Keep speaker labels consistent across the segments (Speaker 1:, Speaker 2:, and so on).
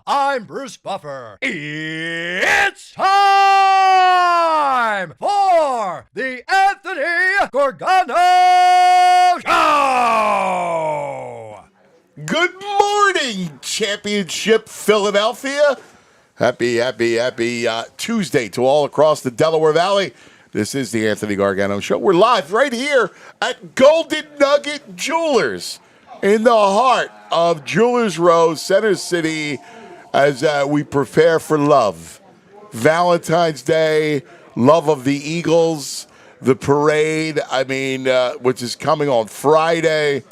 Speaker 1: I'm Bruce Buffer. It's time for the Anthony Gargano Show!
Speaker 2: Good morning, Championship Philadelphia. Happy Tuesday to all across the Delaware Valley. This is the Anthony Gargano Show. We're live right here at Golden Nugget Jewelers in the heart of Jewelers Row, Center City, as we prepare for love. Valentine's Day, love of the Eagles, the parade, which is coming on Friday.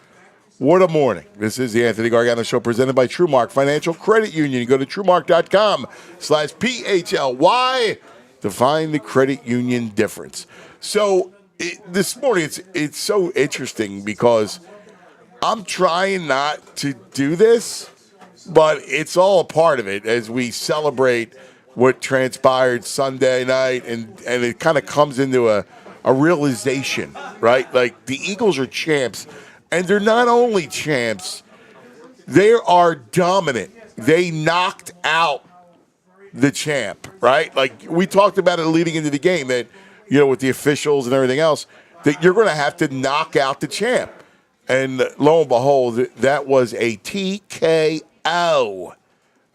Speaker 2: What a morning. This is the Anthony Gargano Show presented by TrueMark Financial Credit Union. You go to TrueMark.com/PHLY to find the credit union difference. So this morning, it's so interesting because I'm trying not to do this, but it's all a part of it as we celebrate what transpired Sunday night, and it kind of comes into a realization, right? Like, the Eagles are champs, and they're not only champs, they are dominant. They knocked out the champ, right? Like, we talked about it leading into the game that, with the officials and everything else, that you're going to have to knock out the champ. And lo and behold, that was a TKO.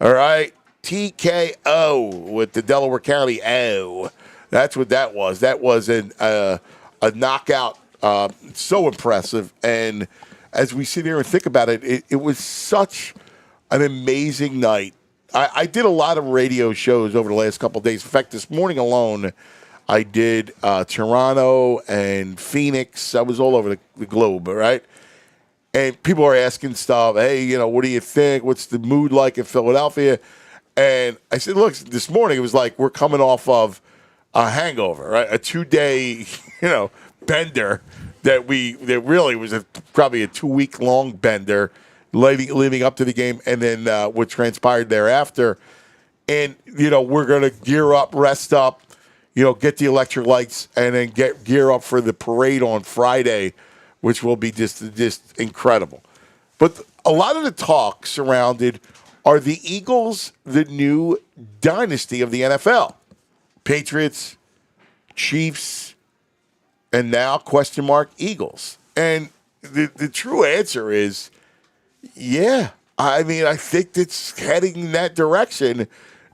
Speaker 2: All right? TKO with the Delaware County O. That's what that was. That was a knockout. So impressive. And as we sit here and think about it, it was such an amazing night. I did a lot of radio shows over the last couple of days. In fact, this morning alone, I did Toronto and Phoenix. I was all over the globe, all right? And people are asking stuff, hey, what do you think? What's the mood like in Philadelphia? And I said, look, this morning it was like we're coming off of a hangover, right? A 2-day, bender that really was probably a 2-week-long bender leading up to the game, and then what transpired thereafter. And, we're going to gear up, rest up, get the electric lights, and then gear up for the parade on Friday, which will be just incredible. But a lot of the talk surrounded, are the Eagles the new dynasty of the NFL? Patriots, Chiefs, and now, Eagles. And the true answer is, yeah. I think it's heading in that direction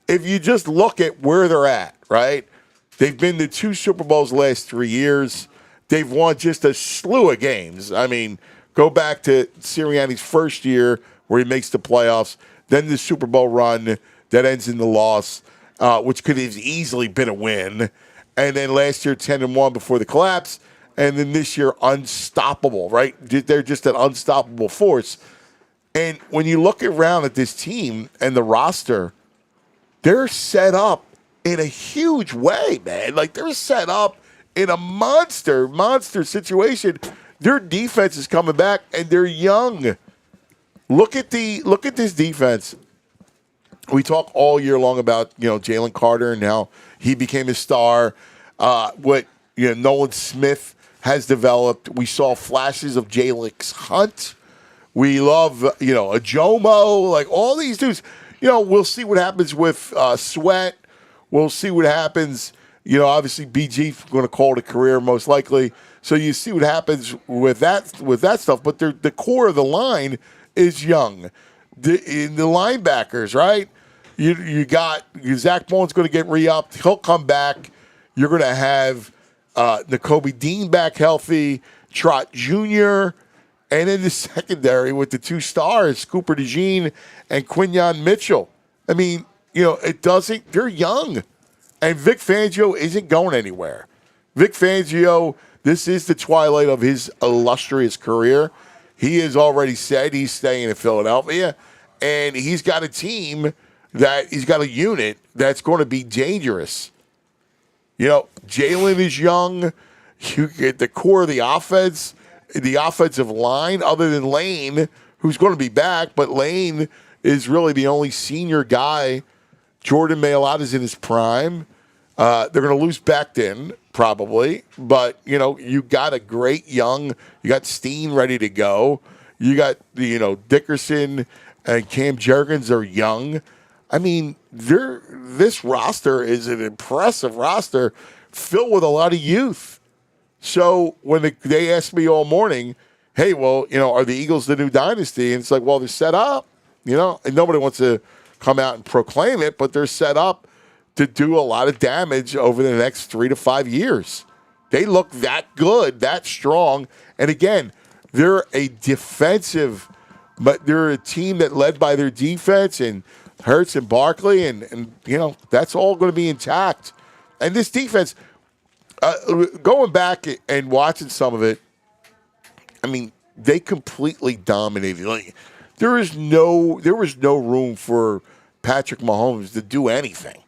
Speaker 2: if you just look at where they're at, right? They've been to 2 Super Bowls the last 3 years. They've won just a slew of games. Go back to Sirianni's first year where he makes the playoffs, then the Super Bowl run that ends in the loss, which could have easily been a win. And then last year, 10-1 before the collapse. And then this year, unstoppable, right? They're just an unstoppable force. And when you look around at this team and the roster, they're set up in a huge way, man. Like, they're set up in a monster situation. Their defense is coming back, and they're young. Look at this defense. We talk all year long about Jalen Carter and how he became a star. What Nolan Smith has developed. We saw flashes of Jalix Hunt. We love a Jomo, like all these dudes. We'll see what happens with Sweat. We'll see what happens. Obviously BG going to call it a career most likely. So you see what happens with that stuff. But the core of the line is young. The linebackers, right? You got Zach Bowen's going to get re-upped. He'll come back. You're going to have Nakobe Dean back healthy. Trott Jr. And in the secondary with the 2 stars, Cooper DeJean and Quinyon Mitchell. I mean, it doesn't – they're young. And Vic Fangio isn't going anywhere. Vic Fangio, this is the twilight of his illustrious career. He has already said he's staying in Philadelphia, and he's got a team he's got a unit that's going to be dangerous. Jalen is young. You get the core of the offense, the offensive line, other than Lane, who's going to be back, but Lane is really the only senior guy. Jordan Mailata is in his prime. They're going to lose Becton, probably. But, you got a great young, you got Steen ready to go. You got, Dickerson and Cam Jurgens are young. I mean, this roster is an impressive roster filled with a lot of youth. So when they asked me all morning, hey, well, are the Eagles the new dynasty? And it's like, well, they're set up, and nobody wants to come out and proclaim it, but they're set up to do a lot of damage over the next 3 to 5 years. They look that good, that strong. And again, they're a defensive, but they're a team that led by their defense and Hurts and Barkley, and that's all going to be intact. And this defense, going back and watching some of it, I mean, they completely dominated. Like, there was no room for Patrick Mahomes to do anything.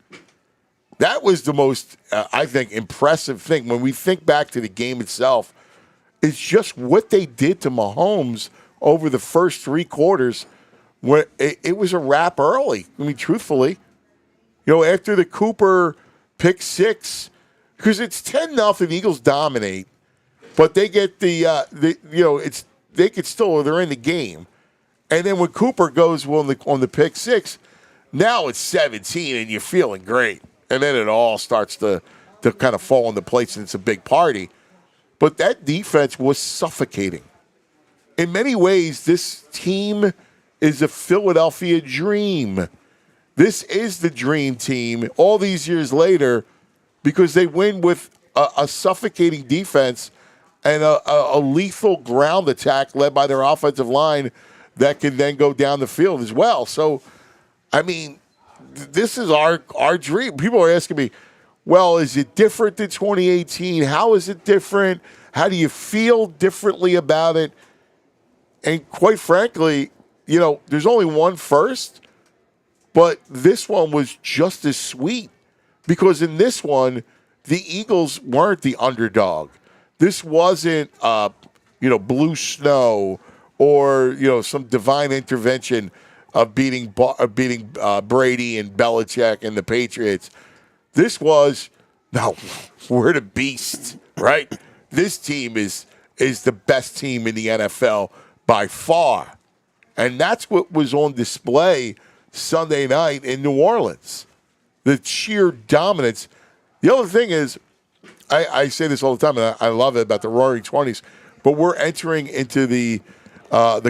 Speaker 2: That was the most, I think, impressive thing. When we think back to the game itself, it's just what they did to Mahomes over the first 3 quarters. When it was a wrap early. I mean, truthfully, after the Cooper pick 6, because it's 10-0, Eagles dominate, but they get they're in the game, and then when Cooper goes on the pick 6, now it's 17, and you're feeling great, and then it all starts to kind of fall into place, and it's a big party. But that defense was suffocating. In many ways, this team is a Philadelphia dream. This is the dream team all these years later because they win with a suffocating defense and a lethal ground attack led by their offensive line that can then go down the field as well. So, I mean, this is our dream. People are asking me, well, is it different than 2018? How is it different? How do you feel differently about it? And quite frankly, there's only one first, but this one was just as sweet because in this one, the Eagles weren't the underdog. This wasn't, blue snow or, some divine intervention of beating Brady and Belichick and the Patriots. This was, no, we're the beast, right? This team is the best team in the NFL by far. And that's what was on display Sunday night in New Orleans. The sheer dominance. The other thing is, I say this all the time, and I love it about the Roaring 20s, but we're entering into the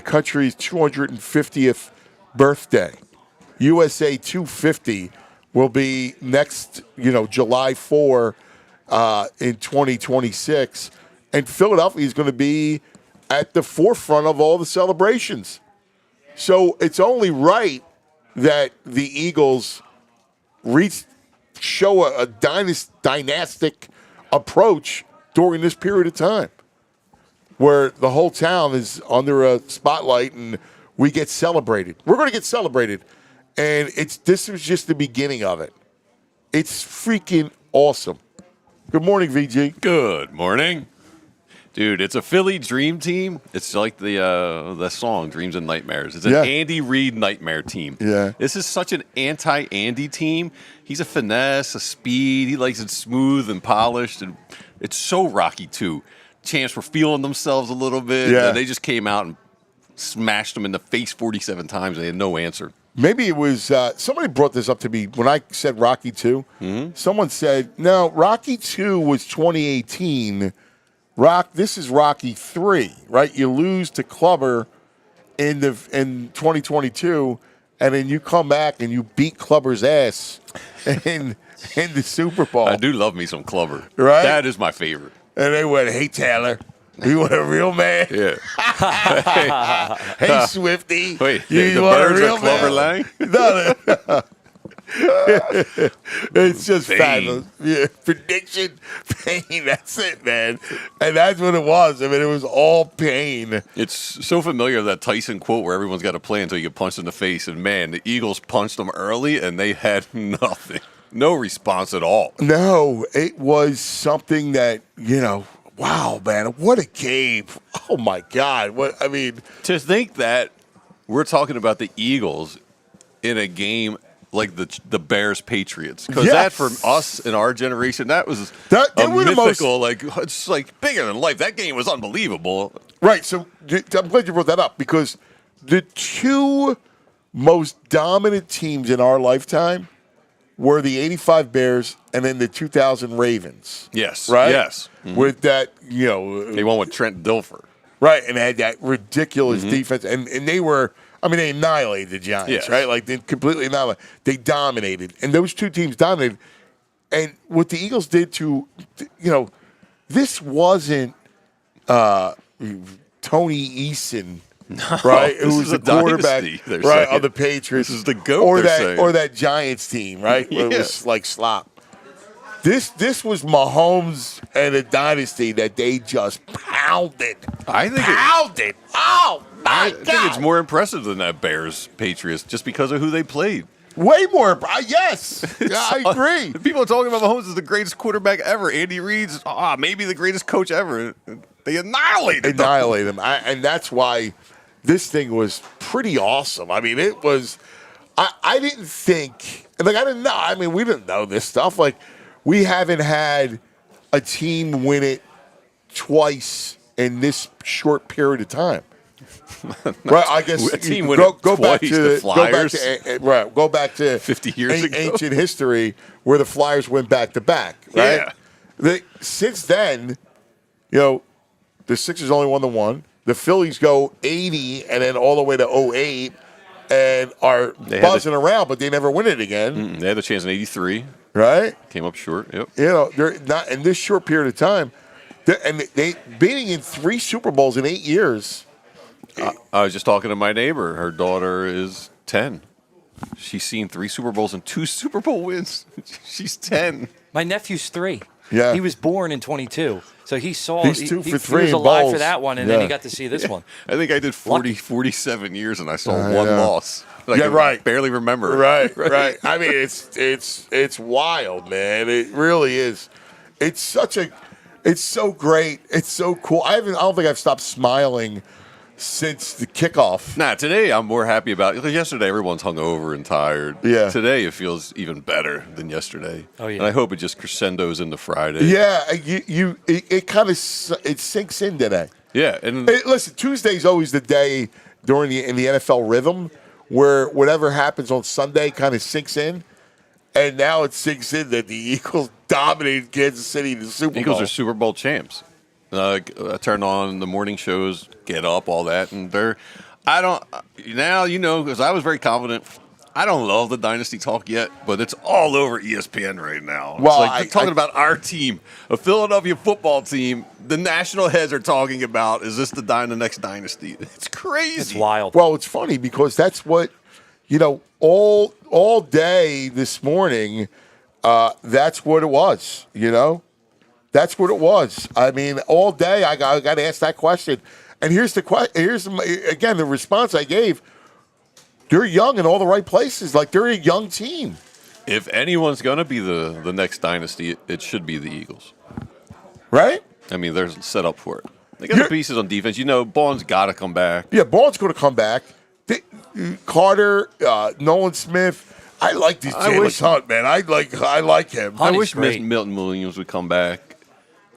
Speaker 2: country's 250th birthday. USA 250 will be next, July 4 in 2026. And Philadelphia is going to be at the forefront of all the celebrations. So it's only right that the Eagles show a dynastic approach during this period of time where the whole town is under a spotlight and we get celebrated. We're going to get celebrated. And this is just the beginning of it. It's freaking awesome. Good morning, VG.
Speaker 3: Good morning. Dude, it's a Philly dream team. It's like the song Dreams and Nightmares. It's an Andy Reid nightmare team.
Speaker 2: Yeah.
Speaker 3: This is such an anti-Andy team. He's a finesse, a speed. He likes it smooth and polished. And it's so Rocky, too. Champs were feeling themselves a little bit.
Speaker 2: Yeah.
Speaker 3: And they just came out and smashed them in the face 47 times. They had no answer.
Speaker 2: Maybe it was somebody brought this up to me when I said Rocky 2. Mm-hmm. Someone said, no, Rocky 2 was 2018. This is Rocky 3, right? You lose to Clubber in 2022, and then you come back and you beat Clubber's ass in the Super Bowl.
Speaker 3: I do love me some Clubber.
Speaker 2: Right?
Speaker 3: That is my favorite.
Speaker 2: And they went, hey, Taylor. You want a real man?
Speaker 3: Yeah.
Speaker 2: Hey, Swifty.
Speaker 3: Wait,
Speaker 2: you
Speaker 3: the
Speaker 2: want a
Speaker 3: birds
Speaker 2: real
Speaker 3: are Clover
Speaker 2: man?
Speaker 3: Lang?
Speaker 2: No. It's just
Speaker 3: Pain.
Speaker 2: fabulous. Yeah, prediction, pain. That's it, man. And that's what it was. I mean, it was all pain.
Speaker 3: It's so familiar, that Tyson quote where everyone's got to play until you get punched in the face. And, man, the Eagles punched them early, and they had nothing. No response at all.
Speaker 2: No, it was something that, wow, man, what a game. Oh, my God. What I mean,
Speaker 3: To think that we're talking about the Eagles in a game like the Bears Patriots, because that for us in our generation, that was
Speaker 2: they
Speaker 3: a
Speaker 2: were the
Speaker 3: mythical, it's like bigger than life. That game was unbelievable.
Speaker 2: right. So I'm glad you brought that up, because the two most dominant teams in our lifetime were the 85 Bears and then the 2000 Ravens.
Speaker 3: Yes.
Speaker 2: Right?
Speaker 3: Yes.
Speaker 2: With that,
Speaker 3: They won with Trent Dilfer.
Speaker 2: right, and they had that ridiculous defense. And they were, they annihilated the Giants,
Speaker 3: Yes.
Speaker 2: right? Like, they completely annihilated. They dominated. And those two teams dominated. And what the Eagles did this wasn't Tony Eason, right?
Speaker 3: this
Speaker 2: Who was
Speaker 3: is
Speaker 2: the
Speaker 3: a
Speaker 2: quarterback,
Speaker 3: dynasty, they're
Speaker 2: right,
Speaker 3: saying.
Speaker 2: of the Patriots.
Speaker 3: This is the GOAT,
Speaker 2: or
Speaker 3: they're
Speaker 2: that
Speaker 3: saying.
Speaker 2: or that Giants team, right? Where it was like slop. This was Mahomes and a dynasty that they just pounded.
Speaker 3: I think
Speaker 2: Pounded. Oh my God!
Speaker 3: I think it's more impressive than that Bears Patriots just because of who they played.
Speaker 2: Way more. Yes, yeah, I agree.
Speaker 3: People are talking about Mahomes as the greatest quarterback ever. Andy Reid's maybe the greatest coach ever. They annihilated
Speaker 2: Annihilate him, and that's why this thing was pretty awesome. I mean, it was. I didn't think, like, I didn't know. I mean, we didn't know this stuff. Like, we haven't had a team win it twice in this short period of time. Right, I guess
Speaker 3: a team
Speaker 2: you
Speaker 3: win
Speaker 2: go,
Speaker 3: it
Speaker 2: go back
Speaker 3: twice,
Speaker 2: to
Speaker 3: the Flyers.
Speaker 2: Go back to
Speaker 3: 50 years ago.
Speaker 2: ancient history where the Flyers went back to back. Right,
Speaker 3: Yeah.
Speaker 2: Since then, the Sixers only won the one. The Phillies go 80 and then all the way to 08 and are buzzing around, but they never win it again.
Speaker 3: They had the chance in '83.
Speaker 2: Right,
Speaker 3: Came up short. Yep.
Speaker 2: they're not in this short period of time, and they beating in 3 Super Bowls in 8 years.
Speaker 3: I was just talking to my neighbor. Her daughter is 10. She's seen 3 Super Bowls and 2 Super Bowl wins. She's 10.
Speaker 4: My nephew's 3.
Speaker 2: Yeah.
Speaker 4: He was born in 22. So he saw
Speaker 2: He's 2 for 3
Speaker 4: he was
Speaker 2: in
Speaker 4: alive
Speaker 2: bowls.
Speaker 4: for that one, and
Speaker 2: Yeah.
Speaker 4: then he got to see this one.
Speaker 3: I think I did 47 years and I saw one
Speaker 2: yeah.
Speaker 3: loss. Like,
Speaker 2: Yeah,
Speaker 3: I
Speaker 2: right.
Speaker 3: barely remember.
Speaker 2: Right. I mean, it's wild, man. It really is. It's so great. It's so cool. I don't think I've stopped smiling since the kickoff.
Speaker 3: Nah, today I'm more happy about it. Because yesterday everyone's hungover and tired.
Speaker 2: Yeah.
Speaker 3: Today it feels even better than yesterday.
Speaker 4: Oh, yeah.
Speaker 3: And I hope it just crescendos into Friday.
Speaker 2: Yeah, it kind of sinks in today.
Speaker 3: Yeah. And
Speaker 2: Hey, listen, Tuesday's always the day in the NFL rhythm where whatever happens on Sunday kind of sinks in, and now it sinks in that the Eagles dominated Kansas City in the Super Bowl.
Speaker 3: Eagles are Super Bowl champs. I turn on the morning shows, Get Up, all that, and because I was very confident. I don't love the dynasty talk yet, but it's all over ESPN right now.
Speaker 2: Well,
Speaker 3: it's like they're talking about our team, a Philadelphia football team. The national heads are talking about, is this the next dynasty? It's crazy.
Speaker 4: It's wild.
Speaker 2: Well, it's funny because that's what all day this morning. That's what it was. That's what it was. I mean, all day I got to ask that question. And here's again the response I gave. They're young in all the right places. Like, they're a young team.
Speaker 3: If anyone's going to be the next dynasty, it should be the Eagles.
Speaker 2: Right?
Speaker 3: I mean, they're set up for it. They got the pieces on defense. Bond's got to come back.
Speaker 2: Yeah, Bond's going to come back. Carter, Nolan Smith. I like this Jalen Hunt, man. I like him.
Speaker 3: I wish
Speaker 4: great.
Speaker 3: Milton Williams would come back.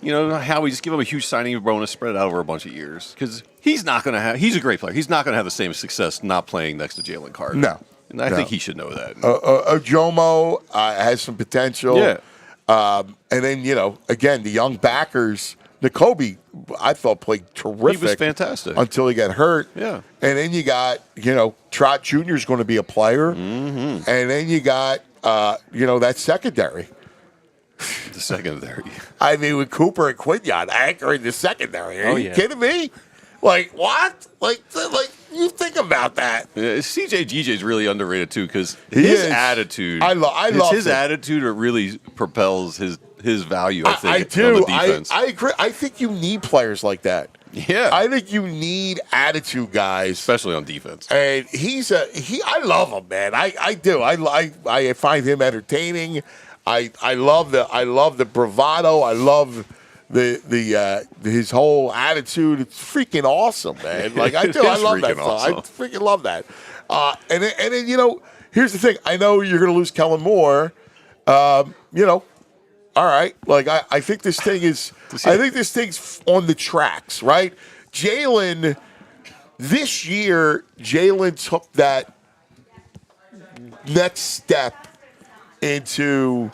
Speaker 3: How we just give him a huge signing bonus, spread it out over a bunch of years. Because he's not going to have – he's a great player. He's not going to have the same success not playing next to Jalen Carter.
Speaker 2: No.
Speaker 3: And I think he should know that.
Speaker 2: Ojomo has some potential.
Speaker 3: Yeah.
Speaker 2: And then, again, the young backers. N'Kobe, I thought, played terrific.
Speaker 3: He was fantastic.
Speaker 2: Until he got hurt.
Speaker 3: Yeah.
Speaker 2: And then you got, Trott Jr. is going to be a player.
Speaker 3: Mm-hmm.
Speaker 2: And then you got, that secondary.
Speaker 3: The secondary.
Speaker 2: I mean, with Cooper and Quinyon anchoring the secondary. Are you
Speaker 4: yeah.
Speaker 2: kidding me? Like, what? Like, you think about that.
Speaker 3: Yeah, CJ GJ is really underrated too because
Speaker 2: He
Speaker 3: his
Speaker 2: is.
Speaker 3: attitude.
Speaker 2: I love
Speaker 3: his
Speaker 2: him.
Speaker 3: attitude that really propels his value. I think
Speaker 2: I do.
Speaker 3: on the defense.
Speaker 2: I agree. I think you need players like that.
Speaker 3: Yeah,
Speaker 2: I think you need attitude guys,
Speaker 3: especially on defense.
Speaker 2: and I love him, man. I do. I find him entertaining. I love the bravado. I love his whole attitude. It's freaking awesome, man. Like I do. I love that stuff.
Speaker 3: Awesome.
Speaker 2: I freaking love that. And then here's the thing. I know you're going to lose Kellen Moore. All right. Like I think this thing's on the tracks, right? Jalen, this year, Jalen took that next step into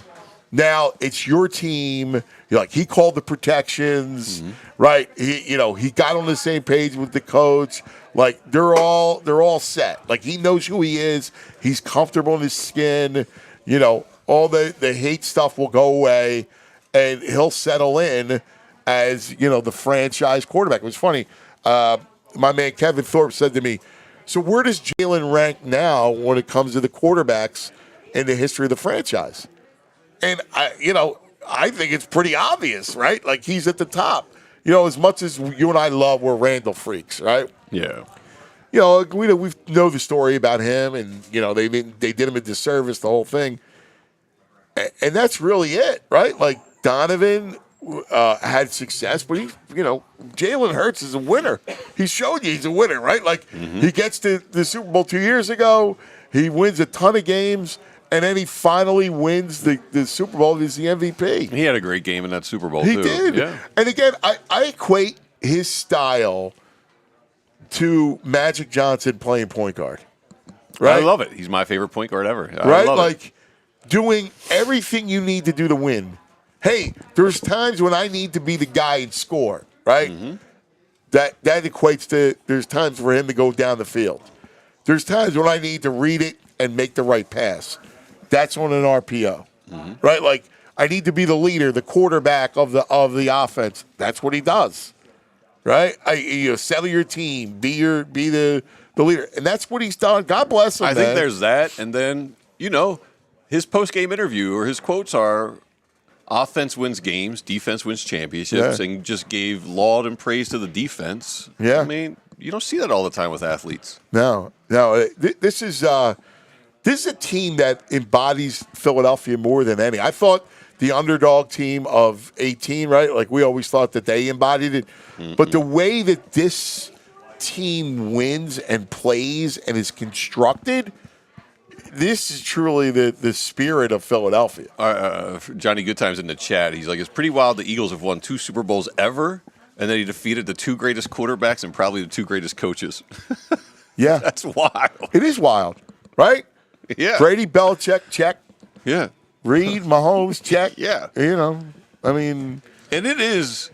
Speaker 2: now it's your team. Like he called the protections, right? He got on the same page with the coach. Like they're all set. Like he knows who he is. He's comfortable in his skin. All the hate stuff will go away, and he'll settle in as the franchise quarterback. It was funny. My man Kevin Thorpe said to me, "So where does Jalen rank now when it comes to the quarterbacks in the history of the franchise?" And I think it's pretty obvious, right? Like he's at the top. As much as you and I we're Randall freaks, right?
Speaker 3: Yeah.
Speaker 2: We know the story about him, and they did him a disservice, the whole thing. And that's really it, right? Like Donovan had success, but Jalen Hurts is a winner. He showed you he's a winner, right? Like he gets to the Super Bowl 2 years ago. He wins a ton of games, and then he finally wins the Super Bowl. He's the MVP.
Speaker 3: He had a great game in that Super Bowl,
Speaker 2: He
Speaker 3: too.
Speaker 2: did.
Speaker 3: Yeah.
Speaker 2: And again, I equate his style to Magic Johnson playing point guard. Right?
Speaker 3: I love it. He's my favorite point guard ever.
Speaker 2: Right?
Speaker 3: Love
Speaker 2: Like doing everything you need to do to win. Hey, there's times when I need to be the guy and score, right? That equates to there's times for him to go down the field. There's times when I need to read it and make the right pass. That's on an RPO. Right? Like I need to be the leader, the quarterback of the offense. That's what he does. Right? Settle your team, be the leader. And that's what he's done. God bless him.
Speaker 3: I think there's that, and then, his post-game interview or his quotes are offense wins games, defense wins championships, and just gave laud and praise to the defense.
Speaker 2: Yeah.
Speaker 3: I mean, you don't see that all the time with athletes.
Speaker 2: No. This is a team that embodies Philadelphia more than any. I thought the underdog team of 18, right? Like we always thought that they embodied it. But the way that this team wins and plays and is constructed, this is truly the spirit of Philadelphia.
Speaker 3: Johnny Goodtime's in the chat. He's like, it's pretty wild the Eagles have won 2 Super Bowls ever, and then he defeated the 2 greatest quarterbacks and probably the 2 greatest coaches.
Speaker 2: Yeah.
Speaker 3: That's wild.
Speaker 2: It is wild, right?
Speaker 3: Yeah.
Speaker 2: Brady, Belichick, check.
Speaker 3: Yeah.
Speaker 2: Reed, Mahomes, check.
Speaker 3: Yeah.
Speaker 2: I mean.
Speaker 3: And it is,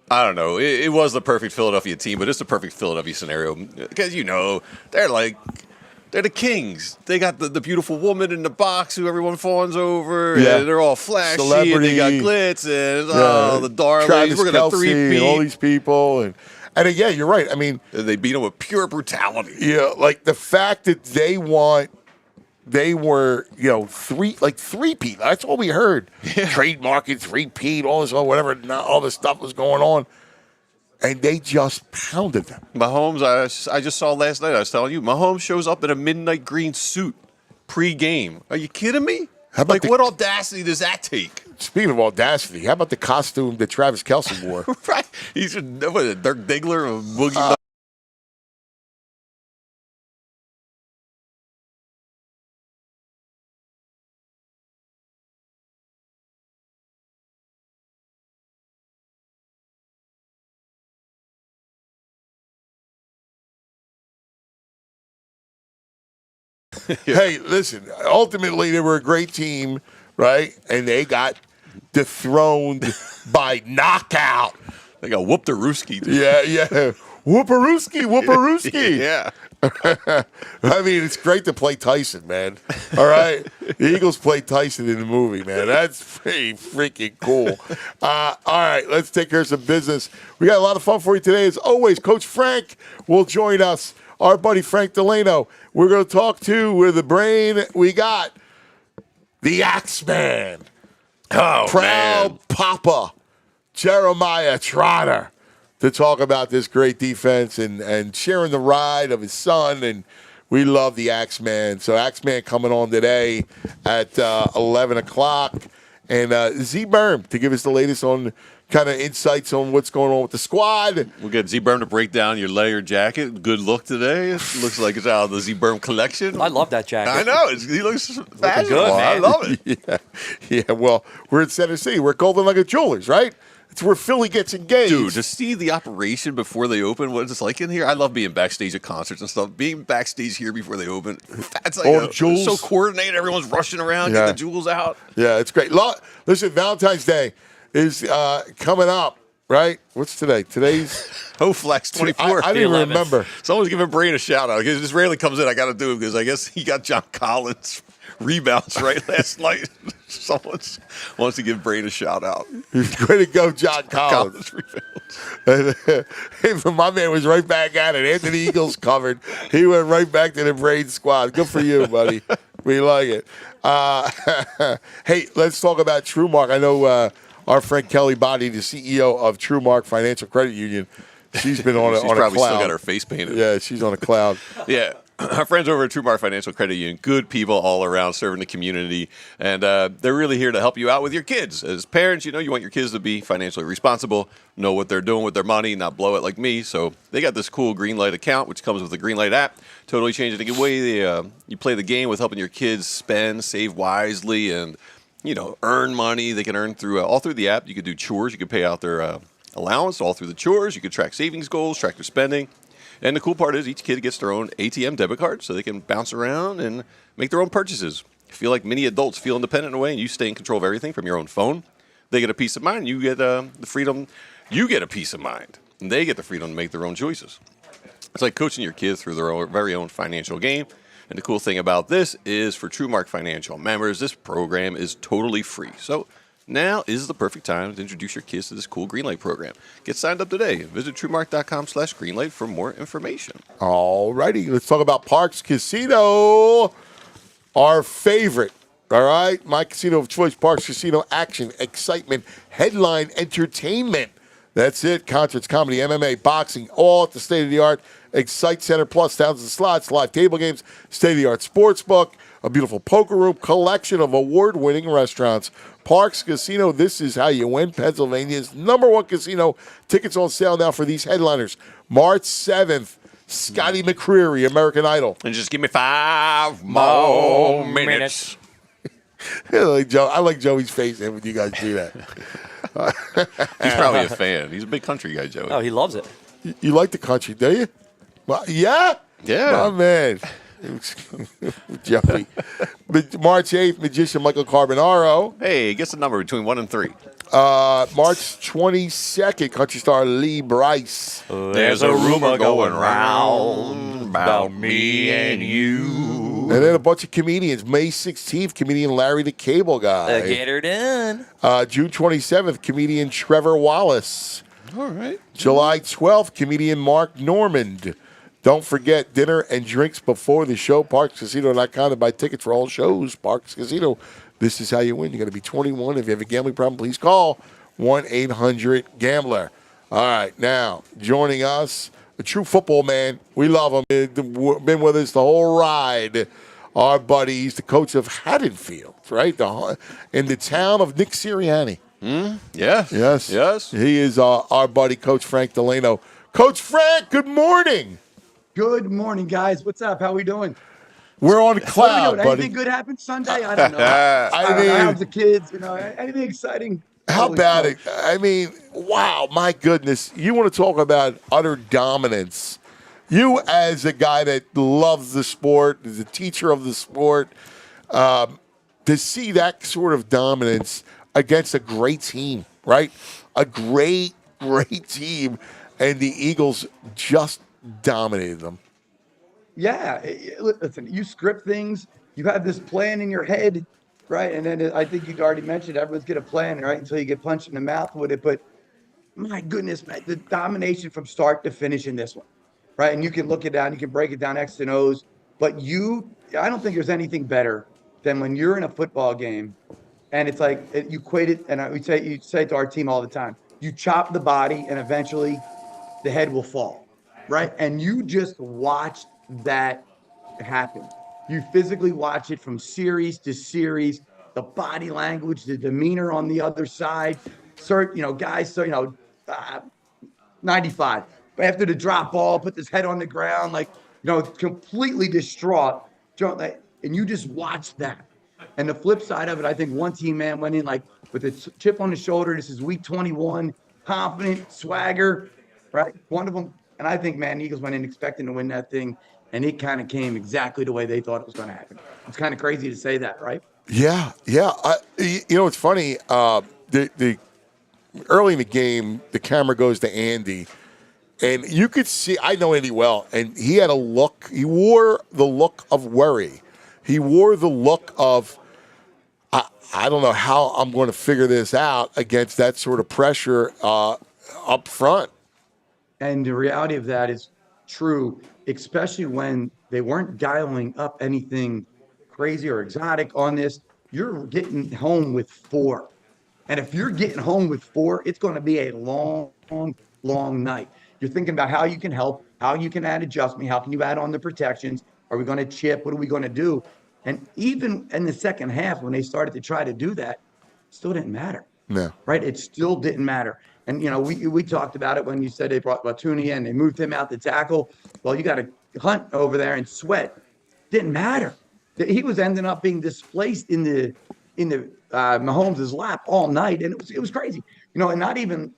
Speaker 3: I don't know, it was the perfect Philadelphia team, but it's the perfect Philadelphia scenario. Because, they're the kings. They got the beautiful woman in the box who everyone fawns over.
Speaker 2: Yeah.
Speaker 3: And they're all flashy.
Speaker 2: Celebrity.
Speaker 3: And they got glitz and the darlings.
Speaker 2: Travis
Speaker 3: We're going to
Speaker 2: Kelce, all
Speaker 3: 3-peat.
Speaker 2: these people. And again, you're right. I mean.
Speaker 3: They beat them with pure brutality.
Speaker 2: Yeah, like the fact that they were, three-peat. That's all we heard.
Speaker 3: Yeah.
Speaker 2: Trademarking, three-peat, all this, whatever, all this stuff was going on. And they just pounded them.
Speaker 3: Mahomes, I just saw last night, I was telling you, Mahomes shows up in a midnight green suit pre-game. Are you kidding me?
Speaker 2: How about
Speaker 3: what audacity does that take?
Speaker 2: Speaking of audacity, how about the costume that Travis Kelce wore?
Speaker 3: Right. He's Dirk Diggler or Boogie.
Speaker 2: Hey, listen, ultimately they were a great team, right? And they got dethroned by knockout.
Speaker 3: They got whooped a rooski.
Speaker 2: Yeah. Whooparooski.
Speaker 3: Yeah.
Speaker 2: I mean, it's great to play Tyson, man. All right? The Eagles play Tyson in the movie, man. That's pretty freaking cool. All right, let's take care of some business. We got a lot of fun for you today. As always, Coach Frank will join us, our buddy Frank DeLano. We're going to talk to, with the brain, we got the Axeman.
Speaker 3: Oh,
Speaker 2: Proud
Speaker 3: man.
Speaker 2: Papa, Jeremiah Trotter, to talk about this great defense and sharing the ride of his son. And we love the Axeman. So Axeman coming on today at 11 o'clock. And Z Berm to give us the latest on kind of insights on what's going on with the squad.
Speaker 3: We'll get Z-Berm to break down your layered jacket. Good look today. It looks like it's out of the Z-Berm collection.
Speaker 4: I love that jacket.
Speaker 3: I know. He looks fashionable.
Speaker 4: good,
Speaker 3: I
Speaker 4: man.
Speaker 3: love it.
Speaker 2: Yeah, well, we're in Center City. We're at Golden Nugget Jewelers, right? It's where Philly gets engaged.
Speaker 3: Dude, to see the operation before they open, what it's like in here. I love being backstage at concerts and stuff. Being backstage here before they open, that's like
Speaker 2: All the jewels.
Speaker 3: so coordinated. Everyone's rushing around,
Speaker 2: Yeah.
Speaker 3: getting the jewels out.
Speaker 2: Yeah, it's great. Listen, Valentine's Day is coming up, right? What's today? Today's
Speaker 3: Flex 24.
Speaker 2: I didn't
Speaker 4: 11th.
Speaker 2: remember.
Speaker 3: Someone's giving Brain a shout out because this rarely comes in. I got to do it because I guess he got John Collins rebounds right last night. Someone wants to give Brain a shout out.
Speaker 2: Way to go, John Collins.
Speaker 3: rebounds.
Speaker 2: And my man was right back at it. Anthony Eagles covered. He went right back to the Braid squad. Good for you, buddy. We like it. Hey, let's talk about TrueMark. I know our friend Kelly Body, the CEO of TrueMark Financial Credit Union, she's been on a
Speaker 3: She's
Speaker 2: on a
Speaker 3: probably
Speaker 2: cloud.
Speaker 3: still got her face painted.
Speaker 2: Yeah, she's on a cloud.
Speaker 3: Yeah. Our friends over at TrueMark Financial Credit Union, good people all around serving the community. And they're really here to help you out with your kids. As parents, you want your kids to be financially responsible, know what they're doing with their money, not blow it like me. So they got this cool Greenlight account, which comes with the Greenlight app. Totally changing the way you play the game with helping your kids spend, save wisely, and, earn money. They can earn through all through the app. You could do chores. You could pay out their allowance all through the chores. You could track savings goals, track their spending. And the cool part is each kid gets their own ATM debit card so they can bounce around and make their own purchases. Feel like mini adults, feel independent in a way, and you stay in control of everything from your own phone. They get a peace of mind. You get the freedom. You get a peace of mind. And they get the freedom to make their own choices. It's like coaching your kids through their very own financial game. And the cool thing about this is for TrueMark Financial members, this program is totally free. So now is the perfect time to introduce your kids to this cool Greenlight program. Get signed up today. Visit TrueMark.com/Greenlight for more information.
Speaker 2: All righty, let's talk about Parks Casino, our favorite. All right, my casino of choice, Parks Casino. Action, excitement, headline entertainment. That's it. Concerts, comedy, MMA, boxing, all at the state-of-the-art Excite Center, plus thousands of slots, live table games, state-of-the-art sports book, a beautiful poker room, collection of award-winning restaurants. Parks Casino, this is how you win. Pennsylvania's #1 casino. Tickets on sale now for these headliners. March 7th, Scotty McCreery, American Idol.
Speaker 3: And just give me 5 more minutes.
Speaker 2: I like Joey's face when you guys do that.
Speaker 3: He's probably a fan. He's a big country guy, Joey.
Speaker 4: Oh, he loves it.
Speaker 2: You like the country, do you? Well, yeah?
Speaker 3: Yeah.
Speaker 2: My man. Joey. March 8th, magician Michael Carbonaro.
Speaker 3: Hey, guess the number between 1 and 3.
Speaker 2: March 22nd, country star Lee Bryce.
Speaker 3: There's a rumor going round about me and you.
Speaker 2: And then a bunch of comedians. May 16th, comedian Larry the Cable Guy.
Speaker 4: Get her done.
Speaker 2: June 27th, comedian Trevor Wallace.
Speaker 3: All right.
Speaker 2: July 12th, comedian Mark Normand. Don't forget dinner and drinks before the show. ParksCasino.com to buy tickets for all shows. Parks Casino. This is how you win. You got to be 21. If you have a gambling problem, please call 1-800-GAMBLER. All right, now joining us, a true football man. We love him. Been with us the whole ride. Our buddy, he's the coach of Haddonfield, right? In the town of Nick Sirianni.
Speaker 3: Yeah.
Speaker 2: Yes. He is our buddy, Coach Frank DeLano. Coach Frank, good morning.
Speaker 5: Good morning, guys. What's up? How we doing?
Speaker 2: We're on
Speaker 5: What are we
Speaker 2: cloud,
Speaker 5: doing?
Speaker 2: buddy.
Speaker 5: Anything good happened Sunday? I don't know.
Speaker 2: I mean,
Speaker 5: how's the kids? Anything exciting?
Speaker 2: how
Speaker 5: Holy
Speaker 2: about
Speaker 5: smokes.
Speaker 2: it? I mean, wow, my goodness. You want to talk about utter dominance. You, as a guy that loves the sport, is a teacher of the sport, to see that sort of dominance against a great team, right? A great team, and the Eagles just dominated them.
Speaker 5: Yeah, listen, you script things, you have this plan in your head, right? And then I think you already mentioned everyone's get a plan, right? Until you get punched in the mouth with it. But my goodness, man, the domination from start to finish in this one, right? And you can look it down, you can break it down X and O's, but I don't think there's anything better than when you're in a football game and it's like you equate it, and you say it to our team all the time, you chop the body and eventually the head will fall, right? And you just watched that happen. You physically watch it from series to series, the body language, the demeanor on the other side. Guys, 95. But after the drop ball, put his head on the ground, completely distraught. And you just watch that. And the flip side of it, I think one team man went in like with a chip on the shoulder. This is week 21, confident, swagger, right? One of them, and I think, man, Eagles went in expecting to win that thing, and it kind of came exactly the way they thought it was going to happen. It's kind of crazy to say that, right?
Speaker 2: Yeah. It's funny. The early in the game, the camera goes to Andy, and you could see. I know Andy well, and he had a look. He wore the look of worry. He wore the look of, I don't know how I'm going to figure this out against that sort of pressure up front.
Speaker 5: And the reality of that is true, especially when they weren't dialing up anything crazy or exotic on this. You're getting home with 4. And if you're getting home with 4, it's going to be a long, long night. You're thinking about how you can help, how you can add adjustment, how can you add on the protections? Are we going to chip? What are we going to do? And even in the second half, when they started to try to do that, it still didn't matter.
Speaker 2: No.
Speaker 5: Right? It still didn't matter. And, we talked about it when you said they brought Batuni in, they moved him out to tackle. Well, you got to Hunt over there and Sweat. Didn't matter. He was ending up being displaced in the Mahomes' lap all night. And it was crazy. And not even,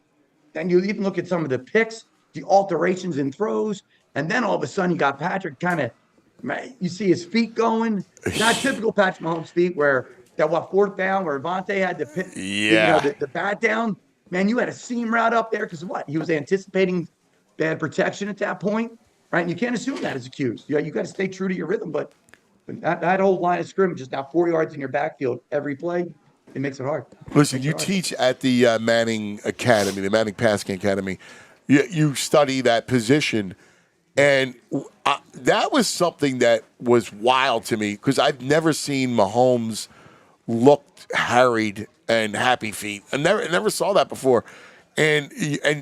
Speaker 5: and you even look at some of the picks, the alterations in throws, and then all of a sudden you got Patrick you see his feet going. Not typical Patrick Mahomes feet where that fourth down where Vontae had to pit, the bat down. Man, you had a seam route up there because what? He was anticipating bad protection at that point, right? And you can't assume that as a cue. You got to stay true to your rhythm. But that whole line of scrimmage is now 4 yards in your backfield every play. It makes it hard.
Speaker 2: Listen, you teach at the Manning Academy, the Manning Passing Academy. You study that position. And that was something that was wild to me because I've never seen Mahomes look harried and happy feet. I never saw that before. And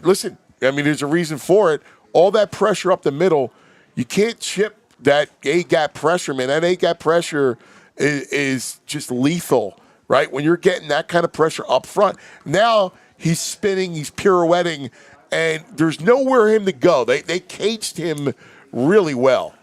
Speaker 2: listen, I mean, there's a reason for it. All that pressure up the middle, you can't chip that A-gap pressure, man. That A-gap pressure is just lethal, right? When you're getting that kind of pressure up front. Now he's spinning, he's pirouetting, and there's nowhere for him to go. They caged him really well.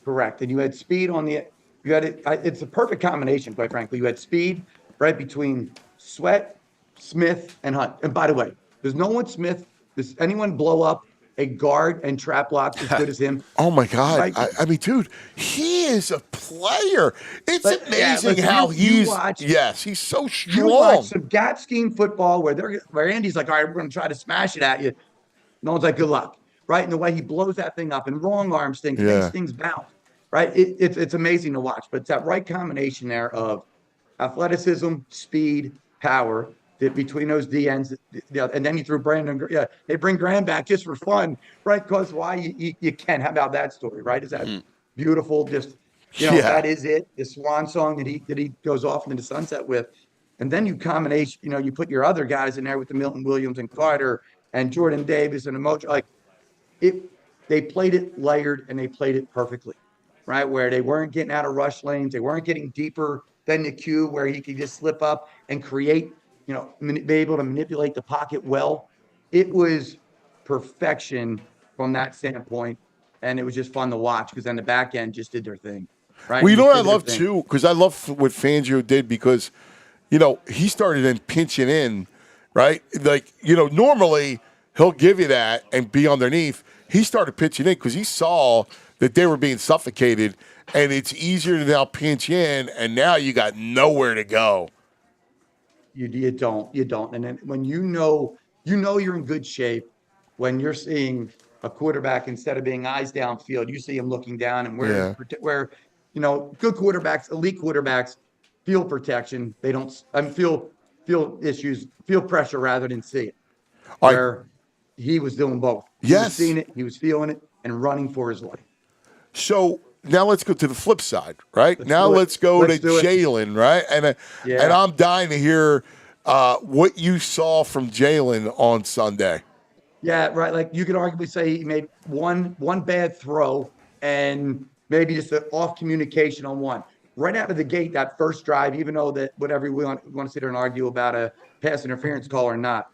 Speaker 5: Correct. And you had speed on the – it's a perfect combination, quite frankly. You had speed right between Sweat, Smith, and Hunt. And by the way, there's no one does anyone blow up a guard and trap block as good as him?
Speaker 2: Oh, my God.
Speaker 5: Right?
Speaker 2: I mean, dude, he is a player. It's amazing
Speaker 5: listen,
Speaker 2: how he's so strong.
Speaker 5: You watch some gap scheme football where Andy's like, all right, we're going to try to smash it at you. No one's like, good luck, right? And the way he blows that thing up and wrong arms things, makes things bounce, right? It's amazing to watch. But it's that right combination there of athleticism, speed, power, between those DNs, and then you threw Brandon. Yeah, they bring Graham back just for fun, right? Because why you can. How about that story, right? Is that beautiful? Just that is it. The swan song that he goes off into the sunset with, and then you you put your other guys in there with the Milton Williams and Carter and Jordan Davis and Emoji. Like they played it layered and they played it perfectly, right? Where they weren't getting out of rush lanes, they weren't getting deeper than the queue where he could just slip up and create. Be able to manipulate the pocket well. It was perfection from that standpoint, and it was just fun to watch because then the back end just did their thing. Right?
Speaker 2: Well, what I love too, because I love what Fangio did because, he started in pinching in, right? Like, normally he'll give you that and be underneath. He started pitching in because he saw that they were being suffocated, and it's easier to now pinch in, and now you got nowhere to go.
Speaker 5: You don't. And then when you know you're in good shape when you're seeing a quarterback, instead of being eyes downfield, you see him looking down, and where good quarterbacks, elite quarterbacks, feel protection. They don't feel issues, feel pressure rather than see it. Where he was doing both. He was seeing it, he was feeling it, and running for his life.
Speaker 2: So now let's go to the flip side, right? Let's go to Jalen, right? And I'm dying to hear what you saw from Jalen on Sunday.
Speaker 5: Yeah, right. Like you could arguably say he made one bad throw and maybe just an off communication on one. Right out of the gate, that first drive, even though that whatever we want to sit there and argue about a pass interference call or not,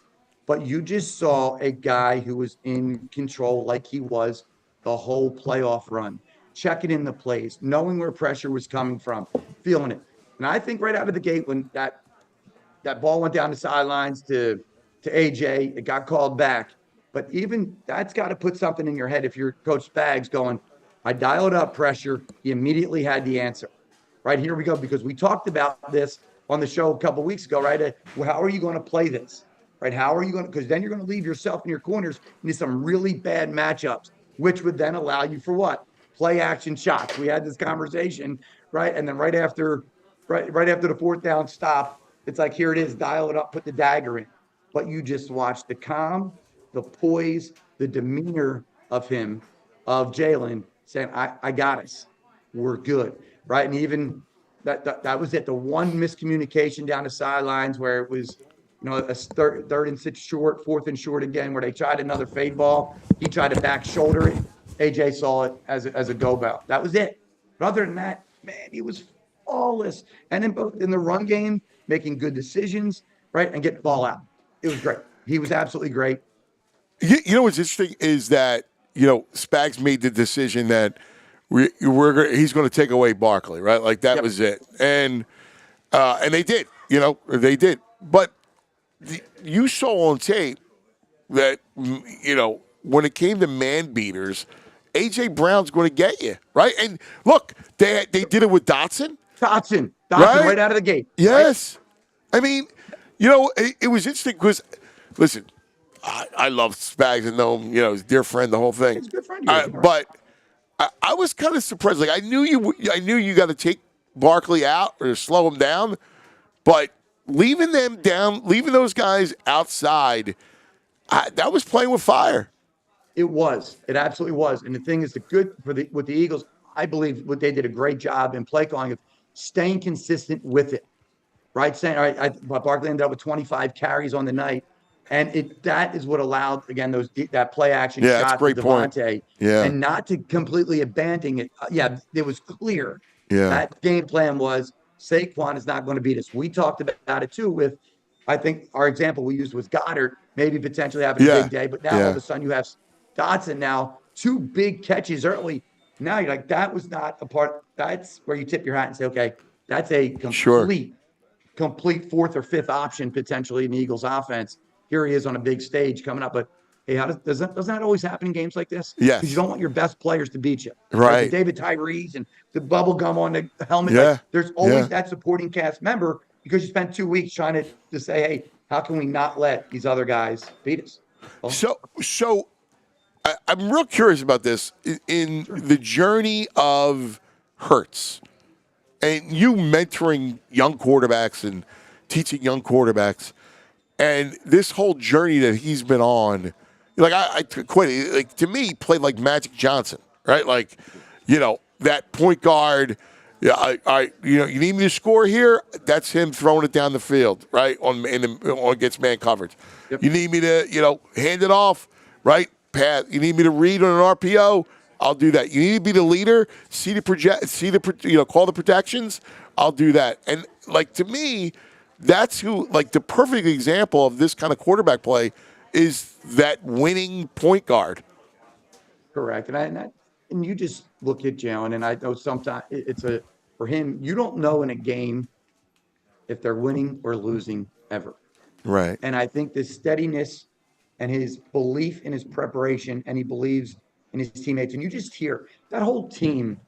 Speaker 5: but you just saw a guy who was in control like he was the whole playoff run, checking in the plays, knowing where pressure was coming from, feeling it. And I think right out of the gate, when that ball went down the sidelines to AJ, it got called back. But even that's got to put something in your head. If you're Coach Spags going, I dialed up pressure, he immediately had the answer. Right, here we go, because we talked about this on the show a couple of weeks ago, right? How are you going to play this? Right, how are you going to, because then you're going to leave yourself and your corners into some really bad matchups, which would then allow you for what? Play action shots. We had this conversation, right? And then right after the fourth down stop, it's like, here it is, dial it up, put the dagger in. But you just watch the calm, the poise, the demeanor of Jalen saying, I got us. We're good, right? And even that was it. The one miscommunication down the sidelines where it was, a third and 6 short, 4th and short again, where they tried another fade ball. He tried to back shoulder it. AJ saw it as a go ball. That was it. But other than that, man, he was flawless. And then both in the run game, making good decisions, right, and getting the ball out. It was great. He was absolutely great.
Speaker 2: You know what's interesting is that Spags made the decision that he's going to take away Barkley, right? Like that was it, and they did. They did. But you saw on tape that when it came to man beaters, AJ Brown's going to get you, right? And look, they did it with Dotson.
Speaker 5: Dotson right out of the gate.
Speaker 2: Yes, right? I mean, it was interesting because listen. I love Spags and know him, his dear friend, the whole thing.
Speaker 5: He's a good friend.
Speaker 2: But I was kind of surprised. Like I knew you got to take Barkley out or slow him down, but leaving those guys outside, that was playing with fire.
Speaker 5: It was. It absolutely was. And the thing is, with the Eagles, I believe what they did a great job in play calling of staying consistent with it. Right, saying all right. Barkley ended up with 25 carries on the night. And that is what allowed, again, that play action shot to Devontae. And not to completely abandon it. It was clear. That game plan was Saquon is not going to beat us. We talked about it too with, I think our example we used was Goddard, maybe potentially having a big day. But now all of a sudden you have Dotson now, 2 big catches early. Now you're like, that was not a part. That's where you tip your hat and say, okay, that's a complete 4th or 5th option potentially in the Eagles offense. Here he is on a big stage coming up. But hey, doesn't that always happen in games like this?
Speaker 2: Yes.
Speaker 5: Because you don't want your best players to beat you.
Speaker 2: Right.
Speaker 5: Like David Tyrese and the bubble gum on the helmet.
Speaker 2: Yeah.
Speaker 5: Like, there's always that supporting cast member because you spent 2 weeks trying to say, hey, how can we not let these other guys beat us? Well,
Speaker 2: So I'm real curious about this in the journey of Hurts and you mentoring young quarterbacks and teaching young quarterbacks. And this whole journey that he's been on, like I quit it. Like to me, he played like Magic Johnson, right? Like, that point guard. Yeah, you need me to score here. That's him throwing it down the field, right? On against man coverage. Yep. You need me to, hand it off, right? Pat. You need me to read on an RPO. I'll do that. You need to be the leader. Call the protections. I'll do that. And like to me. That's who, like the perfect example of this kind of quarterback play is that winning point guard.
Speaker 5: Correct. And you just look at Jalen, and I know sometimes for him, you don't know in a game if they're winning or losing ever.
Speaker 2: Right.
Speaker 5: And I think the steadiness and his belief in his preparation, and he believes in his teammates. And you just hear that whole team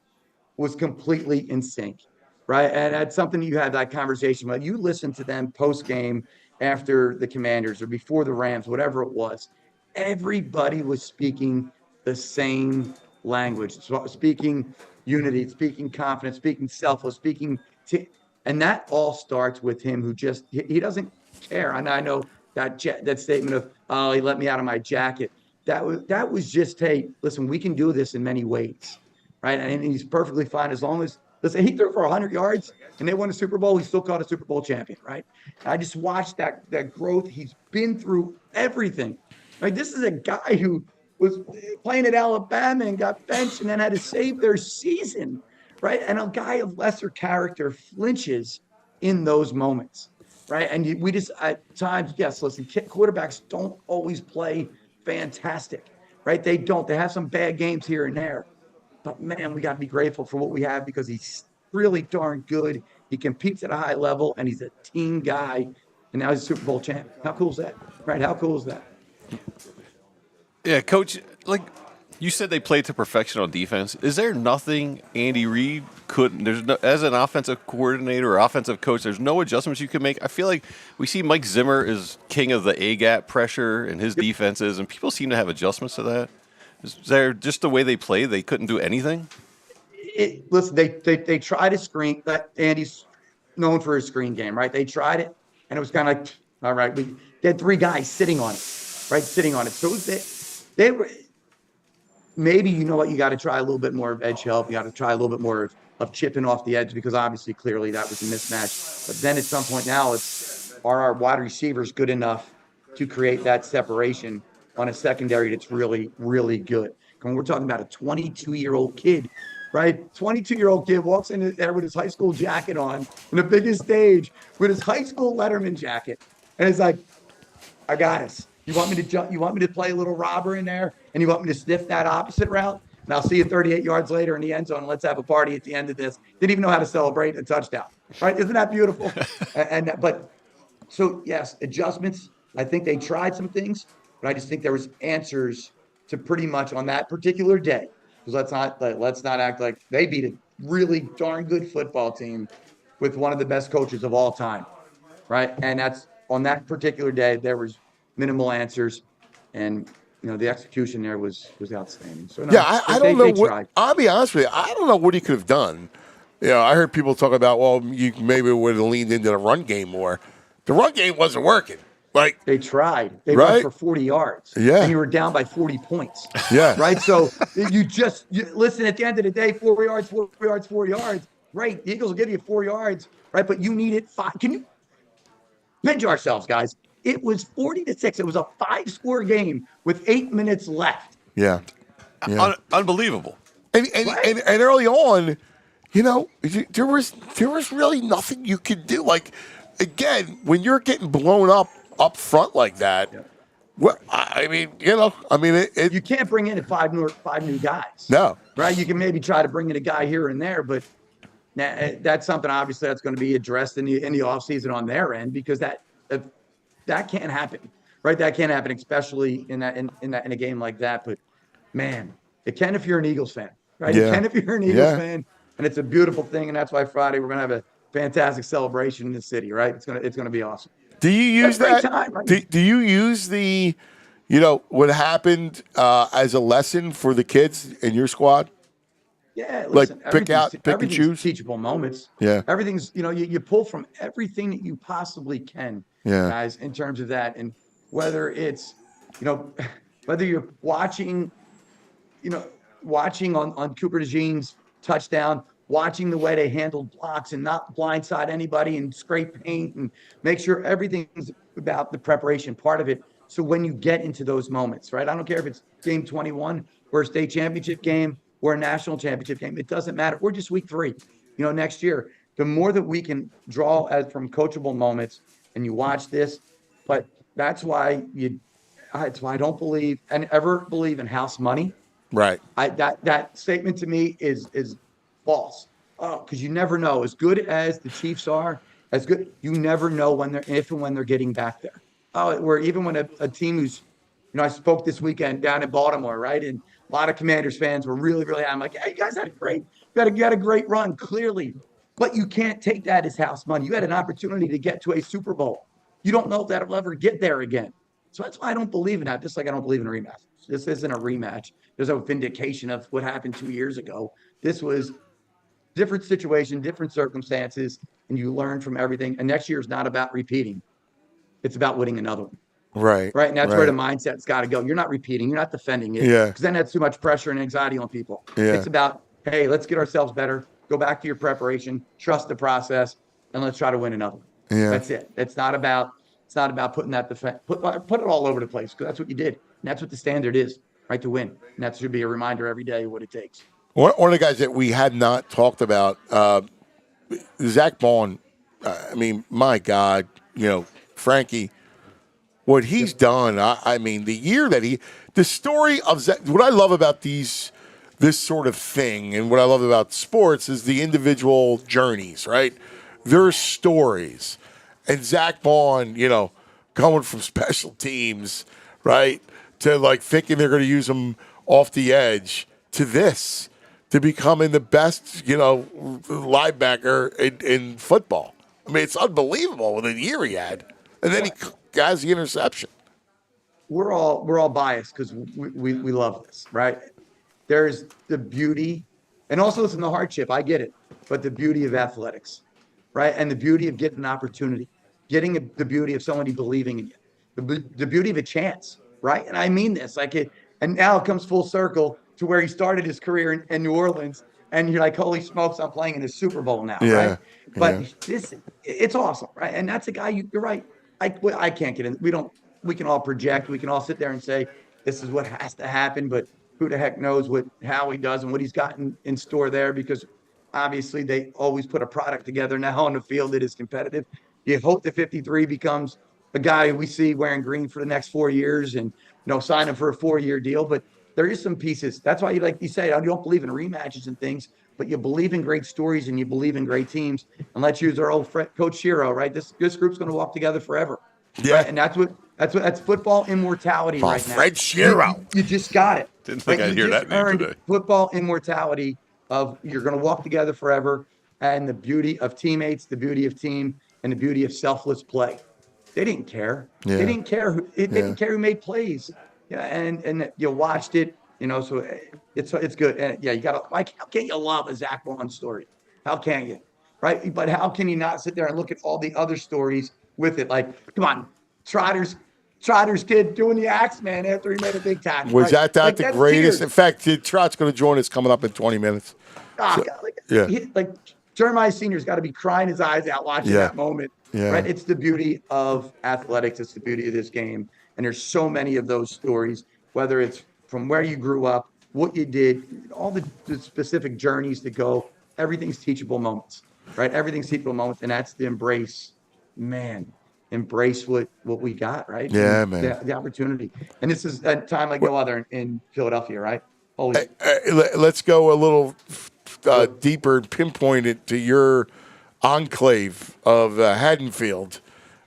Speaker 5: was completely in sync. Right. And that's something you had that conversation about. You listen to them post game after the Commanders or before the Rams, whatever it was. Everybody was speaking the same language, speaking unity, speaking confidence, speaking selfless, and that all starts with him who just, he doesn't care. And I know that statement of, oh, he let me out of my jacket. That was just, hey, listen, we can do this in many ways, right? And he's perfectly fine as long as, listen, he threw for 100 yards and they won a Super Bowl. He's still called a Super Bowl champion, right? And I just watched that growth. He's been through everything. Right? This is a guy who was playing at Alabama and got benched and then had to save their season, right? And a guy of lesser character flinches in those moments, right? And we just, at times, yes, listen, quarterbacks don't always play fantastic, right? They don't. They have some bad games here and there. But, man, we got to be grateful for what we have because he's really darn good. He competes at a high level, and he's a team guy. And now he's a Super Bowl champ. How cool is that, right? How cool is that?
Speaker 3: Yeah, Coach, like you said, they played to perfection on defense. Is there nothing Andy Reid couldn't? As an offensive coordinator or offensive coach, there's no adjustments you can make. I feel like we see Mike Zimmer is king of the A-gap pressure in his defenses, and people seem to have adjustments to that. Is there just the way they play, they couldn't do anything?
Speaker 5: Listen, they tried a screen. But Andy's known for his screen game, right? They tried it, and it was kind of like, all right, they had three guys sitting on it, right? Sitting on it. So they were, maybe, you know what, you got to try a little bit more of edge help. You got to try a little bit more of chipping off the edge because obviously, clearly, that was a mismatch. But then at some point now, are our wide receivers good enough to create that separation on a secondary that's really, really good? When we're talking about a 22-year-old kid, right? 22-year-old kid walks in there with his high school jacket on, in the biggest stage, with his high school Letterman jacket. And it's like, I got us. You want me to jump? You want me to play a little robber in there? And you want me to sniff that opposite route? And I'll see you 38 yards later in the end zone. And let's have a party at the end of this. Didn't even know how to celebrate a touchdown, right? Isn't that beautiful? But so yes, adjustments. I think they tried some things, but I just think there was answers to pretty much on that particular day. Because let's not act like they beat a really darn good football team with one of the best coaches of all time, right? And that's on that particular day. There was minimal answers, and the execution there was outstanding. So no,
Speaker 2: I don't know what. I'll be honest with you. I don't know what he could have done. I heard people talk about, well, you maybe would have leaned into the run game more. The run game wasn't working. Like
Speaker 5: they tried, they ran for 40 yards.
Speaker 2: Yeah,
Speaker 5: and you were down by 40 points.
Speaker 2: Yeah,
Speaker 5: right. So you listen. At the end of the day, 4 yards, 4 yards, 4 yards. Right, the Eagles will give you 4 yards. Right, but you needed 5. Can you pinch ourselves, guys? It was 40-6. It was a 5-score game with 8 minutes left.
Speaker 2: Yeah.
Speaker 3: Unbelievable.
Speaker 2: And early on, there was really nothing you could do. Like, again, when you're getting blown up front like that, well, you
Speaker 5: can't bring in 5 new guys.
Speaker 2: No.
Speaker 5: Right? You can maybe try to bring in a guy here and there, but that's something obviously that's going to be addressed in the offseason on their end because that can't happen, right? That can't happen, especially in a game like that. But man, it can if you're an Eagles fan, right?
Speaker 2: Yeah.
Speaker 5: It can if you're an Eagles fan, and it's a beautiful thing. And that's why Friday we're gonna have a fantastic celebration in the city, right? It's gonna be awesome.
Speaker 2: Do you use that?
Speaker 5: Time, right?
Speaker 2: Do you use the, what happened as a lesson for the kids in your squad?
Speaker 5: Yeah, listen,
Speaker 2: pick and choose
Speaker 5: teachable moments.
Speaker 2: Yeah,
Speaker 5: everything's you pull from everything that you possibly can.
Speaker 2: Yeah,
Speaker 5: guys, in terms of that, and whether it's whether you're watching on Cooper DeJean's touchdown, watching the way they handled blocks and not blindside anybody and scrape paint and make sure everything's about the preparation part of it. So when you get into those moments, right? I don't care if it's game 21 or a state championship game or a national championship game. It doesn't matter. We're just week 3, next year. The more that we can draw from coachable moments and you watch this, but that's why I don't believe and ever believe in house money.
Speaker 2: Right.
Speaker 5: That statement to me is false. Oh, because you never know. As good as the Chiefs are, you never know when they're getting back there. Where even when a team who's, I spoke this weekend down in Baltimore, right? And a lot of Commanders fans were really, really, I'm like, hey, you guys had a great run, clearly. But you can't take that as house money. You had an opportunity to get to a Super Bowl. You don't know if that'll ever get there again. So that's why I don't believe in that. Just like I don't believe in a rematch. This isn't a rematch. There's no vindication of what happened 2 years ago. This was different situation, different circumstances, and you learn from everything. And next year is not about repeating. It's about winning another one.
Speaker 2: Right.
Speaker 5: Right. And that's where the mindset's got to go. You're not repeating. You're not defending it.
Speaker 2: Yeah.
Speaker 5: Because then that's too much pressure and anxiety on people.
Speaker 2: Yeah.
Speaker 5: It's about, hey, let's get ourselves better. Go back to your preparation. Trust the process. And let's try to win another one.
Speaker 2: Yeah.
Speaker 5: That's it. It's not about putting that put it all over the place, because that's what you did. And that's what the standard is, right, to win. And that should be a reminder every day of what it takes.
Speaker 2: One of the guys that we had not talked about, Zach Bond. I mean, my God, Frankie, what he's done. I mean, the story of Zach. What I love about this sort of thing, and what I love about sports is the individual journeys, right? Their stories. And Zach Bond, coming from special teams, right, to like thinking they're going to use him off the edge, to becoming the best, linebacker in football. I mean, it's unbelievable with the year he had, and then he has the interception.
Speaker 5: We're all biased because we love this, right? There's the beauty, and also listen, the hardship. I get it, but the beauty of athletics, right, and the beauty of getting an opportunity, the beauty of somebody believing in you, the beauty of a chance, right? And I mean this, and now it comes full circle to where he started his career in New Orleans, and you're like, holy smokes, I'm playing in the Super Bowl now, right? But it's awesome, right? And that's a guy, you're right. I can't get in. We can all project. We can all sit there and say, this is what has to happen, but who the heck knows how he does and what he's got in store there, because obviously they always put a product together now on the field that is competitive. You hope the 53 becomes a guy we see wearing green for the next 4 years and sign him for a 4-year deal. But there is some pieces. That's why like you say, you don't believe in rematches and things, but you believe in great stories and you believe in great teams. And let's use our old friend, Coach Shiro, right? This group's going to walk together forever.
Speaker 2: Yeah.
Speaker 5: Right? And that's football immortality right now.
Speaker 2: Fred Shiro.
Speaker 5: You just got it.
Speaker 3: Didn't think I'd hear that name today.
Speaker 5: Football immortality of you're going to walk together forever, and the beauty of teammates, the beauty of team, and the beauty of selfless play. They didn't care.
Speaker 2: Yeah.
Speaker 5: They didn't care who made plays. Yeah, and you watched it, so it's good. And yeah, how can't you love a Zach Bond story? How can you? Right? But how can you not sit there and look at all the other stories with it? Like, come on, Trotter's kid doing the axe man after he made a big tackle.
Speaker 2: Was
Speaker 5: right?
Speaker 2: that the greatest? In fact, Trott's going to join us coming up in 20 minutes.
Speaker 5: Jeremiah Sr.'s got to be crying his eyes out watching that moment.
Speaker 2: Yeah.
Speaker 5: Right? It's the beauty of athletics. It's the beauty of this game. And there's so many of those stories, whether it's from where you grew up, what you did, all the specific journeys that go. Everything's teachable moments, right? Everything's teachable moments. And that's the embrace what we got, right?
Speaker 2: Yeah,
Speaker 5: and
Speaker 2: man.
Speaker 5: The opportunity. And this is a time like no other in Philadelphia, right?
Speaker 2: Let's go a little deeper and pinpoint it to your enclave of Haddonfield,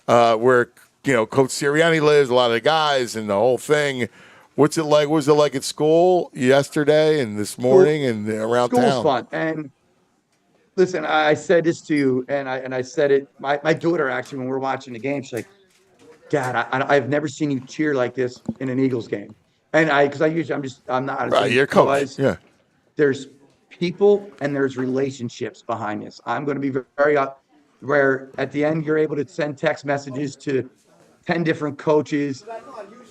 Speaker 2: where Coach Sirianni lives, a lot of the guys, and the whole thing. What's it like? What was it like at school yesterday and this morning and around town?
Speaker 5: School's fun. And listen, I said this to you, and I said it. My daughter, actually, when we're watching the game, she's like, Dad, I've never seen you cheer like this in an Eagles game. And I'm not.
Speaker 2: Right, you're coach. Yeah.
Speaker 5: There's people and there's relationships behind this. I'm going to be very where at the end you're able to send text messages to 10 different coaches,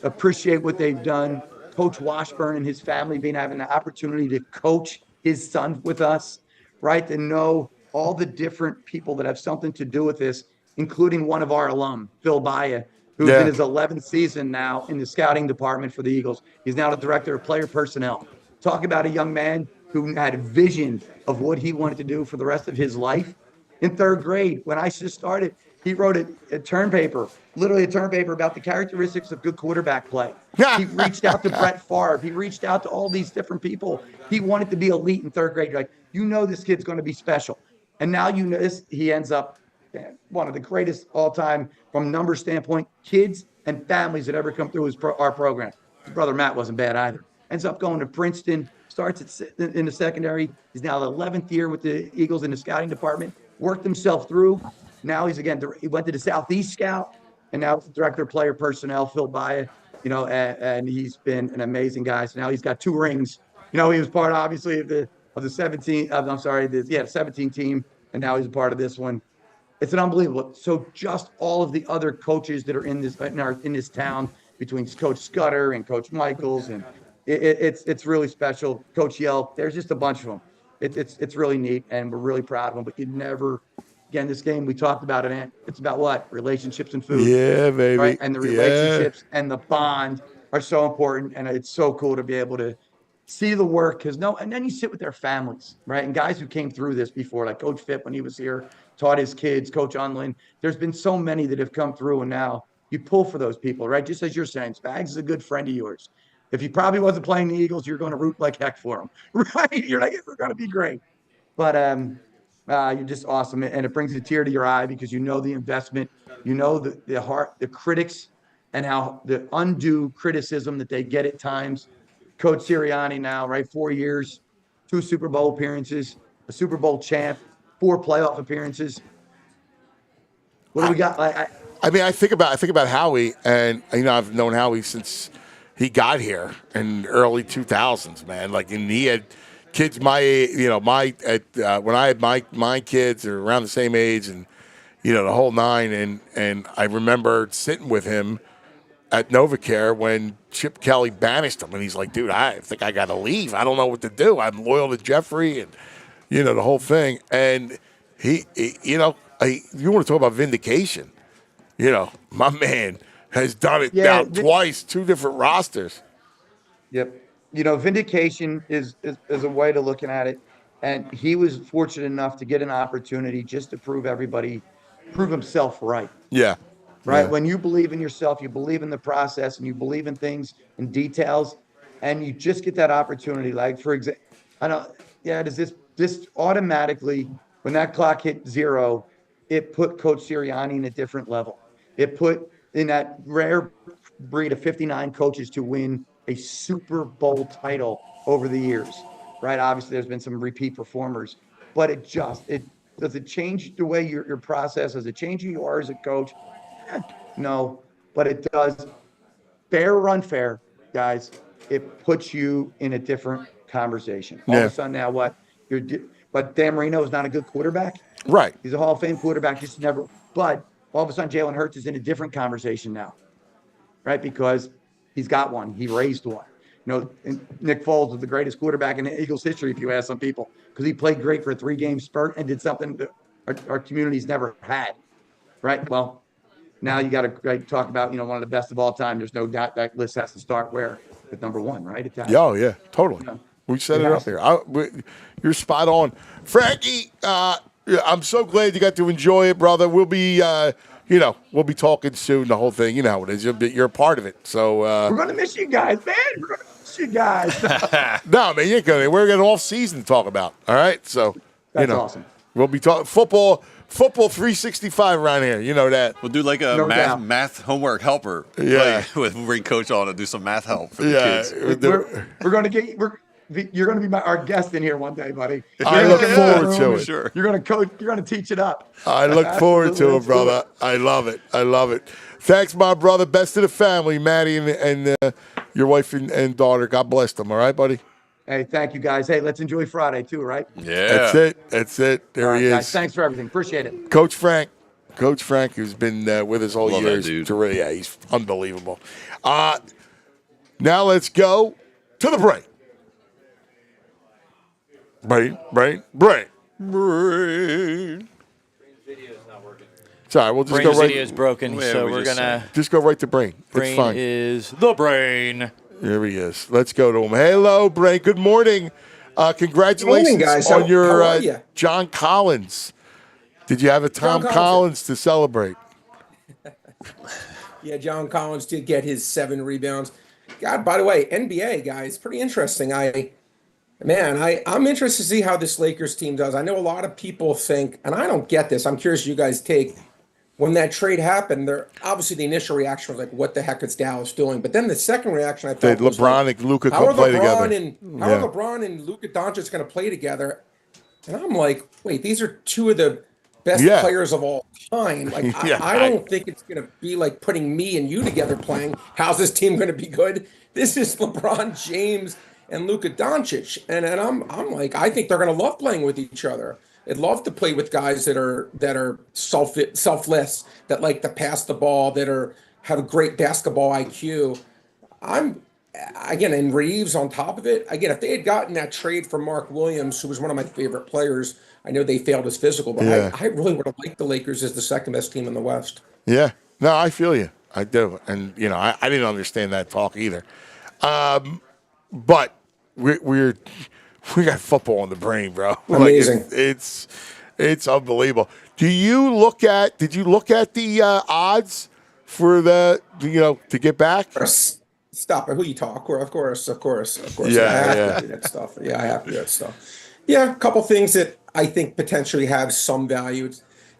Speaker 5: appreciate what they've done. Coach Washburn and his family having the opportunity to coach his son with us, right? To know all the different people that have something to do with this, including one of our alum, Phil Baya, who's in his 11th season now in the scouting department for the Eagles. He's now the director of player personnel. Talk about a young man who had a vision of what he wanted to do for the rest of his life. In third grade, when I just started, he wrote a term paper, literally a term paper about the characteristics of good quarterback play. He reached out to Brett Favre. He reached out to all these different people. He wanted to be elite in third grade. You're like, this kid's going to be special. And now he ends up one of the greatest all-time from number standpoint, kids and families that ever come through our program. His brother Matt wasn't bad either. Ends up going to Princeton, starts in the secondary. He's now the 11th year with the Eagles in the scouting department, worked himself through. Now he went to the Southeast Scout, and now it's director of player personnel, Phil Baya, and he's been an amazing guy. So now he's got 2 rings. He was part, obviously, of the 17. I'm sorry, 17 team, and now he's a part of this one. It's an unbelievable. So just all of the other coaches that are in this town, between Coach Scudder and Coach Michaels, and it's really special. Coach Yelp, there's just a bunch of them. It's really neat, and we're really proud of them. But again, this game we talked about it. It's about what? Relationships and food.
Speaker 2: Yeah, baby.
Speaker 5: Right, and the relationships and the bond are so important, and it's so cool to be able to see the work, and then you sit with their families, right? And guys who came through this before, like Coach Fipp when he was here, taught his kids, Coach Unlin. There's been so many that have come through, and now you pull for those people, right? Just as you're saying, Spags is a good friend of yours. If he probably wasn't playing the Eagles, you're going to root like heck for him, right? You're like, we're going to be great. But you're just awesome, and it brings a tear to your eye because you know the investment, the heart, the critics, and how the undue criticism that they get at times. Coach Sirianni now, right? 4 years, 2 Super Bowl appearances, a Super Bowl champ, 4 playoff appearances. What do we got?
Speaker 2: I think about Howie, and I've known Howie since he got here in the early 2000s, man. And he had kids my age, when I had my kids are around the same age, and the whole nine. And I remember sitting with him at NovaCare when Chip Kelly banished him, and he's like, "Dude, I think I got to leave. I don't know what to do. I'm loyal to Jeffrey, and the whole thing." And you want to talk about vindication? My man has done it now twice, 2 different rosters.
Speaker 5: Yep. Vindication is a way to looking at it, and he was fortunate enough to get an opportunity just to prove himself right.
Speaker 2: Yeah.
Speaker 5: Right.
Speaker 2: Yeah.
Speaker 5: When you believe in yourself, you believe in the process, and you believe in things in details, and you just get that opportunity. Like, for example, does this automatically, when that clock hit 0, it put Coach Sirianni in a different level. It put in that rare breed of 59 coaches to win a Super Bowl title over the years. Right. Obviously, there's been some repeat performers, but does it change the way your process? Does it change who you are as a coach? No, but it does. Fair or unfair, guys, it puts you in a different conversation. All of a sudden now but Dan Marino is not a good quarterback.
Speaker 2: Right.
Speaker 5: He's a Hall of Fame quarterback. But all of a sudden Jalen Hurts is in a different conversation now, right? Because he's got one. He raised one. Nick Foles was the greatest quarterback in Eagles history, if you ask some people, because he played great for a 3-game spurt and did something that our community's never had, right? Well, now you got to talk about, one of the best of all time. There's no doubt that list has to start with number 1, right?
Speaker 2: Oh, yeah, totally. We set it up here. You're spot on. Frankie, I'm so glad you got to enjoy it, brother. We'll be, we'll be talking soon, the whole thing. You know how it is. You're a part of it. So
Speaker 5: we're going to miss you guys, man. We're going to miss you guys.
Speaker 2: No, man, you ain't going to. We're going to all season to talk about. All right? So,
Speaker 5: that's awesome.
Speaker 2: We'll be talking football 365 around here. You know that.
Speaker 3: We'll do like a math homework helper.
Speaker 2: Yeah.
Speaker 3: We'll bring Coach on and do some math help for the kids.
Speaker 5: We're going to get you're going to be our guest in here one day, buddy.
Speaker 2: I look forward to it.
Speaker 3: Sure.
Speaker 5: You're going to coach. You're going to teach it up.
Speaker 2: I look forward to it, brother. I love it. I love it. Thanks, my brother. Best of the family, Maddie and your wife and daughter. God bless them. All right, buddy.
Speaker 5: Hey, thank you, guys. Hey, let's enjoy Friday too, right?
Speaker 3: Yeah.
Speaker 2: That's it. There he is.
Speaker 5: Guys, thanks for everything. Appreciate it.
Speaker 2: Coach Frank, who's been with us all years.
Speaker 3: That dude.
Speaker 2: Yeah, he's unbelievable. Now let's go to the break. Brain. Sorry, we'll just
Speaker 4: Brain's
Speaker 2: go right.
Speaker 4: video is broken, so we're gonna
Speaker 2: Just go right to Brain.
Speaker 4: Brain
Speaker 2: it's fine.
Speaker 4: is the brain.
Speaker 2: Here he is. Let's go to him. Hello, Brain. Good morning. Congratulations
Speaker 6: morning, guys.
Speaker 2: on
Speaker 6: How
Speaker 2: your
Speaker 6: are you?
Speaker 2: John Collins. Did you have a Tom Collins to celebrate?
Speaker 6: Yeah, John Collins did get his 7 rebounds. God, by the way, NBA, guys, pretty interesting. I'm interested to see how this Lakers team does. I know a lot of people think, and I don't get this, I'm curious you guys take, when that trade happened, obviously the initial reaction was like, what the heck is Dallas doing? But then the second reaction I thought was
Speaker 2: LeBron
Speaker 6: like,
Speaker 2: and Luka
Speaker 6: how are
Speaker 2: play together.
Speaker 6: How are LeBron and Luka Doncic going to play together? And I'm like, wait, these are 2 of the best
Speaker 2: Yeah.
Speaker 6: players of all time. Like,
Speaker 2: Yeah,
Speaker 6: I don't think it's going to be like putting me and you together playing. How's this team going to be good? This is LeBron James and Luka Doncic, and I'm like, I think they're going to love playing with each other. They'd love to play with guys that are selfless, that like to pass the ball, have a great basketball IQ. And Reeves on top of it. Again, if they had gotten that trade for Mark Williams, who was one of my favorite players, I know they failed his physical, but I really would have liked the Lakers as the second best team in the West.
Speaker 2: Yeah. No, I feel you. I do. And, I didn't understand that talk either. But we got football in the brain, bro.
Speaker 6: Amazing.
Speaker 2: Like it's unbelievable. Did you look at the odds for to get back?
Speaker 6: Stop it. Who you talk? Of course.
Speaker 2: Yeah,
Speaker 6: I have to do that stuff. Yeah, I have to do that stuff. Yeah, a couple things that I think potentially have some value.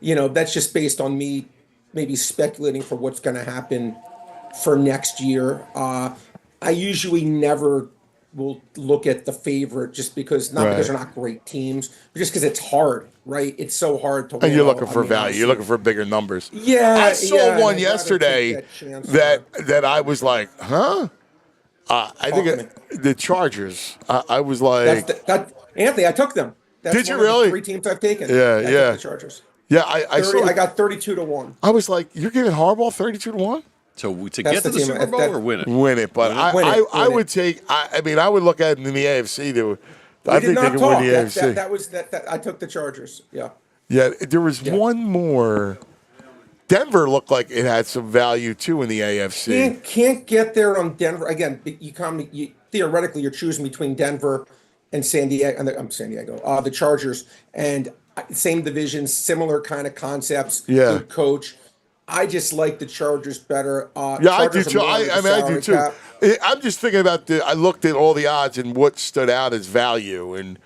Speaker 6: That's just based on me maybe speculating for what's going to happen for next year. I usually never will look at the favorite just because, not because they're not great teams, but just because it's hard, right? It's so hard to win.
Speaker 2: And you're looking for value. You're looking for bigger numbers.
Speaker 6: Yeah.
Speaker 2: I saw one yesterday that I was like, huh? I think the Chargers. I was like,
Speaker 6: Anthony, I took them. That's
Speaker 2: did you
Speaker 6: one of the
Speaker 2: really?
Speaker 6: 3 teams I've taken.
Speaker 2: Yeah.
Speaker 6: I took the Chargers.
Speaker 2: Yeah, I
Speaker 6: got 32-1.
Speaker 2: I was like, you're giving Harbaugh 32-1?
Speaker 3: So to get to the Super Bowl or win it?
Speaker 2: Win it, but I would take. I mean, I would look at it in the AFC. I think they can win the AFC.
Speaker 6: That was that. I took the Chargers. Yeah.
Speaker 2: Yeah, there was one more. Denver looked like it had some value too in the AFC.
Speaker 6: Can't get there on Denver again. Theoretically, you're choosing between Denver and San Diego. The Chargers, and same division, similar kind of concepts.
Speaker 2: Yeah.
Speaker 6: Good coach. I just like the Chargers better.
Speaker 2: I do too. I do too.
Speaker 6: Cap.
Speaker 2: I'm just thinking about I looked at all the odds and what stood out as value, and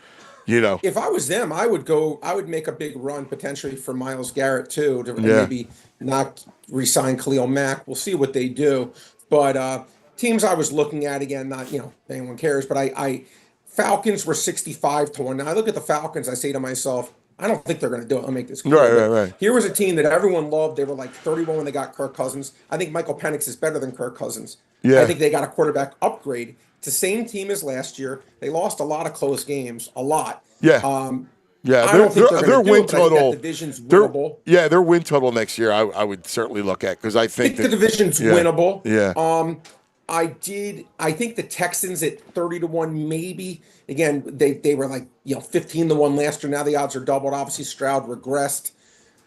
Speaker 6: If I was them, I would make a big run potentially for Myles Garrett too, to maybe not re-sign Khalil Mack. We'll see what they do. But teams I was looking at, again, not anyone cares, but I Falcons were 65-1. Now I look at the Falcons, I say to myself, I don't think they're going to do it. I'll make this clear.
Speaker 2: Right.
Speaker 6: Here was a team that everyone loved. They were like 31 when they got Kirk Cousins. I think Michael Penix is better than Kirk Cousins.
Speaker 2: Yeah.
Speaker 6: I think they got a quarterback upgrade. It's the same team as last year. They lost a lot of close games, a lot.
Speaker 2: Yeah.
Speaker 6: I don't think
Speaker 2: their win total.
Speaker 6: Division's winnable.
Speaker 2: Their win total next year, I would certainly look at, because I think
Speaker 6: the division's winnable.
Speaker 2: Yeah.
Speaker 6: I think the Texans at 30-1, maybe. Again, they were like 15-1 last year. Now the odds are doubled. Obviously, Stroud regressed,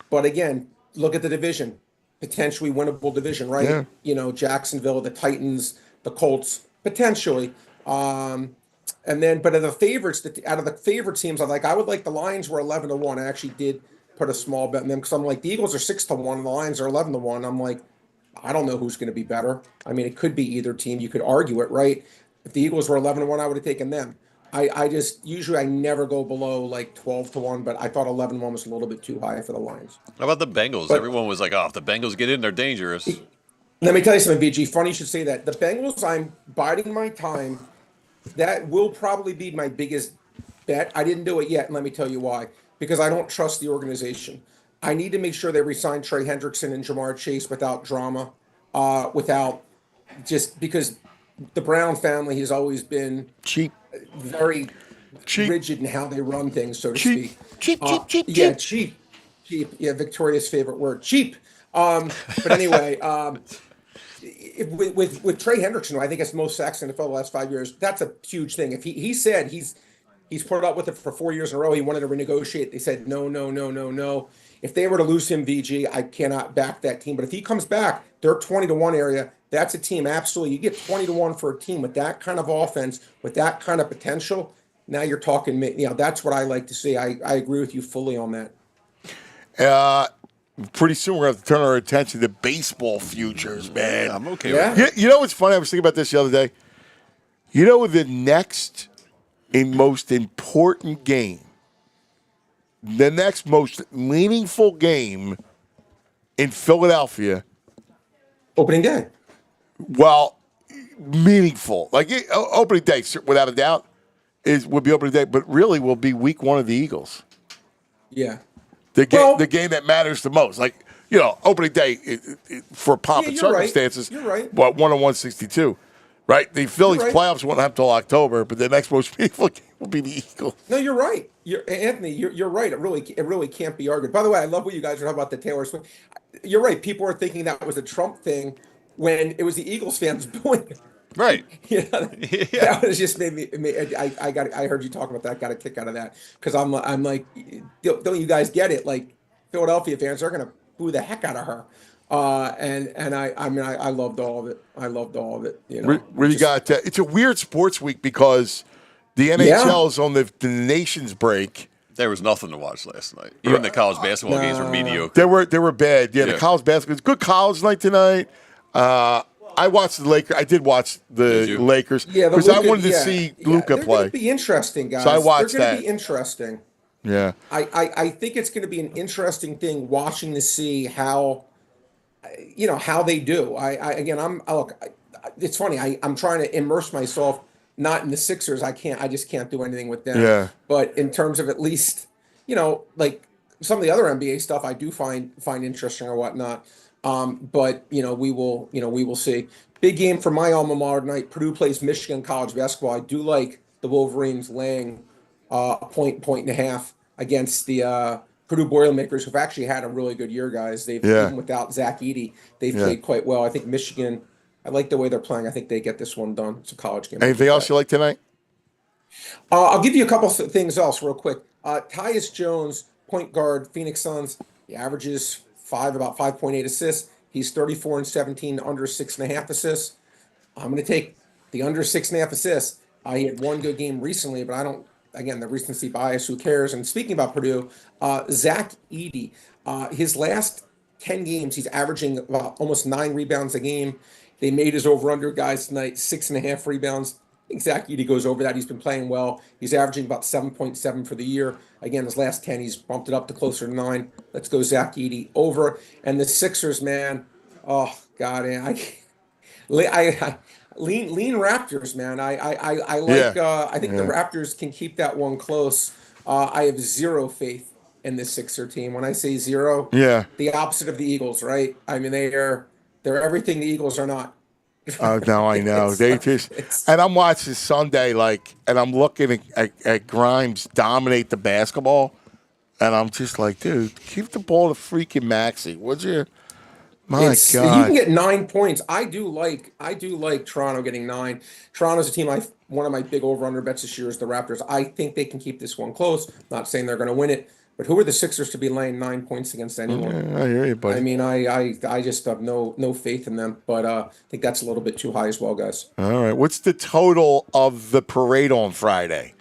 Speaker 6: but again, look at the division, potentially winnable division, right?
Speaker 2: Yeah.
Speaker 6: Jacksonville, the Titans, the Colts, potentially. And then, but of the favorites, out of the favorite teams, I would like the Lions were 11-1. I actually did put a small bet in them because I'm like, the Eagles are 6-1 and the Lions are 11-1. I'm like, I don't know who's going to be better. I mean, it could be either team. You could argue it, right? If the Eagles were 11-1, I would have taken them. I never go below like 12-1, but I thought 11-1 was a little bit too high for the Lions.
Speaker 3: How about the Bengals? Everyone was like, if the Bengals get in, they're dangerous.
Speaker 6: Let me tell you something, BG. Funny you should say that. The Bengals, I'm biding my time. That will probably be my biggest bet. I didn't do it yet, and let me tell you why. Because I don't trust the organization. I need to make sure they resign Trey Hendrickson and Jamar Chase without drama, because the Brown family has always been very rigid in how they run things, so to speak. Cheap. Yeah, cheap. Yeah, Victoria's favorite word, cheap. But anyway, with Trey Hendrickson, I think it's most sacks in the NFL the last 5 years. That's a huge thing. If he said he's put up with it for 4 years in a row, he wanted to renegotiate. They said no. If they were to lose him, VG, I cannot back that team. But if he comes back, they're 20-1 area. That's a team. Absolutely. You get 20-1 for a team with that kind of offense, with that kind of potential. Now you're talking, that's what I like to see. I agree with you fully on that.
Speaker 2: Pretty soon we're going to have to turn our attention to baseball futures, man.
Speaker 3: Yeah, I'm okay with
Speaker 2: that. You know what's funny? I was thinking about this the other day. The next and most important game, the next most meaningful game in Philadelphia.
Speaker 6: Opening day.
Speaker 2: Well, meaningful. Like opening day, without a doubt, would be opening day, but really will be week one of the Eagles.
Speaker 6: Yeah.
Speaker 2: The game,
Speaker 6: Well-
Speaker 2: the game that matters the most. Like, opening day for pomp and
Speaker 6: you're right.
Speaker 2: circumstances.
Speaker 6: You're right.
Speaker 2: What 101-62, right? The Phillies
Speaker 6: right.
Speaker 2: playoffs won't happen until October, but the next most people will be the Eagles.
Speaker 6: No, you're right. Anthony, you're right. It really can't be argued. By the way, I love what you guys are talking about the Taylor Swift. You're right. People were thinking that was a Trump thing when it was the Eagles fans doing it.
Speaker 3: Right.
Speaker 6: That was just made me. I heard you talk about that. Got a kick out of that because I'm like, don't you guys get it? Like Philadelphia fans are gonna boo the heck out of her. And I loved all of it. I loved all of it.
Speaker 2: Really got it's a weird sports week because the NHL is on the nation's break.
Speaker 3: There was nothing to watch last night. Even the college basketball games were mediocre.
Speaker 2: They were bad. Yeah, the college basketball. It's good college night tonight. I watched the Lakers. I did watch the Lakers because I wanted to see Luka
Speaker 6: they're
Speaker 2: play.
Speaker 6: Gonna be interesting, guys.
Speaker 2: So I watched
Speaker 6: they're gonna
Speaker 2: that.
Speaker 6: Be interesting.
Speaker 2: Yeah.
Speaker 6: I think it's going to be an interesting thing watching to see how, how they do. It's funny. I'm trying to immerse myself not in the Sixers. I just can't do anything with them.
Speaker 2: Yeah.
Speaker 6: But in terms of at least, like some of the other NBA stuff, I do find interesting or whatnot. But we will see. Big game for my alma mater tonight. Purdue plays Michigan college basketball. I do like the Wolverines laying a point and a half against the Purdue Boilermakers, who've actually had a really good year, guys. They've even without Zach Edey, they've played quite well. I think Michigan. I like the way they're playing. I think they get this one done. It's a college game.
Speaker 2: Anything else you like tonight?
Speaker 6: I'll give you a couple things else real quick. Tyus Jones, point guard, Phoenix Suns. He averages about 5.8 assists. He's 34 and 17, under 6.5 assists. I'm going to take the under 6.5 assists. He had one good game recently, but I don't. Again, the recency bias. Who cares? And speaking about Purdue, Zach Edey, his last 10 games, he's averaging about almost 9 rebounds a game. They made his over/under, guys, tonight, 6.5 rebounds. I think Zach Edey goes over that. He's been playing well. He's averaging about 7.7 for the year. Again, his last 10, he's bumped it up to closer to 9. Let's go Zach Edey over. And the Sixers, man. Oh, God, man. I lean Raptors, man. I like. I think the Raptors can keep that one close. I have zero faith in this Sixer team. When I say zero, the opposite of the Eagles, right? I mean, they're everything the Eagles are not.
Speaker 2: Oh no, I know. And I'm watching Sunday, and I'm looking at Grimes dominate the basketball, and I'm just like, dude, keep the ball to freaking Maxey, would you? My God,
Speaker 6: you can get 9 points. I do like Toronto getting 9. Toronto's a team. One of my big over/under bets this year is the Raptors. I think they can keep this one close. Not saying they're going to win it, but who are the Sixers to be laying 9 points against anyone?
Speaker 2: I hear you, buddy.
Speaker 6: I mean, I just have no faith in them. But I think that's a little bit too high as well, guys.
Speaker 2: All right, what's the total of the parade on Friday?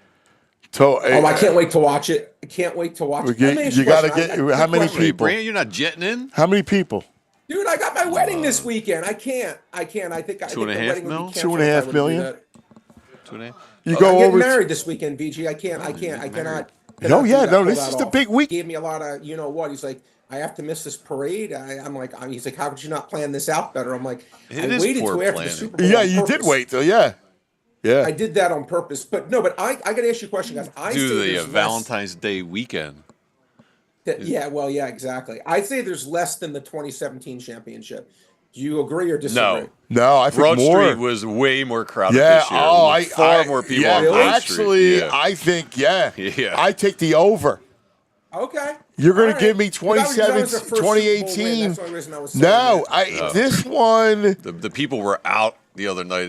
Speaker 6: I can't wait to watch it. I can't wait to watch it.
Speaker 2: You got to get how many people?
Speaker 3: Brand, you're not jetting in?
Speaker 2: How many people?
Speaker 6: Dude, I got my wedding this weekend. I can't. I think the wedding would be canceled
Speaker 2: 2.5 million.
Speaker 3: 2.5.
Speaker 2: You go
Speaker 6: I'm
Speaker 2: over.
Speaker 6: getting married this weekend, VG. I cannot.
Speaker 2: No, this is the big week.
Speaker 6: He gave me a lot of, what? He's like, I have to miss this parade. I'm like, he's like, how could you not plan this out better? I'm like, I waited till after the Super Bowl.
Speaker 2: Yeah, you did wait till yeah.
Speaker 6: I did that on purpose, but I got to ask you a question, guys.
Speaker 3: Do the Valentine's Day weekend.
Speaker 6: Exactly. I say there's less than the 2017 championship. Do you agree or disagree?
Speaker 2: No, I think
Speaker 3: Broad
Speaker 2: more.
Speaker 3: Street was way more crowded this year. Far more people on Broad Street.
Speaker 2: I think,
Speaker 3: Yeah.
Speaker 2: I take the over.
Speaker 6: Okay.
Speaker 2: You're going to give me 2018. No, this one.
Speaker 3: The people were out the other night.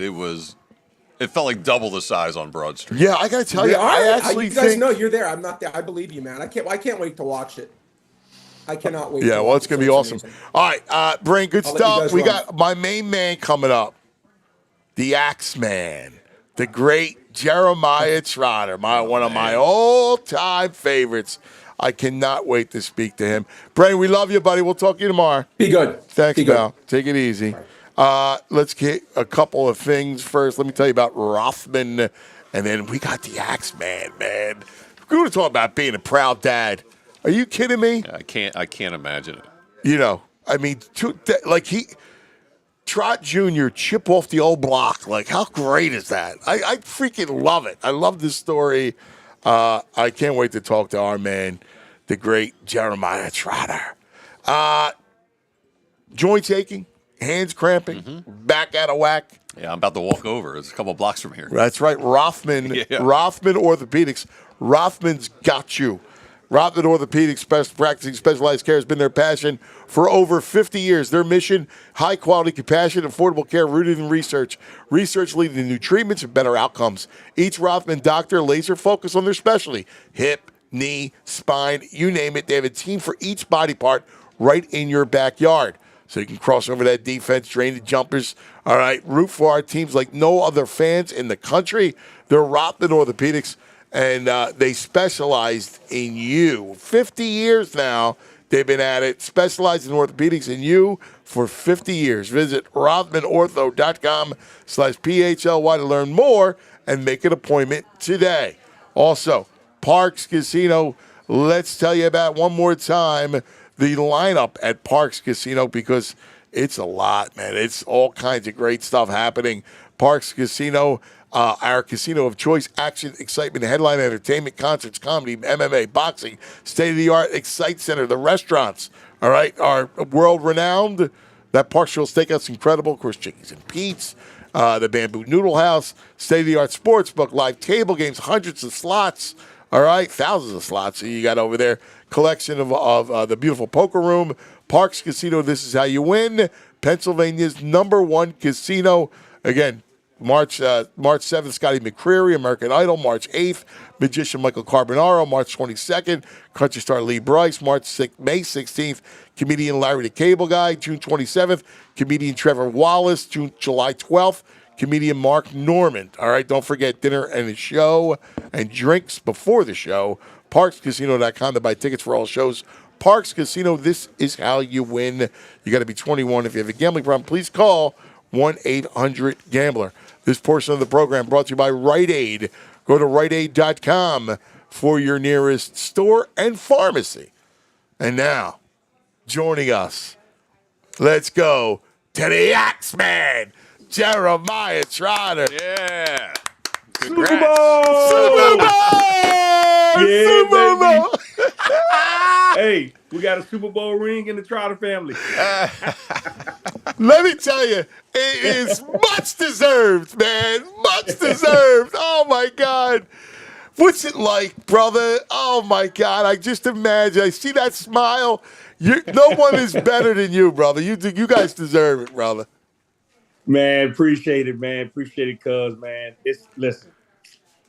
Speaker 3: It felt like double the size on Broad Street.
Speaker 2: Yeah, I got to tell you, I actually
Speaker 6: you guys know you're there. I'm not there. I believe you, man. I can't wait to watch it. I cannot wait.
Speaker 2: Yeah, well, it's going to be awesome.
Speaker 6: Amazing.
Speaker 2: All right, Brain, good stuff. We got my main man coming up, the Axeman, the great Jeremiah Trotter, one of my all-time favorites. I cannot wait to speak to him. Brain, we love you, buddy. We'll talk to you tomorrow.
Speaker 6: Be good.
Speaker 2: Thanks, pal. Take it easy. Let's get a couple of things first. Let me tell you about Rothman, and then we got the Axeman, man. We're going to talk about being a proud dad. Are you kidding me?
Speaker 3: I can't imagine it.
Speaker 2: Trott Jr. chip off the old block. Like, how great is that? I freaking love it. I love this story. I can't wait to talk to our man, the great Jeremiah Trotter. Joints aching, hands cramping, back out of whack.
Speaker 3: Yeah, I'm about to walk over. It's a couple blocks from here.
Speaker 2: That's right, Rothman Orthopedics. Rothman's got you. Rothman Orthopedics, practicing specialized care, has been their passion for over 50 years. Their mission, high-quality, compassionate, affordable care rooted in research. Research leading to new treatments and better outcomes. Each Rothman doctor laser focus on their specialty. Hip, knee, spine, you name it. They have a team for each body part right in your backyard. So you can cross over that defense, drain the jumpers. All right, root for our teams like no other fans in the country. They're Rothman Orthopedics, and they specialized in you. 50 years now they've been at it, specialized in orthopedics in you for 50 years. Visit rothmanortho.com/PHLY to learn more and make an appointment today. Also, Parks Casino, let's tell you about one more time the lineup at Parks Casino, because it's a lot, man. It's all kinds of great stuff happening. Parks Casino, our casino of choice, action, excitement, headline entertainment, concerts, comedy, MMA, boxing, state-of-the-art Excite Center, the restaurants, all right, are world-renowned. That Parks Grill Steakhouse, incredible. Of course, Chickies and Pete's, the Bamboo Noodle House, state-of-the-art sports book, live table games, hundreds of slots, all right, thousands of slots you got over there. Collection of the beautiful poker room. Parks Casino, this is how you win. Pennsylvania's #1 casino. Again, March 7th, Scotty McCreery, American Idol. March 8th, magician Michael Carbonaro. March 22nd, country star Lee Brice. May 16th, comedian Larry the Cable Guy. June 27th, comedian Trevor Wallace. July 12th, comedian Mark Norman. All right, don't forget dinner and a show and drinks before the show. ParksCasino.com to buy tickets for all shows. Parks Casino, this is how you win. You got to be 21. If you have a gambling problem, please call 1-800-GAMBLER. This portion of the program brought to you by Rite Aid. Go to riteaid.com for your nearest store and pharmacy. And now, joining us, let's go to the Axeman, Jeremiah Trotter.
Speaker 3: Yeah.
Speaker 7: Super Bowl!
Speaker 2: Super Bowl!
Speaker 7: Yeah,
Speaker 2: Super Bowl!
Speaker 7: Hey, we got a Super Bowl ring in the Trotter family.
Speaker 2: Let me tell you, it is much deserved, man. Much deserved. Oh, my God. What's it like, brother? Oh, my God. I just imagine. I see that smile. No one is better than you, brother. You guys deserve it, brother.
Speaker 7: Man, appreciate it, man. Appreciate it, cuz, man. Listen,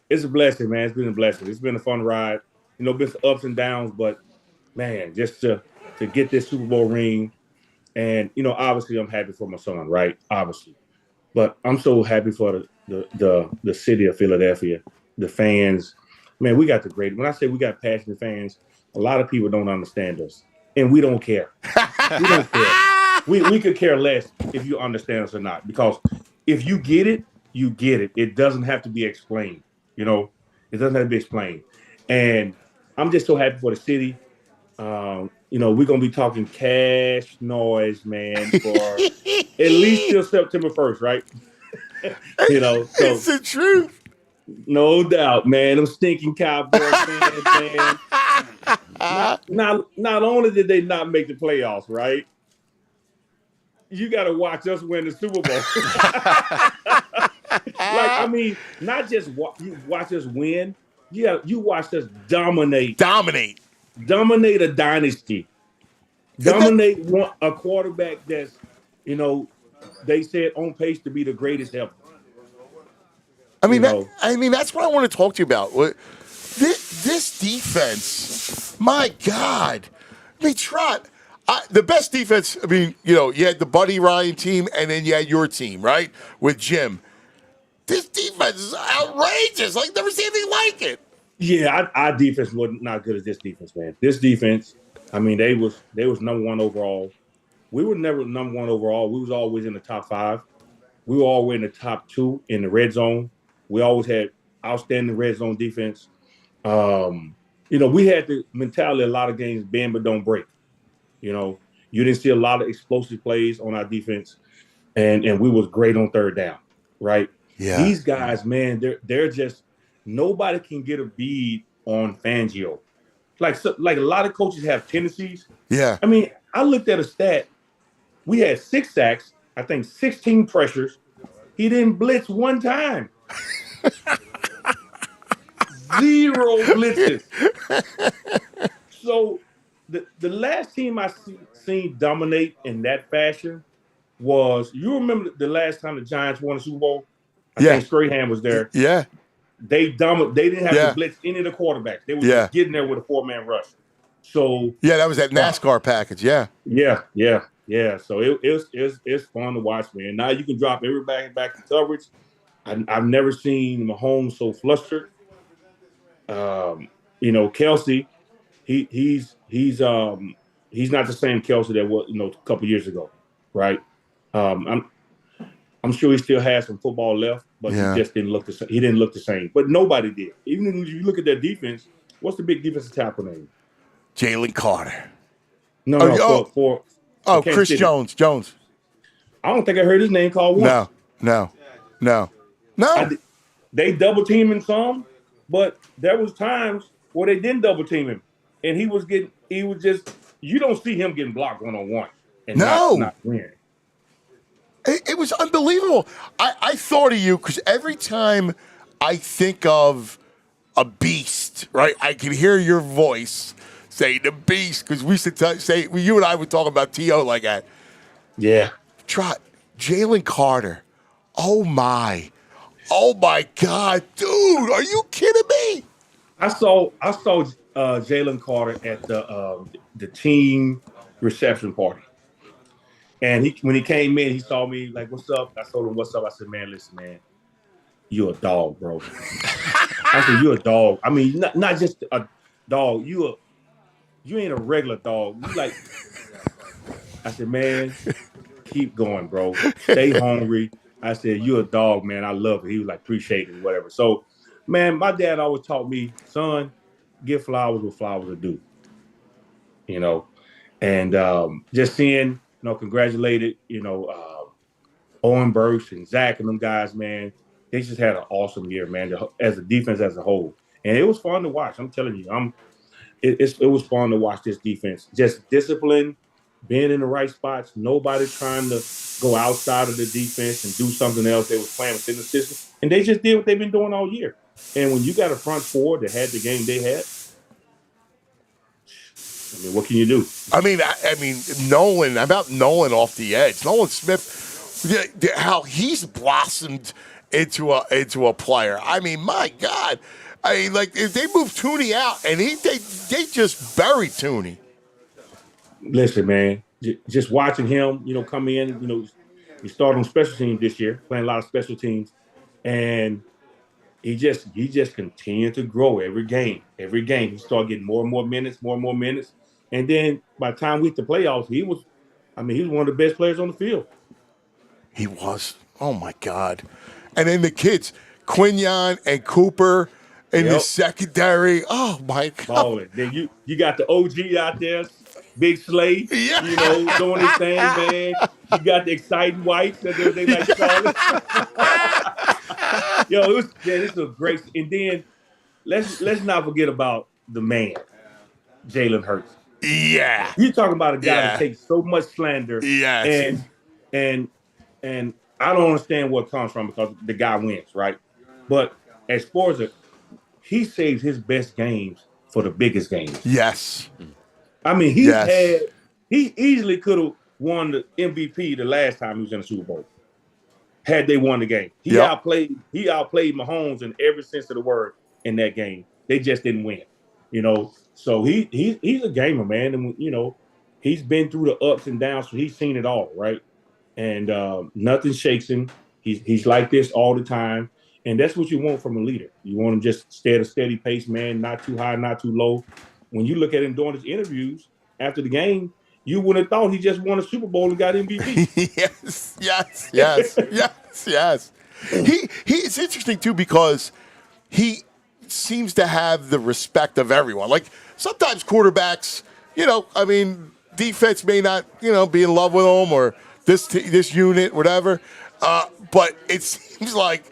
Speaker 7: it's a blessing, man. It's been a blessing. It's been a fun ride. You know, been some ups and downs, but, man, just to get this Super Bowl ring. And, you know, obviously I'm happy for my son, right? Obviously. But I'm so happy for the city of Philadelphia, the fans. Man, we got the great. When I say we got passionate fans, a lot of people don't understand us. And we don't care. We don't care. We could care less if you understand us or not. Because if you get it, you get it. It doesn't have to be explained. You know, it doesn't have to be explained. And I'm just so happy for the city. You know, we're going to be talking cash noise, man, for at least till September 1st, right? You know, so
Speaker 2: It's the truth.
Speaker 7: no doubt, man. Them stinking Cowboys fans, man. Not only did they not make the playoffs, right? You got to watch us win the Super Bowl. I mean, not just you watch us win. You watched us dominate a dynasty, dominate a quarterback that's, you know, they said on pace to be the greatest ever.
Speaker 2: I mean, that's what I want to talk to you about. This defense, my God. I mean, Trott, the best defense, I mean, you know, you had the Buddy Ryan team and then you had your team, right, with Jim. This defense is outrageous. Like, never seen anything like it.
Speaker 7: Yeah, our defense wasn't not good as this defense, man. This defense, I mean, they was #1 overall. We were never #1 overall. We was always in the top 5. We were always in the top 2 in the red zone. We always had outstanding red zone defense. You know, we had the mentality a lot of games, bend but don't break. You know, you didn't see a lot of explosive plays on our defense, and we was great on third down, right?
Speaker 2: Yeah.
Speaker 7: These guys, man, they're just nobody can get a bead on Fangio. like a lot of coaches have tendencies.
Speaker 2: Yeah.
Speaker 7: I mean, I looked at a stat. We had 6 sacks, I think 16 pressures. He didn't blitz one time. 0 blitzes. So the last team I seen dominate in that fashion was, you remember the last time the Giants won the Super Bowl? I think Strahan was there.
Speaker 2: Yeah.
Speaker 7: They didn't have to blitz any of the quarterbacks. They were just getting there with a 4-man rush. So
Speaker 2: that was that NASCAR package. Yeah.
Speaker 7: So it's fun to watch, man. Now you can drop everybody back in coverage. I've never seen Mahomes so flustered. Kelsey, he's not the same Kelsey that was a couple years ago, right? I'm sure he still has some football left, but he just didn't look the same. He didn't look the same, but nobody did. Even if you look at their defense, what's the big defensive tackle name?
Speaker 2: Jalen Carter.
Speaker 7: For
Speaker 2: Chris
Speaker 7: City.
Speaker 2: Jones.
Speaker 7: I don't think I heard his name called once.
Speaker 2: No.
Speaker 7: They double team him some, but there was times where they didn't double team him, and you don't see him getting blocked 1-on-1 and not winning.
Speaker 2: It was unbelievable. I thought of you because every time I think of a beast, right, I can hear your voice say the beast, because we used to say, you and I would talk about T.O. like that.
Speaker 7: Yeah.
Speaker 2: Trott, Jalen Carter. Oh my God, dude, are you kidding me?
Speaker 7: I saw Jalen Carter at the team reception party. And when he came in, he saw me like, "What's up?" I told him, "What's up?" I said, "Man, listen, man, you a dog, bro." I said, "You a dog. I mean, not just a dog. You ain't a regular dog. You like." I said, "Man, keep going, bro. Stay hungry." I said, "You a dog, man. I love it." He was like, "Appreciate it, whatever." So, man, my dad always taught me, son, give flowers what flowers are due. And just seeing. Congratulated, Owen Burks and Zach and them guys, man. They just had an awesome year, man, as a defense as a whole. And it was fun to watch. I'm telling you, it was fun to watch this defense. Just discipline, being in the right spots, nobody trying to go outside of the defense and do something else. They was playing within the system. And they just did what they've been doing all year. And when you got a front four that had the game they had, I mean, what can you do?
Speaker 2: I mean, Nolan off the edge. Nolan Smith, how he's blossomed into a player. I mean, my God. I mean, like, if they moved Tooney out, and they just buried Tooney.
Speaker 7: Listen, man, just watching him, come in, he started on special teams this year, playing a lot of special teams, and he just continued to grow every game. Every game, he started getting more and more minutes. And then by the time we hit the playoffs, he was one of the best players on the field.
Speaker 2: He was. Oh, my God. And then the kids, Quinyon and Cooper in the secondary. Oh, my God.
Speaker 7: Balling. Then you got the OG out there, Big Slay, doing his thing, man. You got the exciting whites that they like to call it. This was great. And then let's not forget about the man, Jalen Hurts.
Speaker 2: Yeah.
Speaker 7: You're talking about a guy that takes so much slander.
Speaker 2: Yes.
Speaker 7: And I don't understand where it comes from because the guy wins, right? But as far as he saves his best games for the biggest games.
Speaker 2: Yes.
Speaker 7: I mean, he easily could have won the MVP the last time he was in the Super Bowl. Had they won the game. He outplayed Mahomes in every sense of the word in that game. They just didn't win. So he's a gamer, man, and he's been through the ups and downs, so he's seen it all, right? And nothing shakes him. He's like this all the time, and that's what you want from a leader. You want him just stay at a steady pace, man, not too high, not too low. When you look at him doing his interviews after the game, you would have thought he just won a Super Bowl and got MVP.
Speaker 2: Yes. It's interesting too because he seems to have the respect of everyone. Like sometimes quarterbacks, defense may not, be in love with them or this unit, whatever. But it seems like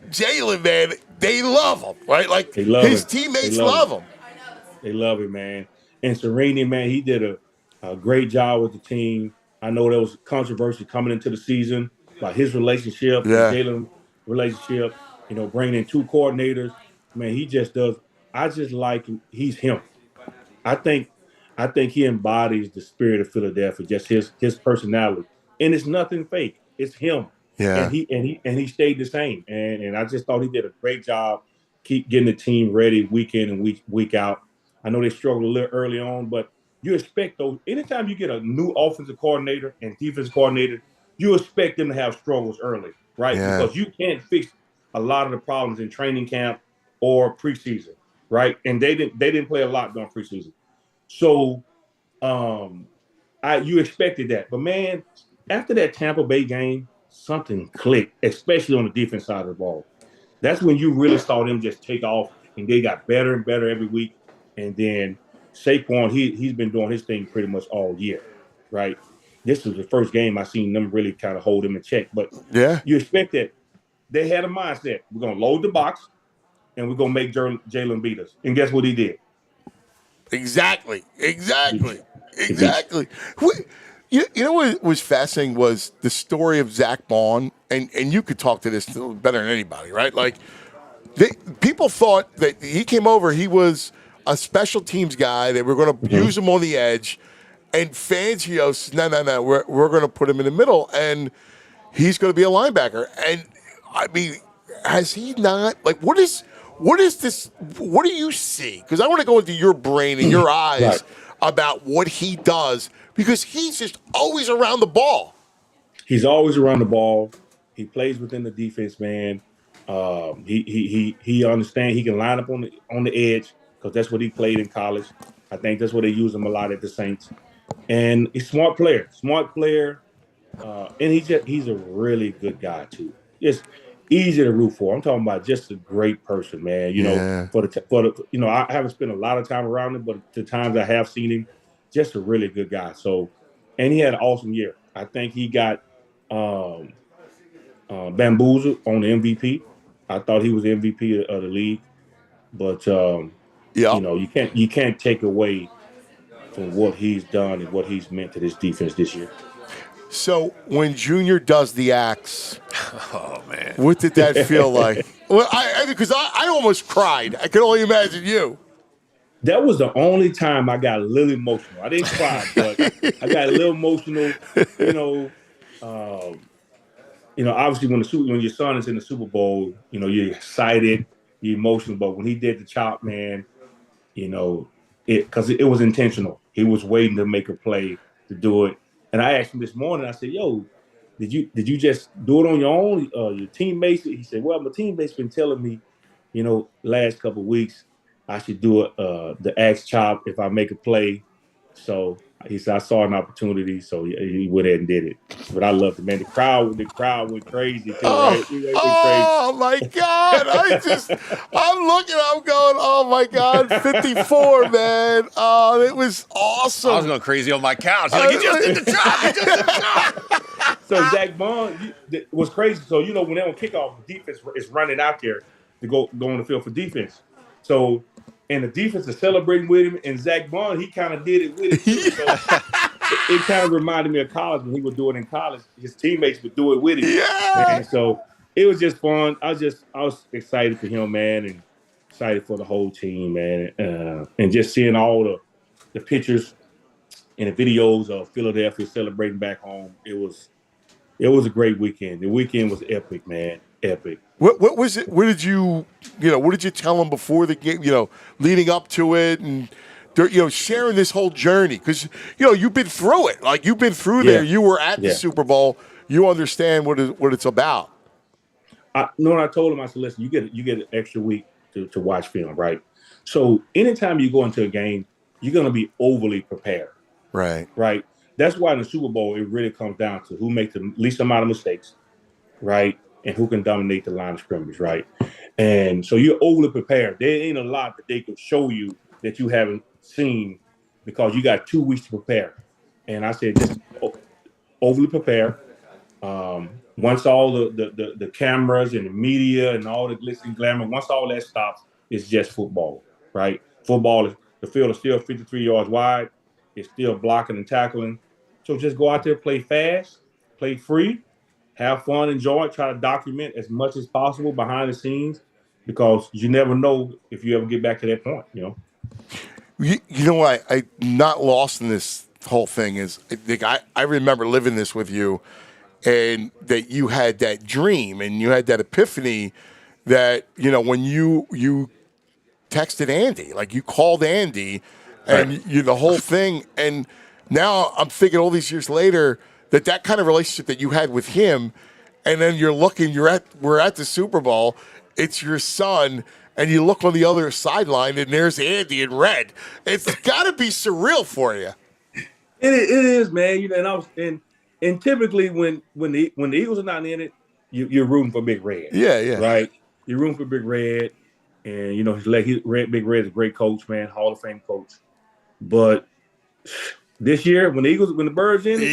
Speaker 2: Jalen, man, they love him, right? Like his teammates love him.
Speaker 7: They love him, man. And Sereni, man, he did a great job with the team. I know there was controversy coming into the season about his relationship, and Jalen relationship, bringing in two coordinators. Man, he just does. I just like him. He's him. I think he embodies the spirit of Philadelphia, just his personality. And it's nothing fake. It's him.
Speaker 2: Yeah.
Speaker 7: And he stayed the same. And I just thought he did a great job keep getting the team ready week in and week out. I know they struggled a little early on, but you expect those. Anytime you get a new offensive coordinator and defensive coordinator, you expect them to have struggles early, right?
Speaker 2: Yeah.
Speaker 7: Because you can't fix a lot of the problems in training camp or preseason, right? And they didn't play a lot during preseason. So you expected that. But man, after that Tampa Bay game, something clicked, especially on the defense side of the ball. That's when you really saw them just take off, and they got better and better every week. And then Saquon, he's been doing his thing pretty much all year, right? This was the first game I seen them really kind of hold him in check. But you expect that. They had a mindset. We're going to load the box, and we're going to make Jalen beat us. And guess what he did?
Speaker 2: Exactly. You know what was fascinating was the story of Zach Bond, and you could talk to this better than anybody, right? Like, people thought that he came over, he was a special teams guy, they were going to use him on the edge, and Fangio says, no, we're going to put him in the middle, and he's going to be a linebacker. And, I mean, has he not, like, what is this, what do you see? Because I want to go into your brain and your eyes about what he does, because he's just always around the ball.
Speaker 7: He's always around the ball. He plays within the defense, man. He understands he can line up on the edge because that's what he played in college. I think that's where they use him a lot at the Saints. And he's a smart player. And he's a really good guy too. Just easy to root for. I'm talking about just a great person, man. I haven't spent a lot of time around him, but the times I have seen him, just a really good guy. So, and he had an awesome year. I think he got bamboozled on the MVP. I thought he was the MVP of the league, but you can't take away from what he's done and what he's meant to this defense this year.
Speaker 2: So when Junior does the axe,
Speaker 3: oh man,
Speaker 2: what did that feel like? Well, because I almost cried. I could only imagine you.
Speaker 7: That was the only time I got a little emotional. I didn't cry, but I got a little emotional. Obviously when your son is in the Super Bowl, you're excited, you're emotional. But when he did the chop, man, because it was intentional. He was waiting to make a play to do it. And I asked him this morning, I said, yo, did you just do it on your own? Your teammates? He said, well, my teammates been telling me, last couple of weeks, I should do the axe chop if I make a play. So he said, I saw an opportunity, so he went ahead and did it. But I loved it, man. The crowd went crazy, too, right?
Speaker 2: Oh, my God. I'm looking, I'm going, oh, my God, 54, man. Oh, it was awesome.
Speaker 3: I was going crazy on my couch. Like, he just did the chop.
Speaker 7: So Zach Bond was crazy. So, when they're on kickoff, the defense is running out there to go on the field for defense. So, and the defense is celebrating with him, and Zach Bond, he kind of did it with him too. So it kind of reminded me of college when he would do it in college. His teammates would do it with him.
Speaker 2: Yeah.
Speaker 7: And so it was just fun. I was excited for him, man, and excited for the whole team, man. And just seeing all the pictures and the videos of Philadelphia celebrating back home. It was a great weekend. The weekend was epic, man. Epic.
Speaker 2: What was it? What did you tell him before the game, leading up to it, and, sharing this whole journey? Because, you've been through it. Like, you've been through there. You were at the Super Bowl. You understand what it's about.
Speaker 7: I told him, I said, listen, you get an extra week to watch film, right? So anytime you go into a game, you're going to be overly prepared.
Speaker 2: Right.
Speaker 7: Right. That's why in the Super Bowl, it really comes down to who makes the least amount of mistakes, right? And who can dominate the line of scrimmage, right? And so you're overly prepared. There ain't a lot that they could show you that you haven't seen because you got 2 weeks to prepare. And I said, just overly prepare. Once all the cameras and the media and all the glitz and glamour, once all that stops, it's just football, right? Football The field is still 53 yards wide. It's still blocking and tackling. So just go out there, play fast, play free, have fun, enjoy it, try to document as much as possible behind the scenes, because you never know if you ever get back to that point, you know.
Speaker 2: You know what? I not lost in this whole thing is I remember living this with you, and that you had that dream and you had that epiphany that, you know, when you texted Andy, like you called Andy, and
Speaker 7: Right.
Speaker 2: you the whole thing. And now I'm thinking all these years later that kind of relationship that you had with him, and then we're at the Super Bowl, it's your son, and you look on the other sideline and there's Andy in red. It's got to be surreal for you.
Speaker 7: It is, man. You know, and typically when the Eagles are not in it, you're rooting for Big Red.
Speaker 2: Yeah.
Speaker 7: Right. You're rooting for Big Red, and you know Big Red is a great coach, man, Hall of Fame coach. But this year, when the Birds in it,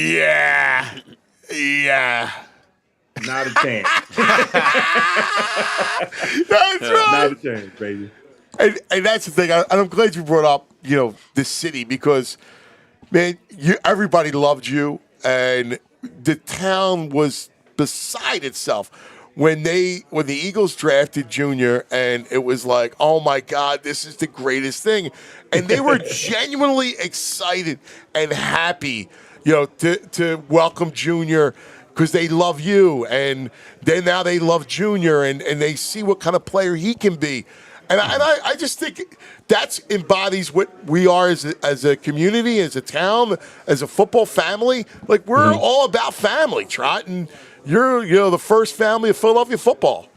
Speaker 2: yeah,
Speaker 7: not a chance.
Speaker 2: that's right.
Speaker 7: Not a chance, baby.
Speaker 2: And that's the thing. And I'm glad you brought up, you know, this city, because, man, everybody loved you, and the town was beside itself when the Eagles drafted Junior, and it was like, oh my God, this is the greatest thing, and they were genuinely excited and happy, you know, to welcome Junior, because they love you, and then now they love Junior, and they see what kind of player he can be. And I just think that embodies what we are as a community, as a town, as a football family. Like, we're all about family, Trott, and you're the first family of Philadelphia football.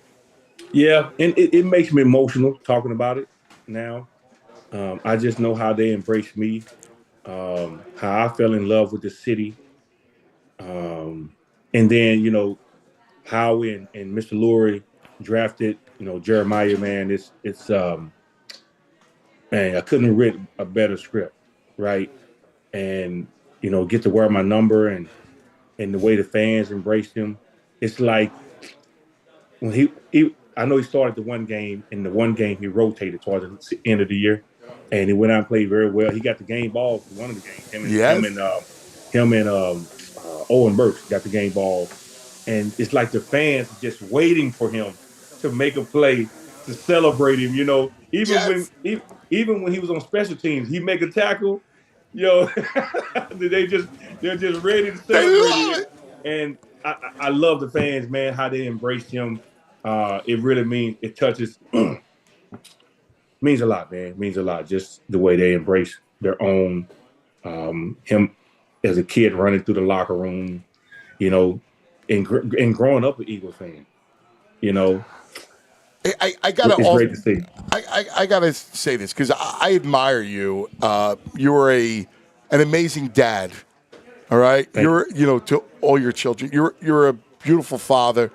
Speaker 7: Yeah, and it makes me emotional talking about it now. I just know how they embraced me, how I fell in love with the city, and then, you know, how and Mr. Lurie drafted, you know, Jeremiah, man. It's man, I couldn't have written a better script, right? And, you know, get to wear my number, and the way the fans embraced him. It's like when he I know he started the one game, and the one game he rotated towards the end of the year, and he went out and played very well. He got the game ball for one of the games. Him and Owen Burks got the game ball, and it's like the fans just waiting for him to make a play to celebrate him. You know, even when he was on special teams, he make a tackle. You know, they're just ready to celebrate it. And I love the fans, man, how they embraced him. It really touches, means a lot, man. It means a lot, just the way they embrace their own, him as a kid running through the locker room, you know, and growing up an Eagles fan, you know.
Speaker 2: I gotta
Speaker 7: it's great to see.
Speaker 2: I gotta say this, because I admire you. You're an amazing dad. All right, you know, to all your children. You're a beautiful father.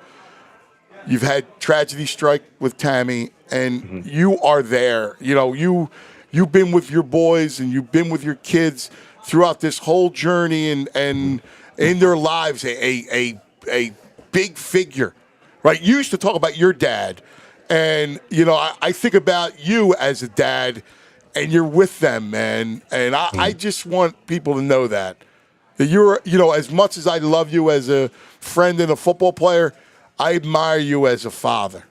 Speaker 2: You've had tragedy strike with Tammy, and you are there. You know, you've been with your boys, and you've been with your kids throughout this whole journey, and in their lives, a big figure, right? You used to talk about your dad, and you know, I think about you as a dad, and you're with them, man. And I just want people to know that you're, you know, as much as I love you as a friend and a football player, I admire you as a father.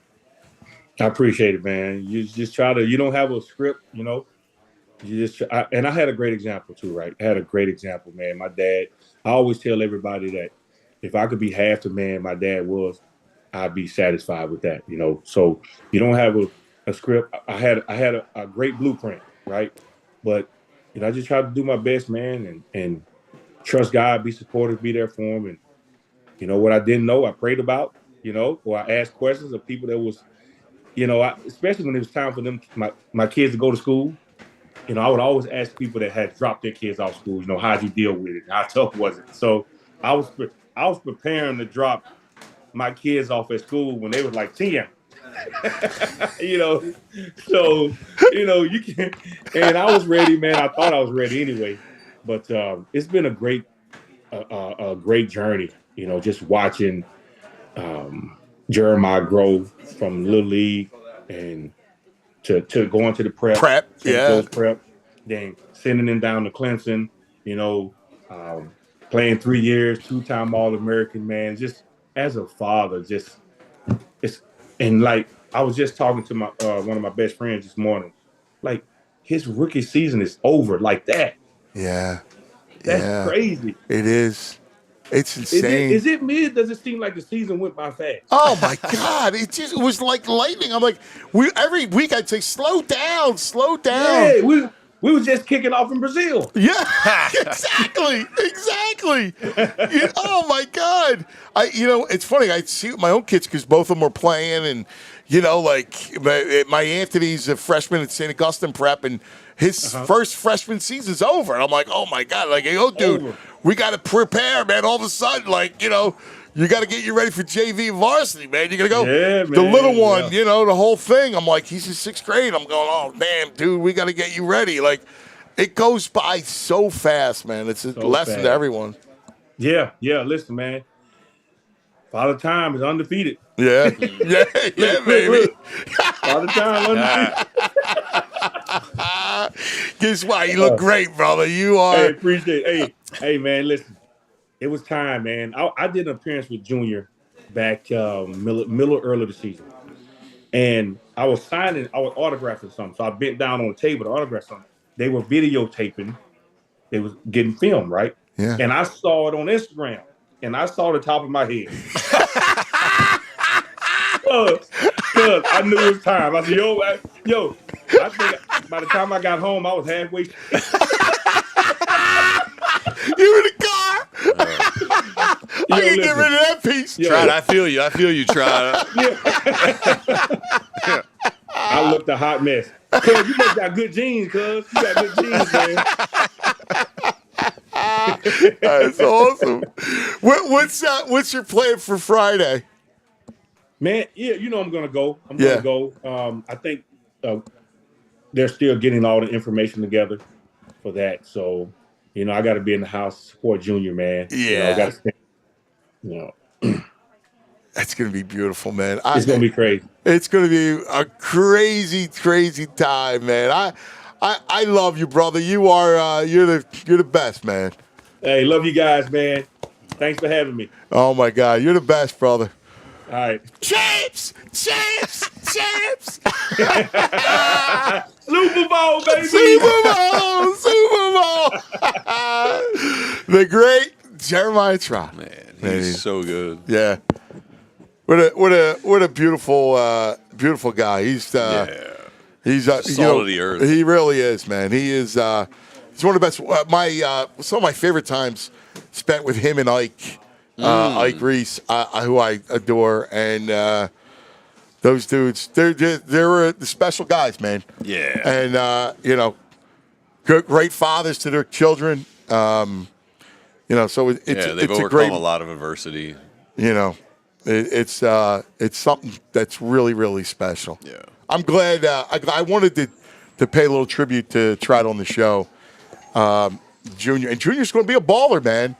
Speaker 7: I appreciate it, man. You just you don't have a script, you know. And I had a great example too, right? I had a great example, man. My dad, I always tell everybody that if I could be half the man my dad was, I'd be satisfied with that, you know. So you don't have a script. I had a great blueprint, right? But, you know, I just tried to do my best, man, and trust God, be supportive, be there for him. And, you know, what I didn't know, I prayed about, you know, or I asked questions of people that was, you know, especially when it was time for them, my kids to go to school. You know, I would always ask people that had dropped their kids off school, you know, how'd you deal with it? How tough was it? So I was preparing to drop my kids off at school when they was like 10. You know, so, you know, you can, and I was ready, man. I thought I was ready anyway. But it's been a great journey, you know, just watching Jeremiah grow from Little League and to going to the prep.
Speaker 2: Yeah.
Speaker 7: Prep. then sending him down to Clemson, playing 3 years, 2-time All-American, man. Just as a father, and like I was just talking to my one of my best friends this morning, like his rookie season is over like that.
Speaker 2: Yeah.
Speaker 7: That's crazy.
Speaker 2: It is. It's insane.
Speaker 7: Is it me? Does it seem like the season went by fast?
Speaker 2: Oh my God! It was like lightning. I'm like, every week I'd say, slow down.
Speaker 7: Yeah, we was just kicking off in Brazil.
Speaker 2: Yeah, exactly. Oh my God! It's funny. I see my own kids because both of them are playing, and like my Anthony's a freshman at St. Augustine Prep, and his first freshman season's over. And I'm like, oh my God! Like, dude, we got to prepare, man. All of a sudden, like, you got to get you ready for JV varsity, man. You got to go.
Speaker 7: Yeah, man,
Speaker 2: the little one, the whole thing. I'm like, he's in 6th grade. I'm going, oh, damn, dude, we got to get you ready. Like, it goes by so fast, man. It's a lesson to everyone.
Speaker 7: Yeah. Listen, man. Father Time is undefeated.
Speaker 2: Yeah, baby.
Speaker 7: Father Time undefeated.
Speaker 2: Guess what? You look great, brother. You are.
Speaker 7: Hey, appreciate it. Hey, man, listen. It was time, man. I did an appearance with Junior back middle early the season. And I was autographing something. So I bent down on the table to autograph something. They were videotaping. They was getting filmed, right?
Speaker 2: Yeah.
Speaker 7: And I saw it on Instagram. And I saw the top of my head. Cause I knew it was time. I said, I think by the time I got home, I was halfway.
Speaker 2: You in the car? I can get rid of that piece.
Speaker 3: Trott, I feel you, Trott.
Speaker 7: I looked a hot mess. Cuz you must got good genes, cuz. You got good genes, man.
Speaker 2: That's awesome. What's your plan for Friday?
Speaker 7: Man, yeah, I'm gonna go. I'm gonna go. I think they're still getting all the information together for that. So, I got to be in the house to support Junior, man.
Speaker 2: Yeah,
Speaker 7: I got to stand.
Speaker 2: That's gonna be beautiful, man.
Speaker 7: It's gonna be crazy.
Speaker 2: It's gonna be a crazy, crazy time, man. I love you, brother. You are you're the best, man.
Speaker 7: Hey, love you guys, man. Thanks for having me.
Speaker 2: Oh my God, you're the best, brother.
Speaker 7: All right.
Speaker 2: Champs!
Speaker 7: Super Bowl, baby!
Speaker 2: Super Bowl! The great Jeremiah Trott.
Speaker 3: Man, he's so good.
Speaker 2: Yeah. What a beautiful guy. He's he's
Speaker 3: salt of the earth.
Speaker 2: He really is, man. He is he's one of the best. Some of my favorite times spent with him and Ike. Ike Reese, who I adore, and those dudes, they're the special guys, man.
Speaker 3: Yeah,
Speaker 2: and great fathers to their children. So
Speaker 3: they've overcome a lot of adversity.
Speaker 2: It's something that's really, really special.
Speaker 3: Yeah,
Speaker 2: I'm glad. I wanted to pay a little tribute to Trott on the show, Junior, and Junior's going to be a baller, man.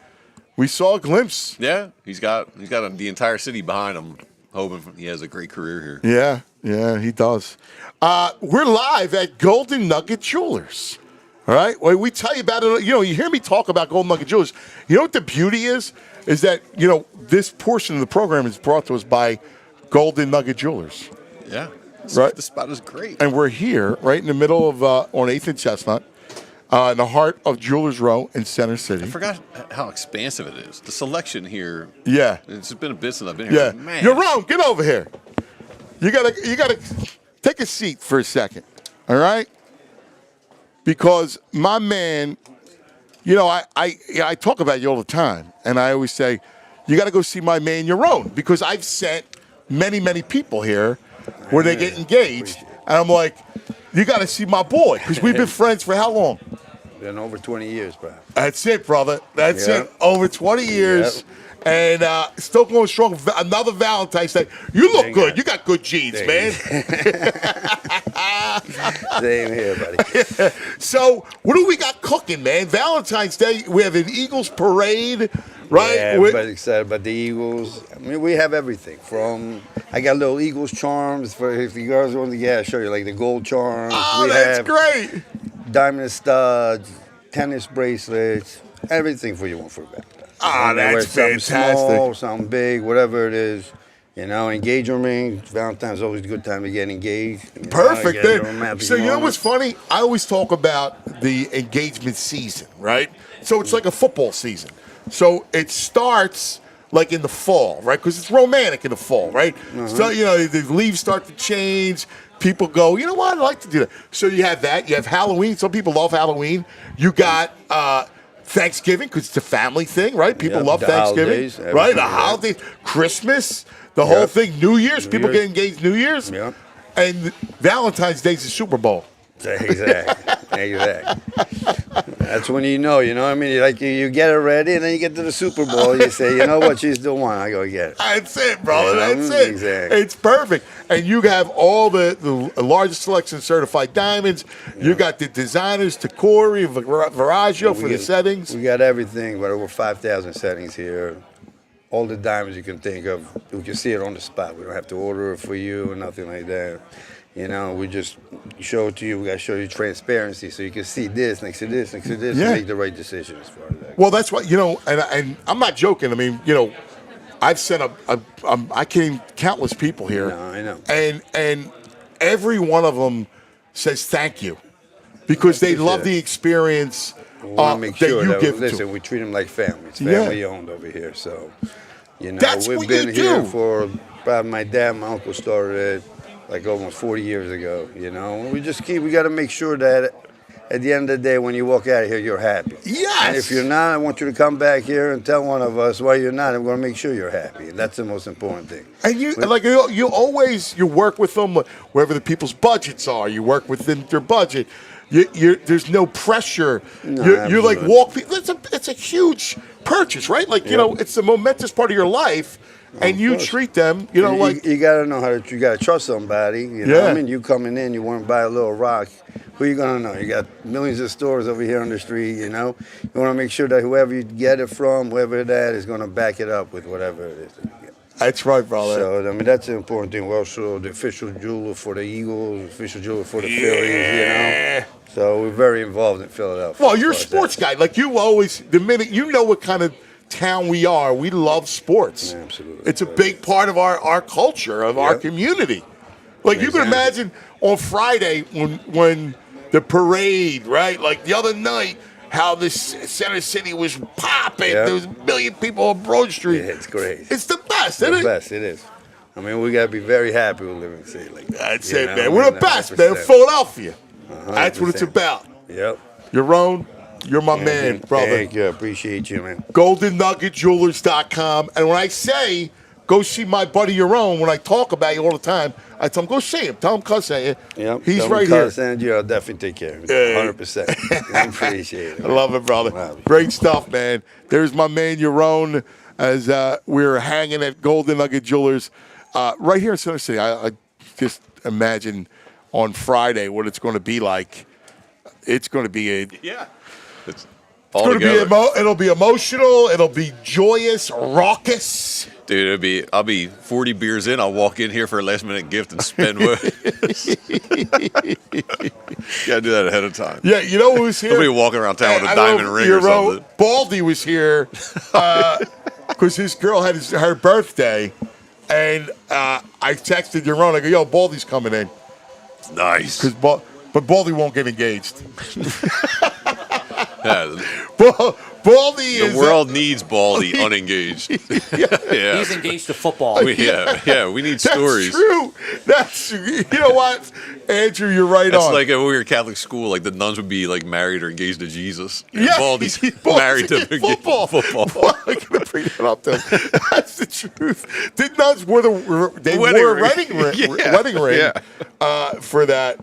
Speaker 2: We saw a glimpse.
Speaker 3: Yeah, he's got the entire city behind him, hoping he has a great career here.
Speaker 2: Yeah, he does. We're live at Golden Nugget Jewelers. All right? Well, we tell you about it. You hear me talk about Golden Nugget Jewelers. You know what the beauty is that, this portion of the program is brought to us by Golden Nugget Jewelers.
Speaker 3: Yeah.
Speaker 2: Right?
Speaker 3: The spot is great.
Speaker 2: And we're here right in the middle of, on 8th and Chestnut. In the heart of Jewelers Row in Center City.
Speaker 3: I forgot how expansive it is. The selection here.
Speaker 2: Yeah.
Speaker 3: It's been a bit since I've been here.
Speaker 2: Yeah.
Speaker 3: Man.
Speaker 2: You're wrong. Get over here. You gotta take a seat for a second. All right? Because my man, I talk about you all the time, and I always say, you gotta go see my man Yaron, because I've sent many, many people here where they get engaged, and I'm like, you got to see my boy, because we've been friends for how long?
Speaker 8: Been over 20 years, bro.
Speaker 2: That's it, brother. That's it. Over 20 years. Yep. And still going strong. Another Valentine's Day. You look good. You got good genes, man.
Speaker 8: Same here, buddy.
Speaker 2: So, what do we got cooking, man? Valentine's Day, we have an Eagles parade, right?
Speaker 8: Yeah, everybody's excited about the Eagles. I mean, we have everything I got little Eagles charms for if you guys want to, show you, like the gold charms.
Speaker 2: Oh, that's great.
Speaker 8: diamond studs, tennis bracelets, everything for you want for Valentine's.
Speaker 2: That's
Speaker 8: something
Speaker 2: fantastic.
Speaker 8: small, something big, whatever it is. Engagement ring. Valentine's is always a good time to get engaged.
Speaker 2: Perfect.
Speaker 8: Get a romantic
Speaker 2: So you know
Speaker 8: moment.
Speaker 2: what's funny? I always talk about the engagement season, right? So it's like a football season. So it starts like in the fall, right? Because it's romantic in the fall, right? So the leaves start to change. People go, you know what? I'd like to do that. So you have that. You have Halloween. Some people love Halloween. You got Thanksgiving because it's a family thing, right? People love
Speaker 8: the
Speaker 2: Thanksgiving,
Speaker 8: holidays,
Speaker 2: right? The
Speaker 8: everything,
Speaker 2: holidays, Christmas, the whole thing. New Year's, people get engaged New Year's, and Valentine's Day's the Super Bowl.
Speaker 8: Exactly. That's when you know what I mean? Like you get it ready, and then you get to the Super Bowl, you say, you know what, she's the one, I go get it.
Speaker 2: That's it, brother. That's it.
Speaker 8: Exactly.
Speaker 2: It's perfect. And you have all the largest selection of certified diamonds. You got the designers, Tacori, Viraggio for the settings.
Speaker 8: We got everything, but over 5,000 settings here. All the diamonds you can think of. We can see it on the spot. We don't have to order it for you or nothing like that. We just show it to you. We got to show you transparency so you can see this next to this next to this and make the right decision as far as that.
Speaker 2: Well, that's what, and I'm not joking. I mean, I've sent I came countless people here.
Speaker 8: No, I know.
Speaker 2: And every one of them says thank you because they love the experience
Speaker 8: make sure
Speaker 2: that you give
Speaker 8: listen,
Speaker 2: to.
Speaker 8: we treat them like family. It's family owned over here. So,
Speaker 2: That's
Speaker 8: we've
Speaker 2: what
Speaker 8: been
Speaker 2: you
Speaker 8: here
Speaker 2: do.
Speaker 8: for probably my dad, my uncle started it like almost 40 years ago. We got to make sure that at the end of the day, when you walk out of here, you're happy.
Speaker 2: Yes.
Speaker 8: And if you're not, I want you to come back here and tell one of us why you're not. I'm going to make sure you're happy. And that's the most important thing.
Speaker 2: And you always work with them wherever the people's budgets are. You work within their budget. There's no pressure.
Speaker 8: No,
Speaker 2: you're like walk. It's a huge purchase, right? Like it's a momentous part of your life, and you treat them. You
Speaker 8: got to know how to. You got to trust somebody. What I mean? You coming in, you want to buy a little rock. Who you gonna know? You got millions of stores over here on the street. You want to make sure that whoever you get it from, whoever that is, gonna back it up with whatever it is.
Speaker 2: That's right, brother.
Speaker 8: So that's an important thing. We're also the official jeweler for the Eagles, official jeweler for the Phillies. So we're very involved in Philadelphia.
Speaker 2: Well, you're a sports guy. Like you always, the minute you know what kind of town we are, we love sports.
Speaker 8: Absolutely.
Speaker 2: It's a big part of our culture, of our community. Like you can imagine on Friday when the parade, right? Like the other night, how this Center City was popping. There was a million people on Broad Street.
Speaker 8: Yeah, it's great.
Speaker 2: It's the best,
Speaker 8: It's
Speaker 2: isn't
Speaker 8: the
Speaker 2: it?
Speaker 8: best, it is. I mean, we got to be very happy with living in a city like that.
Speaker 2: That's it, man. We're the best, man. Philadelphia. That's what it's about.
Speaker 8: Yep.
Speaker 2: Yaron, you're my man, brother.
Speaker 8: Thank you. I appreciate you, man.
Speaker 2: GoldenNuggetJewelers.com. And when I say go see my buddy Yaron, when I talk about you all the time, I tell him, go see him. Tell him Cuz sent you.
Speaker 8: Yep.
Speaker 2: He's
Speaker 8: Tell
Speaker 2: right
Speaker 8: me
Speaker 2: here.
Speaker 8: Cuz sent you. I'll definitely take care of it. 100%. I appreciate it.
Speaker 2: I love it, brother.
Speaker 8: Wow.
Speaker 2: Great stuff, man. There's my man Yaron as we're hanging at Golden Nugget Jewelers right here in Center City. I just imagine on Friday what it's going to be like. It's going to be
Speaker 3: It's all together.
Speaker 2: It'll be emotional. It'll be joyous, raucous.
Speaker 3: Dude, I'll be 40 beers in. I'll walk in here for a last minute gift and spend what. Gotta do that ahead of time.
Speaker 2: Yeah, you know who's here?
Speaker 3: Nobody walking around town with a diamond ring or something.
Speaker 2: Baldy was here because his girl had her birthday, and I texted Yaron. I go, "Yo, Baldy's coming in."
Speaker 3: Nice.
Speaker 2: But Baldy won't get engaged.
Speaker 3: Yeah,
Speaker 2: Baldy
Speaker 3: the world needs Baldy unengaged. Yeah.
Speaker 4: He's engaged to football.
Speaker 3: We need stories.
Speaker 2: That's true. You know what, Andrew, you're right
Speaker 3: That's
Speaker 2: on.
Speaker 3: like when we were in Catholic school, like the nuns would be like married or engaged to Jesus. And
Speaker 2: Yeah,
Speaker 3: Baldy's
Speaker 2: Baldy's
Speaker 3: married to
Speaker 2: football.
Speaker 3: football.
Speaker 2: I'm gonna bring that up to him. That's the truth. The nuns wore wore a wedding ring for that.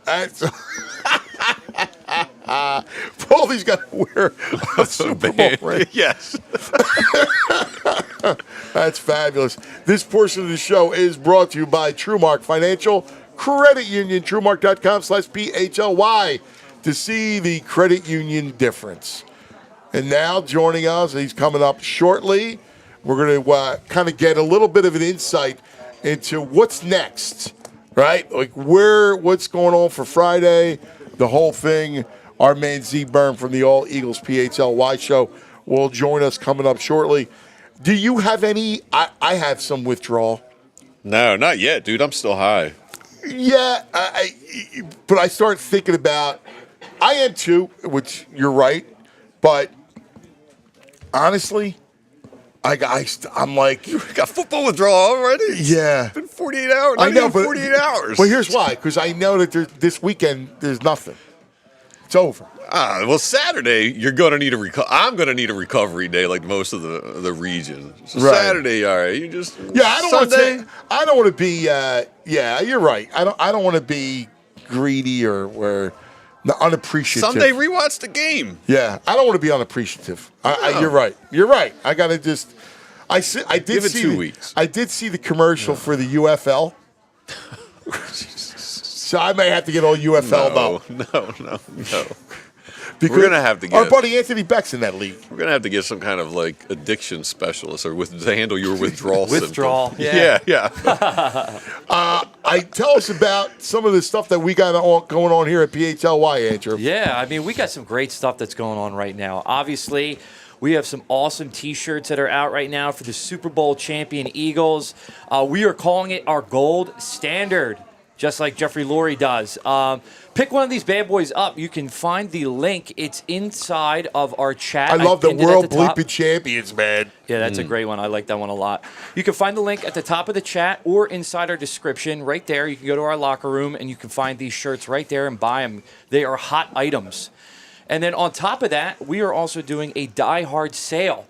Speaker 2: Baldy's got to wear a Super Bowl ring.
Speaker 3: Yes.
Speaker 2: That's fabulous. This portion of the show is brought to you by TrueMark Financial Credit Union. TrueMark.com/PHLY to see the credit union difference. And now joining us, he's coming up shortly. We're going to kind of get a little bit of an insight into what's next, right? Like what's going on for Friday, the whole thing. Our man Z Berman from the All Eagles PHLY show will join us coming up shortly. Do you have any? I have some withdrawal.
Speaker 3: No, not yet, dude. I'm still high.
Speaker 2: Yeah, but I start thinking about, I am too, which you're right, but honestly, I'm like,
Speaker 3: You got football withdrawal already?
Speaker 2: yeah.
Speaker 3: It's been 48 hours.
Speaker 2: I know,
Speaker 3: even
Speaker 2: but
Speaker 3: 48 hours.
Speaker 2: Well, here's why, because I know that this weekend there's nothing. It's over.
Speaker 3: Well, Saturday you're gonna need I'm gonna need a recovery day, like most of the region. So
Speaker 2: Right.
Speaker 3: Saturday, all right. You just
Speaker 2: I don't want
Speaker 3: Sunday.
Speaker 2: to. I don't want to be. Yeah, you're right. I don't want to be greedy or unappreciative.
Speaker 3: Sunday, rewatch the game.
Speaker 2: Yeah, I don't want to be unappreciative. You're right. You're right. I gotta just. I did
Speaker 3: Give it
Speaker 2: see
Speaker 3: 2 weeks.
Speaker 2: I did see the commercial for the UFL. So I may have to get all UFL
Speaker 3: No.
Speaker 2: Because
Speaker 3: We're gonna have to
Speaker 2: our
Speaker 3: get
Speaker 2: buddy Anthony Beck's in that league.
Speaker 3: We're gonna have to get some kind of like addiction specialist or to handle your withdrawal.
Speaker 4: Withdrawal,
Speaker 3: symptoms. Yeah.
Speaker 2: Tell us about some of the stuff that we got going on here at PHLY, Andrew.
Speaker 4: Yeah, I mean, we got some great stuff that's going on right now. Obviously, we have some awesome T-shirts that are out right now for the Super Bowl champion Eagles. We are calling it our gold standard, just like Jeffrey Lurie does. Pick one of these bad boys up. You can find the link. It's inside of our chat.
Speaker 2: I love the
Speaker 4: pinned it at
Speaker 2: World
Speaker 4: the top.
Speaker 2: Bleeping Champions, man.
Speaker 4: Yeah, that's a great one. I like that one a lot. You can find the link at the top of the chat or inside our description right there. You can go to our locker room and you can find these shirts right there and buy them. They are hot items. And then on top of that, we are also doing a Die Hard sale.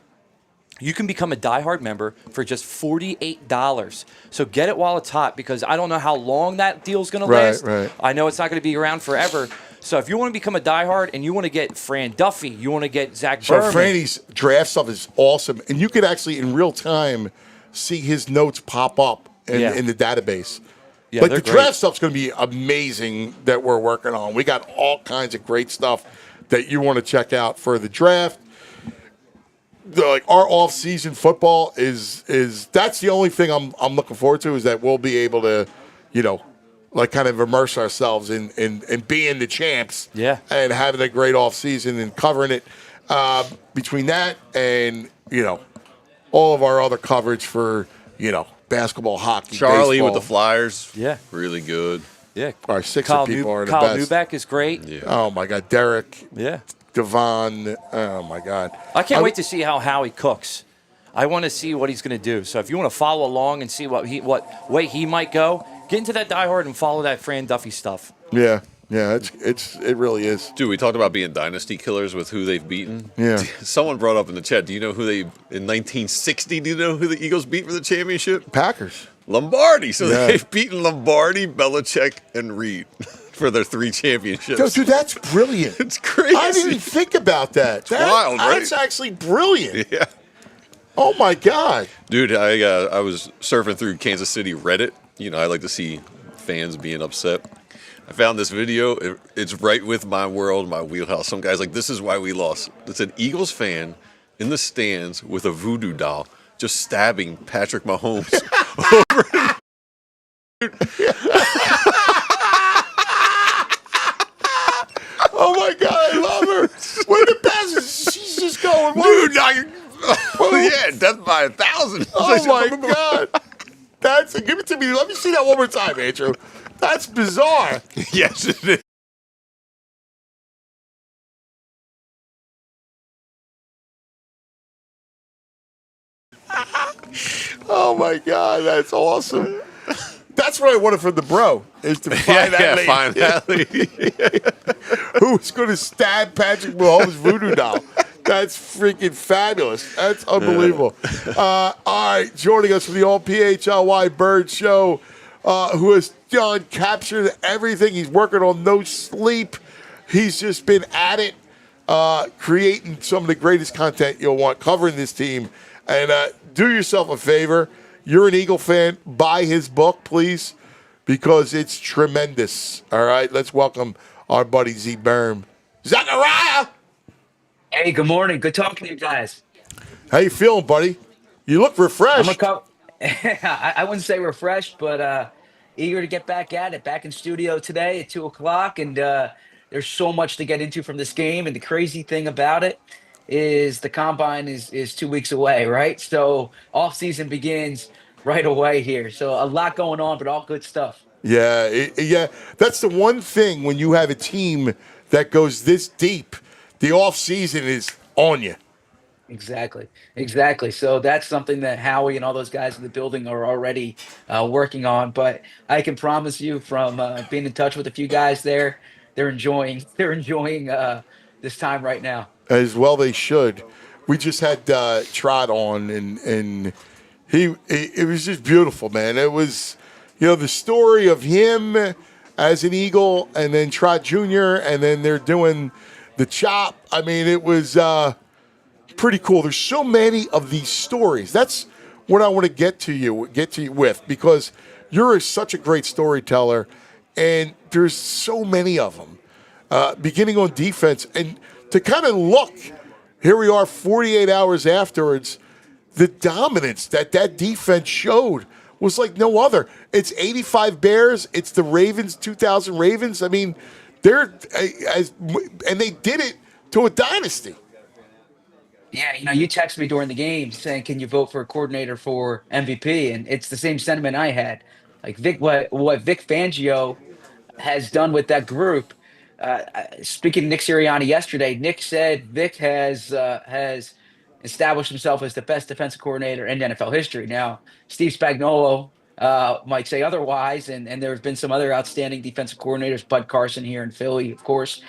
Speaker 4: You can become a Die Hard member for just $48. So get it while it's hot because I don't know how long that deal's going to last.
Speaker 2: Right.
Speaker 4: I know it's not going to be around forever. So if you want to become a Die Hard and you want to get Fran Duffy, you want to get Zach
Speaker 2: So
Speaker 4: Berman.
Speaker 2: Franny's draft stuff is awesome, and you could actually in real time see his notes pop up in the database.
Speaker 4: Yeah,
Speaker 2: Like
Speaker 4: they're
Speaker 2: the
Speaker 4: great.
Speaker 2: draft stuff's going to be amazing that we're working on. We got all kinds of great stuff that you want to check out for the draft. Our off-season football is that's the only thing I'm looking forward to is that we'll be able to, kind of immerse ourselves in being the champs.
Speaker 4: Yeah.
Speaker 2: And having a great off-season and covering it. Between that and, all of our other coverage for, basketball, hockey,
Speaker 3: Charlie
Speaker 2: baseball.
Speaker 3: with the Flyers.
Speaker 4: Yeah.
Speaker 3: Really good.
Speaker 4: Yeah.
Speaker 2: Our Sixer people are the
Speaker 4: Kyle
Speaker 2: best.
Speaker 4: Neubeck is great.
Speaker 3: Yeah.
Speaker 2: Oh, my God. Derek,
Speaker 4: Yeah.
Speaker 2: Devon. Oh, my God.
Speaker 4: I can't wait to see how Howie cooks. I want to see what he's going to do. So if you want to follow along and see what way he might go, get into that Die Hard and follow that Fran Duffy stuff.
Speaker 2: Yeah. It really is.
Speaker 3: Dude, we talked about being dynasty killers with who they've beaten.
Speaker 2: Yeah.
Speaker 3: Someone brought up in the chat, do you know who in 1960, do you know who the Eagles beat for the championship?
Speaker 2: Packers.
Speaker 3: Lombardi. So
Speaker 2: Yeah.
Speaker 3: they've beaten Lombardi, Belichick, and Reed for their 3 championships.
Speaker 2: Dude, that's brilliant.
Speaker 3: It's crazy.
Speaker 2: I didn't even think about that.
Speaker 3: wild, right?
Speaker 2: That's actually brilliant.
Speaker 3: Yeah.
Speaker 2: Oh, my God.
Speaker 3: Dude, I was surfing through Kansas City Reddit. I like to see fans being upset. I found this video. It's right with my world, my wheelhouse. Some guy's like, this is why we lost. It's an Eagles fan in the stands with a voodoo doll just stabbing Patrick Mahomes.
Speaker 2: Oh, my God. I love her. Where the best? She's just going.
Speaker 3: Dude, now you're... yeah, death by 1,000.
Speaker 2: Oh, my God. Give it to me. Let me see that one more time, Andrew. That's bizarre.
Speaker 3: Yes, it is.
Speaker 2: Oh, my God. That's awesome. That's what I wanted from the bro, is to find that lady.
Speaker 3: Find that lady.
Speaker 2: Who's going to stab Patrick Mahomes' voodoo doll. That's freaking fabulous. That's unbelievable. All right, joining us from the All PHLY Bird Show, who has done captured everything. He's working on no sleep. He's just been at it, creating some of the greatest content you'll want, covering this team. And do yourself a favor. You're an Eagle fan. Buy his book, please, because it's tremendous. All right, let's welcome our buddy Z Berman. Zachariah!
Speaker 9: Hey, good morning. Good talking to you guys.
Speaker 2: How you feeling, buddy? You look refreshed.
Speaker 9: I wouldn't say refreshed, but eager to get back at it. Back in studio today at 2:00, and There's so much to get into from this game, and the crazy thing about it is the combine is 2 weeks away, right? So off season begins right away here. So a lot going on, but all good stuff.
Speaker 2: Yeah, yeah. That's the one thing when you have a team that goes this deep, the off season is on you.
Speaker 9: Exactly, exactly. So that's something that Howie and all those guys in the building are already working on. But I can promise you, from being in touch with a few guys there, they're enjoying this time right now.
Speaker 2: As well they should. We just had Trott on, and it was just beautiful, man. It was, the story of him as an Eagle, and then Trott Jr., and then they're doing the chop. I mean, it was pretty cool. There's so many of these stories. That's what I want to get to you with, because you're such a great storyteller, and there's so many of them. Beginning on defense, and to kind of look, here we are 48 hours afterwards, the dominance that defense showed was like no other. It's 85 Bears, it's the Ravens, 2000 Ravens. I mean, and they did it to a dynasty.
Speaker 9: Yeah, you text me during the game saying, "Can you vote for a coordinator for MVP?" And it's the same sentiment I had. Like what Vic Fangio has done with that group. Speaking to Nick Sirianni yesterday, Nick said Vic has established himself as the best defensive coordinator in NFL history. Now, Steve Spagnuolo might say otherwise, and there's been some other outstanding defensive coordinators, Bud Carson here in Philly, of course,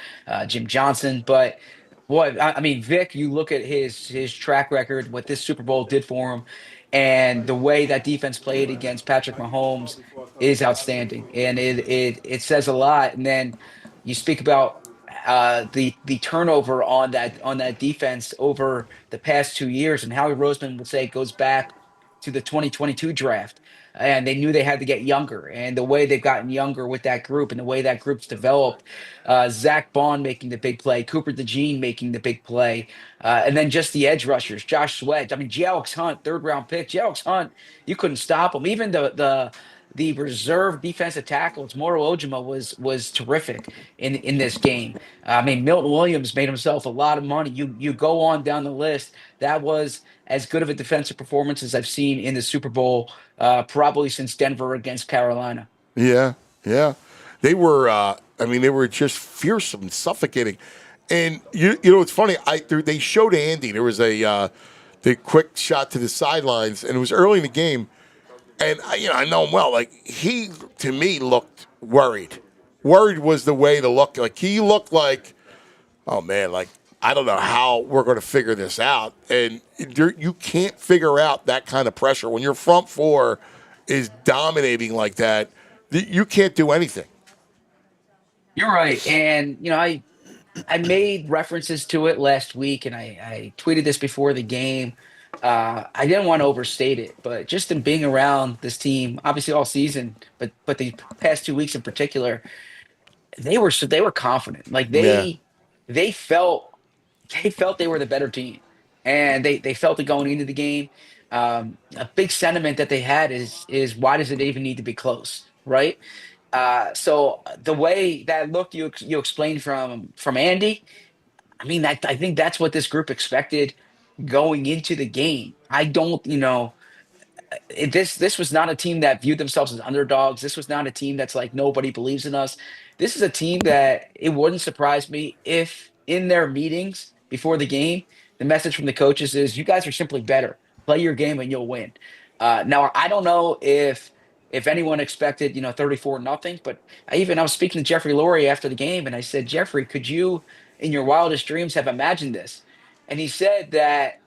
Speaker 9: Jim Johnson, but. Boy, I mean, Vic, you look at his track record, what this Super Bowl did for him, and the way that defense played against Patrick Mahomes is outstanding, and it says a lot. And then you speak about the turnover on that defense over the past 2 years, and Howie Roseman would say it goes back to the 2022 draft. And they knew they had to get younger, and the way they've gotten younger with that group and the way that group's developed, Zach Bond making the big play, Cooper DeJean making the big play, and then just the edge rushers, Josh Sweat. I mean, Alex Hunt, third round pick. Alex Hunt, you couldn't stop him. Even the reserve defensive tackles, Moro Ojima was terrific in this game. I mean, Milton Williams made himself a lot of money. You go on down the list. That was as good of a defensive performance as I've seen in the Super Bowl, probably since Denver against Carolina.
Speaker 2: Yeah. They were, they were just fearsome, suffocating. And, it's funny. They showed Andy. There was the quick shot to the sidelines, and it was early in the game. And, I know him well. Like, he, to me, looked worried. Worried was the way to look. Like, he looked like, oh, man, like, I don't know how we're going to figure this out. And you can't figure out that kind of pressure. When your front four is dominating like that, you can't do anything.
Speaker 9: You're right. And, I made references to it last week, and I tweeted this before the game. I didn't want to overstate it, but just in being around this team, obviously all season, but the past 2 weeks in particular, they were confident. Like they felt they were the better team, and they felt it going into the game. A big sentiment that they had is why does it even need to be close, right? So the way that looked, you explained from Andy. I mean, I think that's what this group expected going into the game. I don't, this was not a team that viewed themselves as underdogs. This was not a team that's like nobody believes in us. This is a team that it wouldn't surprise me if in their meetings before the game, the message from the coaches is you guys are simply better. Play your game and you'll win. Now I don't know if anyone expected 34-0, but I was speaking to Jeffrey Lurie after the game, and I said, Jeffrey, could you in your wildest dreams have imagined this? And he said that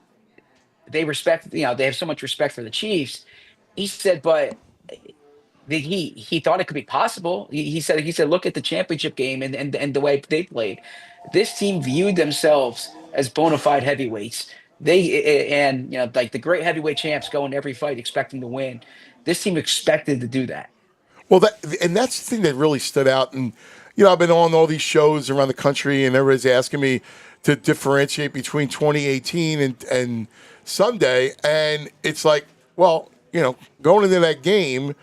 Speaker 9: they respect, they have so much respect for the Chiefs. He said, but he thought it could be possible. He said, look at the championship game and the way they played. This team viewed themselves as bona fide heavyweights. Like the great heavyweight champs go in every fight expecting to win. This team expected to do that.
Speaker 2: Well, that's the thing that really stood out. And, I've been on all these shows around the country, and everybody's asking me to differentiate between 2018 and Sunday. And it's like, well, going into that game,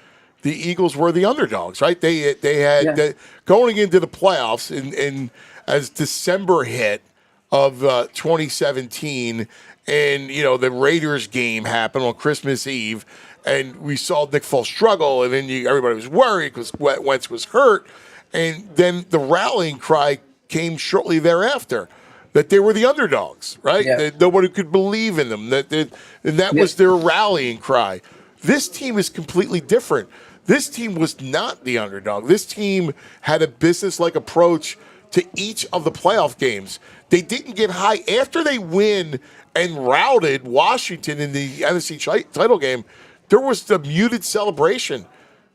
Speaker 2: the Eagles were the underdogs, right? They had going into the playoffs in as December hit of 2017, and the Raiders game happened on Christmas Eve, and we saw Nick Foles struggle, and then everybody was worried because Wentz was hurt, and then the rallying cry came shortly thereafter that they were the underdogs, right?
Speaker 9: Yeah.
Speaker 2: That nobody could believe in them. And that was their rallying cry. This team is completely different. This team was not the underdog. This team had a business-like approach to each of the playoff games. They didn't get high. After they win and routed Washington in the NFC title game, there was the muted celebration.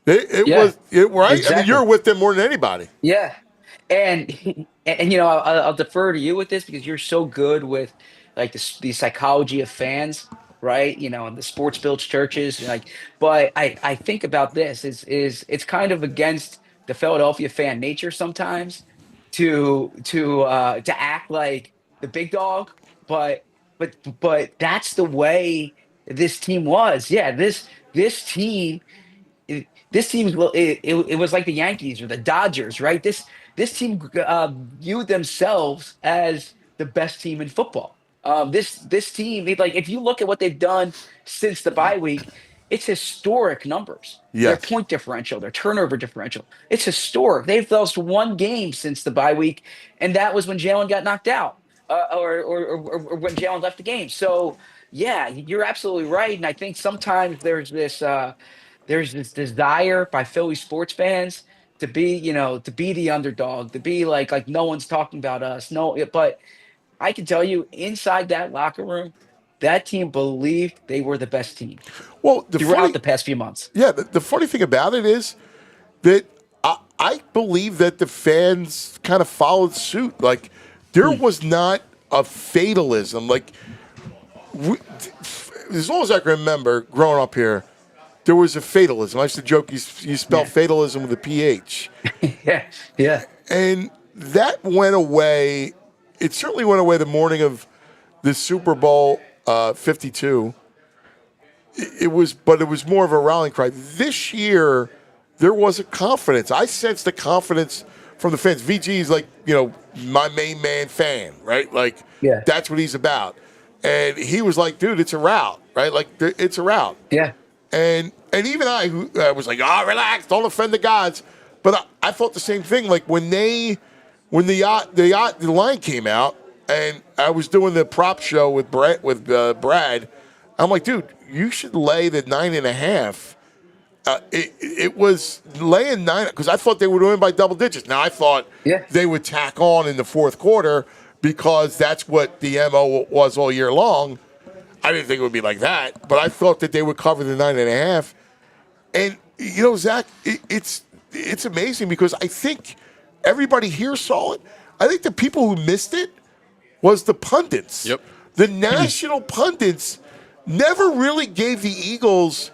Speaker 2: It was right.
Speaker 9: Exactly.
Speaker 2: I mean, you're with them more than anybody.
Speaker 9: Yeah, and I'll defer to you with this because you're so good with like the psychology of fans, right? And the sports builds churches, but I think about this is it's kind of against the Philadelphia fan nature sometimes to act like the big dog, but that's the way this team was. Yeah, this team this team it was like the Yankees or the Dodgers, right? This team viewed themselves as the best team in football. This team, like if you look at what they've done since the bye week, it's historic numbers. Their
Speaker 2: Yes.
Speaker 9: point differential, their turnover differential, it's historic. They've lost one game since the bye week, and that was when Jalen got knocked out, or when Jalen left the game. So yeah, you're absolutely right, and I think sometimes there's this desire by Philly sports fans to be the underdog, to be like no one's talking about us. No, but I can tell you inside that locker room, that team believed they were the best team
Speaker 2: Well,
Speaker 9: throughout the past few months.
Speaker 2: Yeah, the funny thing about it is that I believe that the fans kind of followed suit. Like, there was not a fatalism. Like, as long as I can remember growing up here, there was a fatalism. I used to joke you spell fatalism with a PH.
Speaker 9: Yeah.
Speaker 2: And that went away. It certainly went away the morning of the Super Bowl 52. It was more of a rallying cry. This year, there was a confidence. I sensed the confidence from the fans. VG is like, my main man fan, right? Like, that's what he's about. And he was like, dude, it's a rout, right? Like, it's a rout.
Speaker 9: Yeah.
Speaker 2: And even I, who was like, relax, don't offend the gods. But I thought the same thing. Like, when the line came out, and I was doing the prop show with Brad, I'm like, dude, you should lay the 9.5. It was laying 9 because I thought they would win by double digits. Now I thought they would tack on in the fourth quarter because that's what the MO was all year long. I didn't think it would be like that, but I thought that they would cover the 9.5. And Zach, it's amazing because I think everybody here saw it. I think the people who missed it was the pundits.
Speaker 3: Yep.
Speaker 2: The national pundits never really gave the Eagles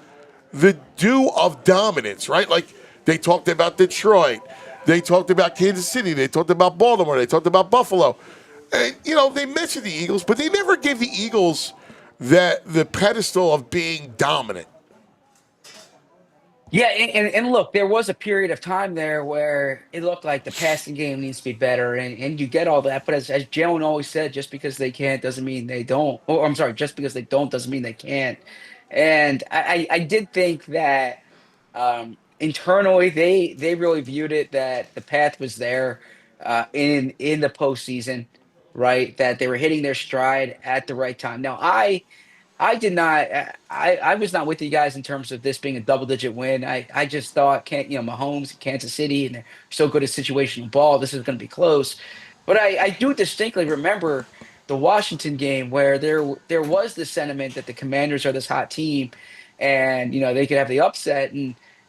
Speaker 2: the due of dominance, right? Like, they talked about Detroit. They talked about Kansas City. They talked about Baltimore. They talked about Buffalo. And, they mentioned the Eagles, but they never gave the Eagles the pedestal of being dominant.
Speaker 9: Yeah, and look, there was a period of time there where it looked like the passing game needs to be better, and you get all that. But as Jalen always said, just because they can't doesn't mean they don't. Or I'm sorry, just because they don't doesn't mean they can't. And I did think that internally they really viewed it that the path was there in the postseason, right? That they were hitting their stride at the right time. Now I did not. I was not with you guys in terms of this being a double-digit win. I just thought, Mahomes, Kansas City, and they're so good at situational ball. This is going to be close. But I do distinctly remember the Washington game where there was this sentiment that the Commanders are this hot team, and they could have the upset.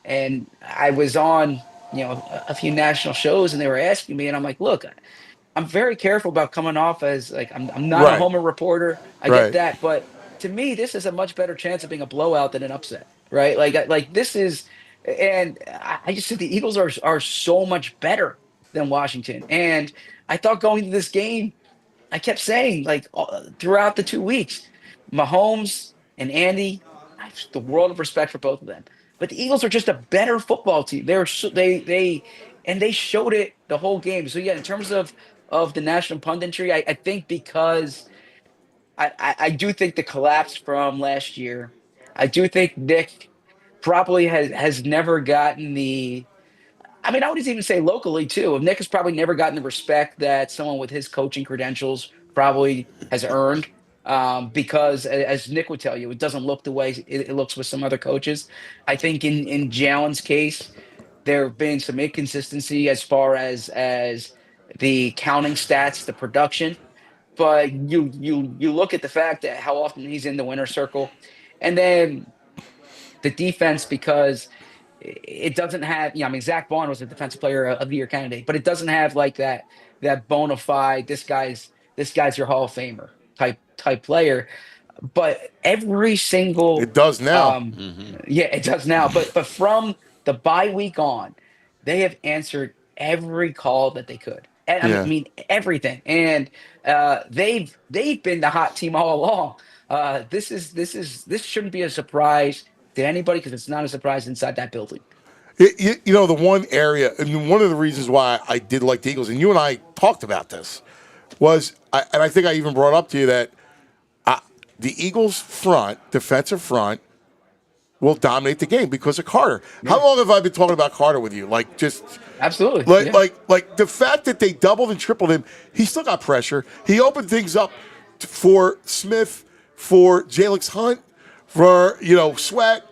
Speaker 9: And I was on a few national shows, and they were asking me, and I'm like, look, I'm very careful about coming off as like I'm not a homer reporter. I get that, but to me, this is a much better chance of being a blowout than an upset, right? Like this is, and I just think the Eagles are so much better than Washington. And I thought going to this game, I kept saying throughout the 2 weeks, Mahomes and Andy, I have the world of respect for both of them. but the Eagles are just a better football team. They showed it the whole game. So yeah, in terms of the national punditry, I think because I do think the collapse from last year. I do think Nick probably has never gotten the. I mean, I would even say locally too. Nick has probably never gotten the respect that someone with his coaching credentials probably has earned. Because as Nick would tell you, it doesn't look the way it looks with some other coaches. I think in Jalen's case, there have been some inconsistency as far as the counting stats, the production. But you look at the fact that how often he's in the winner's circle, and then the defense because it doesn't have. I mean, Zach Vaughn was a defensive player of the year candidate, but it doesn't have like that bona fide. This guy's your Hall of Famer type player. But every single
Speaker 2: It does now.
Speaker 9: yeah, it does now. But from the bye week on, they have answered every call that they could. And
Speaker 2: Yeah.
Speaker 9: I mean everything. And they've been the hot team all along. This shouldn't be a surprise to anybody because it's not a surprise inside that building.
Speaker 2: The one area, and one of the reasons why I did like the Eagles, and you and I talked about this, was, and I think I even brought up to you that the Eagles' defensive front, will dominate the game because of Carter. Yeah. How long have I been talking about Carter with you? Like, just
Speaker 9: absolutely,
Speaker 2: like the fact that they doubled and tripled him, he still got pressure. He opened things up for Smith, for Jalix Hunt, for Sweat,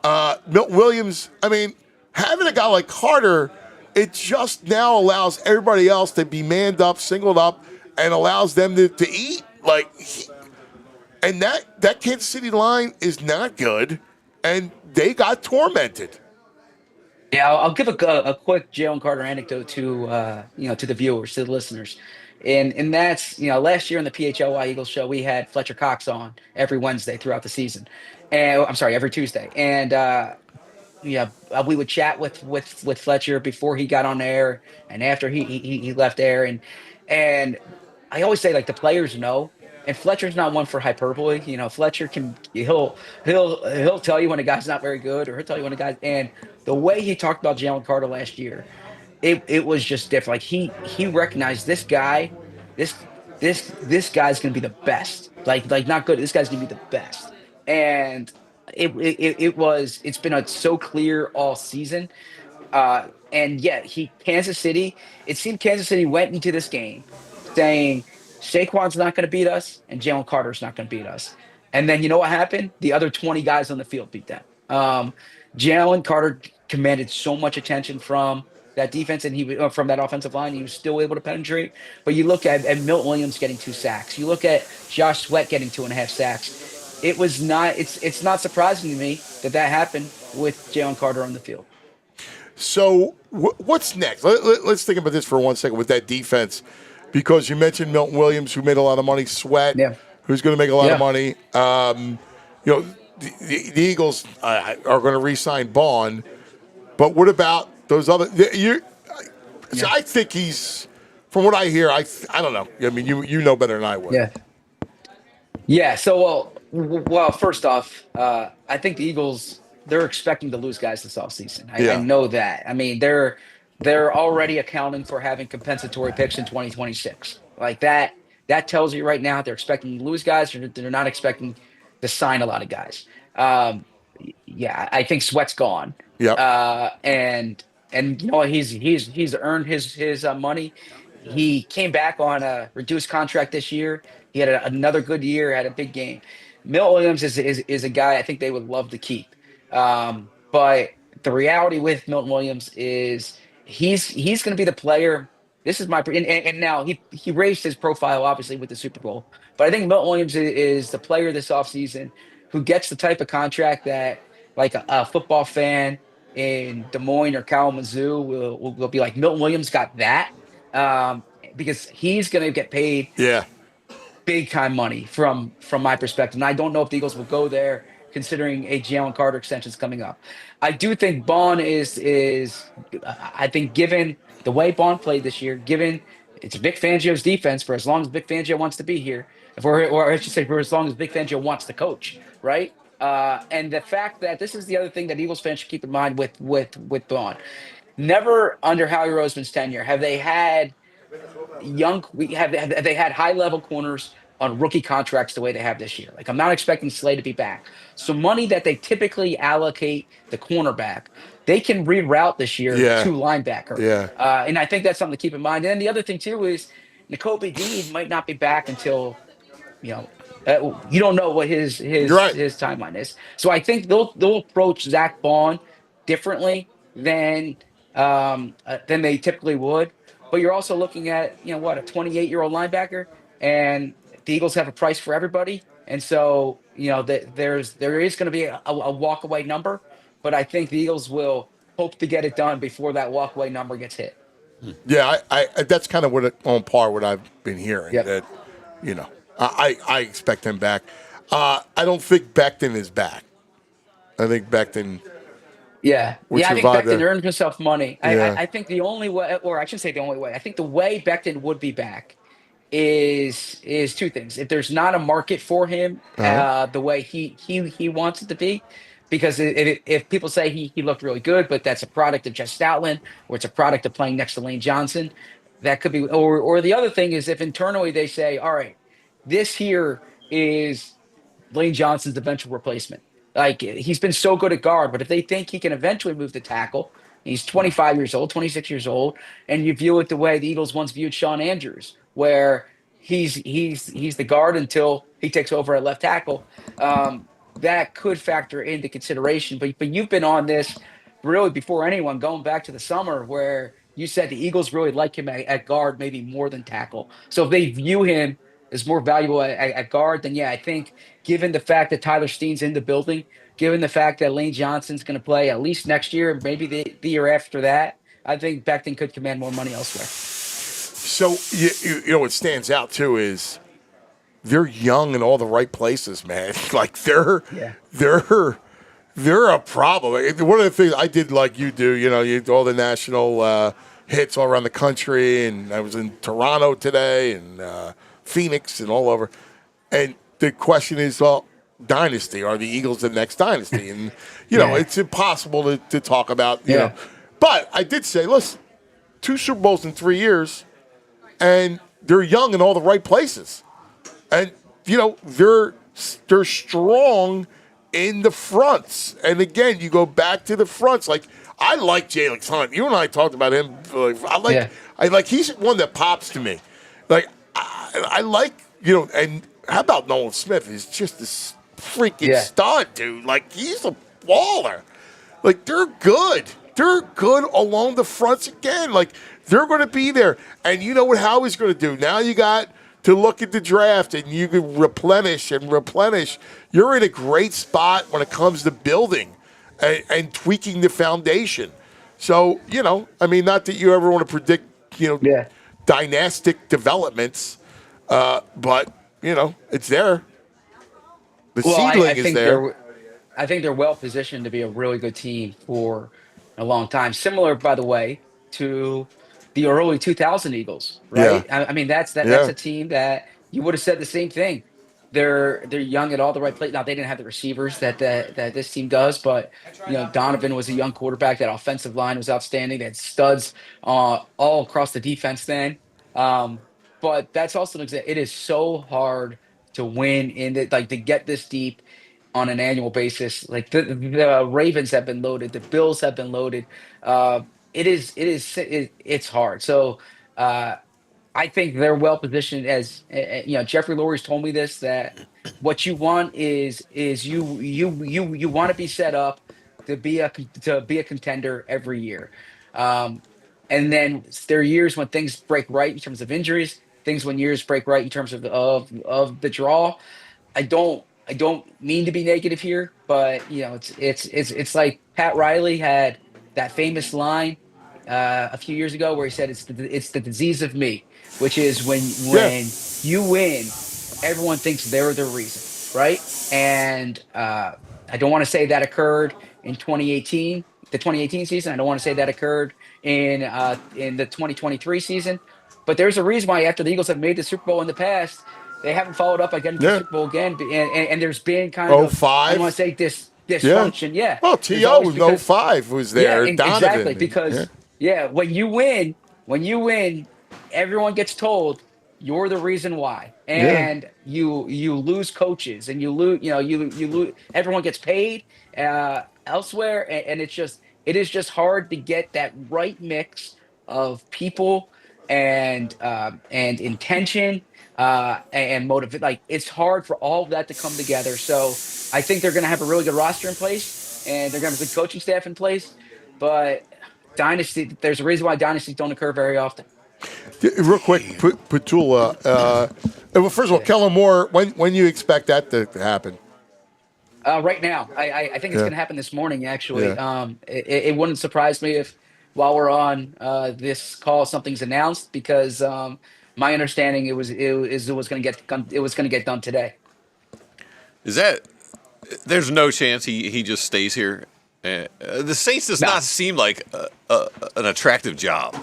Speaker 2: Milton Williams. I mean, having a guy like Carter, it just now allows everybody else to be manned up, singled up, and allows them to eat. And that Kansas City line is not good, and they got tormented.
Speaker 9: Yeah, I'll give a quick Jalen Carter anecdote to the viewers, to the listeners, and that's last year in the PHLY Eagles show we had Fletcher Cox on every Wednesday throughout the season, and I'm sorry, every Tuesday, and we would chat with Fletcher before he got on air and after he left air, and I always say like the players know. And Fletcher's not one for hyperbole. Fletcher he'll tell you when a guy's not very good, or he'll tell you when a guy's. And the way he talked about Jalen Carter last year, it was just different. Like he recognized this guy, this guy's gonna be the best. Like not good. This guy's gonna be the best. And it's been so clear all season. And yet Kansas City. It seemed Kansas City went into this game saying, Saquon's not going to beat us, and Jalen Carter's not going to beat us. And then you know what happened? The other 20 guys on the field beat them. Jalen Carter commanded so much attention from that defense, and from that offensive line. He was still able to penetrate. But you look at Milton Williams getting 2 sacks. You look at Josh Sweat getting 2.5 sacks. It was not. It's not surprising to me that happened with Jalen Carter on the field.
Speaker 2: So what's next? Let's think about this for 1 second with that defense. Because you mentioned Milton Williams, who made a lot of money, Sweat, who's going to make a lot of money. The Eagles are going to re-sign Bond, but what about those other? So I think he's, from what I hear, I don't know. I mean, you know better than I would.
Speaker 9: Yeah. So well, first off, I think the Eagles, they're expecting to lose guys this offseason. I know that. I mean, they're already accounting for having compensatory picks in 2026. Like that tells you right now they're expecting to lose guys. They're not expecting to sign a lot of guys. I think Sweat's gone.
Speaker 2: Yeah.
Speaker 9: And he's earned his money. He came back on a reduced contract this year. He had another good year, had a big game. Milton Williams is a guy I think they would love to keep. But the reality with Milton Williams is he's going to be the player. This is and now he raised his profile obviously with the Super Bowl, but I think Milton Williams is the player this offseason who gets the type of contract that like a football fan in Des Moines or Kalamazoo will be like, Milton Williams got that, because he's going to get paid big time money from my perspective. And I don't know if the Eagles will go there considering a Jalen Carter extension is coming up. I do think Bond is I think given the way Bond played this year, given it's Vic Fangio's defense for as long as Vic Fangio wants to be here, or I should say for as long as Vic Fangio wants to coach, right? And the fact that this is the other thing that Eagles fans should keep in mind with Bond. Never under Howie Roseman's tenure have they had have they had high level corners on rookie contracts the way they have this year. Like I'm not expecting Slay to be back. So money that they typically allocate the cornerback, they can reroute this year to linebacker. And I think that's something to keep in mind. And then the other thing too is Nakobe Dean might not be back until you don't know what his timeline is. So I think they'll approach Zach Bond differently than they typically would. But you're also looking at a 28-year-old linebacker, and the Eagles have a price for everybody, and so there is going to be a walkaway number, but I think the Eagles will hope to get it done before that walkaway number gets hit.
Speaker 2: Yeah, I that's kind of on par what I've been hearing.
Speaker 9: Yep.
Speaker 2: That I expect him back. I don't think Becton is back. I think Becton.
Speaker 9: I think Becton earned himself money.
Speaker 2: Yeah.
Speaker 9: I think the only way, or I shouldn't say the only way, I think the way Becton would be back is two things. If there's not a market for him the way he wants it to be, because if people say he looked really good, but that's a product of Jeff Stoutland, or it's a product of playing next to Lane Johnson, that could be, or the other thing is if internally they say, all right, this here is Lane Johnson's eventual replacement. Like he's been so good at guard, but if they think he can eventually move to tackle, he's 25 years old, 26 years old, and you view it the way the Eagles once viewed Sean Andrews, where he's the guard until he takes over at left tackle. That could factor into consideration. But you've been on this really before anyone, going back to the summer where you said the Eagles really like him at guard, maybe more than tackle. So if they view him as more valuable at guard, then I think given the fact that Tyler Steen's in the building, given the fact that Lane Johnson's going to play at least next year, maybe the year after that, I think Becton could command more money elsewhere.
Speaker 2: So what stands out too is they're young in all the right places, man. Like they're a problem. One of the things I did, like you do, you do all the national hits all around the country, and I was in Toronto today and Phoenix and all over. And the question is, well, dynasty. Are the Eagles the next dynasty? And, it's impossible to talk about, you know. But I did say, listen, 2 Super Bowls in 3 years, and they're young in all the right places. And, they're strong in the fronts. And, again, you go back to the fronts. Like, I like Jalen Hunt. You and I talked about him. He's one that pops to me. Like, I like, and how about Nolan Smith? He's just this freaking stud, dude. Like, he's a baller. Like, they're good. They're good along the fronts again. Like, they're going to be there. And you know what Howie's going to do? Now you got to look at the draft, and you can replenish. You're in a great spot when it comes to building and tweaking the foundation. So, not that you ever want to predict, dynastic developments, but, it's there. The seedling is there.
Speaker 9: I think they're well positioned to be a really good team for a long time. Similar, by the way, to the early 2000 Eagles, right?
Speaker 2: Yeah.
Speaker 9: That's a team that you would have said the same thing. They're young at all the right places. Now, they didn't have the receivers that this team does, but Donovan was a young quarterback. That offensive line was outstanding. They had studs all across the defense then. But that's also an example. It is so hard to win to get this deep on an annual basis. Like the Ravens have been loaded, the Bills have been loaded. It's hard. So I think they're well positioned. As Jeffrey Lurie's told me this, that what you want is you want to be set up to be a contender every year. And then there are years when things break right in terms of injuries. When years break right in terms of the draw. I don't mean to be negative here, but it's like Pat Riley had that famous line a few years ago where he said it's the disease of me, which is when you win, everyone thinks they're the reason, right? And I don't want to say that occurred in 2018, the 2018 season. I don't want to say that occurred in the 2023 season. But there's a reason why after the Eagles have made the Super Bowl in the past, they haven't followed up again to the
Speaker 2: Yeah.
Speaker 9: Super Bowl again, and there's been kind of, I don't want to say dysfunction. Yeah.
Speaker 2: Well,
Speaker 9: There's
Speaker 2: T.O.
Speaker 9: always
Speaker 2: in
Speaker 9: because
Speaker 2: 05 was
Speaker 9: yeah,
Speaker 2: there. Donovan.
Speaker 9: exactly. Because when you win, everyone gets told you're the reason why, and you lose coaches, and you lose, you lose. Everyone gets paid elsewhere, and it is just hard to get that right mix of people and intention and motive. Like, it's hard for all of that to come together. So I think they're going to have a really good roster in place, and they're going to have a good coaching staff in place. But dynasty, there's a reason why dynasties don't occur very often.
Speaker 2: Real quick, Petula. Well, first of all, Kellen Moore, when you expect that to happen?
Speaker 9: Right now, I think it's going to happen this morning. Actually, it wouldn't surprise me if while we're on this call, something's announced, because my understanding it was going to get done today.
Speaker 3: Is that? There's no chance he just stays here. The Saints does not seem like an attractive job.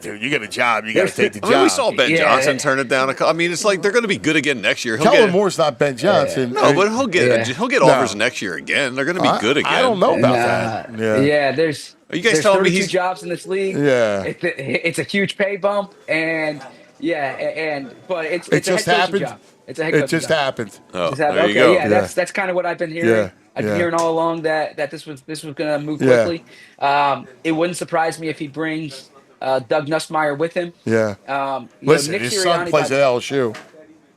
Speaker 2: Dude, you get a job, you got to take the job.
Speaker 3: We saw Ben Johnson turn it down. I mean, it's like they're going to be good again next year.
Speaker 2: Kellen Moore's not Ben Johnson.
Speaker 3: No, but he'll get offers next year again. They're going to be good again.
Speaker 2: I don't know about that.
Speaker 9: There's
Speaker 3: Are you guys telling me
Speaker 9: 32 jobs in this league.
Speaker 2: Yeah,
Speaker 9: it's a huge pay bump, and but it's
Speaker 2: it
Speaker 9: a
Speaker 2: just
Speaker 9: head coaching
Speaker 2: happened.
Speaker 9: job. It's a head coaching
Speaker 2: It just
Speaker 9: job.
Speaker 2: happened.
Speaker 3: Oh,
Speaker 9: There you go. That's kind of what I've been hearing. I've been hearing all along that this was going to move quickly. It wouldn't surprise me if he brings Doug Nussmeier with him.
Speaker 2: Listen,
Speaker 9: Nick
Speaker 2: his
Speaker 9: Sirianni,
Speaker 2: son plays at LSU.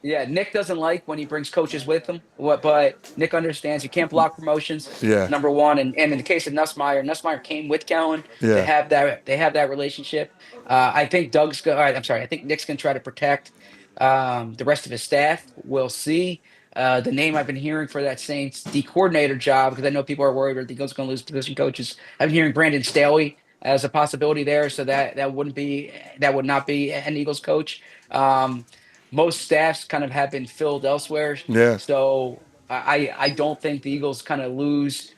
Speaker 9: Nick doesn't like when he brings coaches with him, but Nick understands you can't block promotions. Number one, and in the case of Nussmeier came with Kellen. They have that relationship. I think I think Nick's going to try to protect the rest of his staff. We'll see. The name I've been hearing for that Saints D coordinator job, because I know people are worried the Eagles are going to lose position coaches. I've been hearing Brandon Staley as a possibility there, so that would not be an Eagles coach. Most staffs kind of have been filled elsewhere. So I don't think the Eagles kind of lose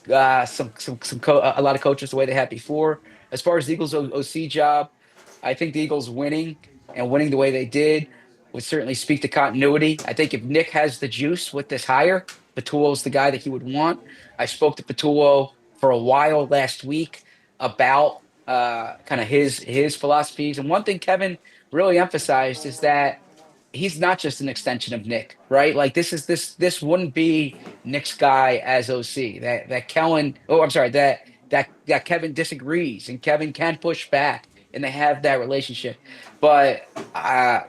Speaker 9: a lot of coaches the way they had before. As far as the Eagles OC job, I think the Eagles winning the way they did would certainly speak to continuity. I think if Nick has the juice with this hire, Petullo's the guy that he would want. I spoke to Petullo for a while last week about kind of his philosophies. And one thing Kevin really emphasized is that he's not just an extension of Nick, right? Like this wouldn't be Nick's guy as OC. That Kevin disagrees, and Kevin can push back, and they have that relationship. But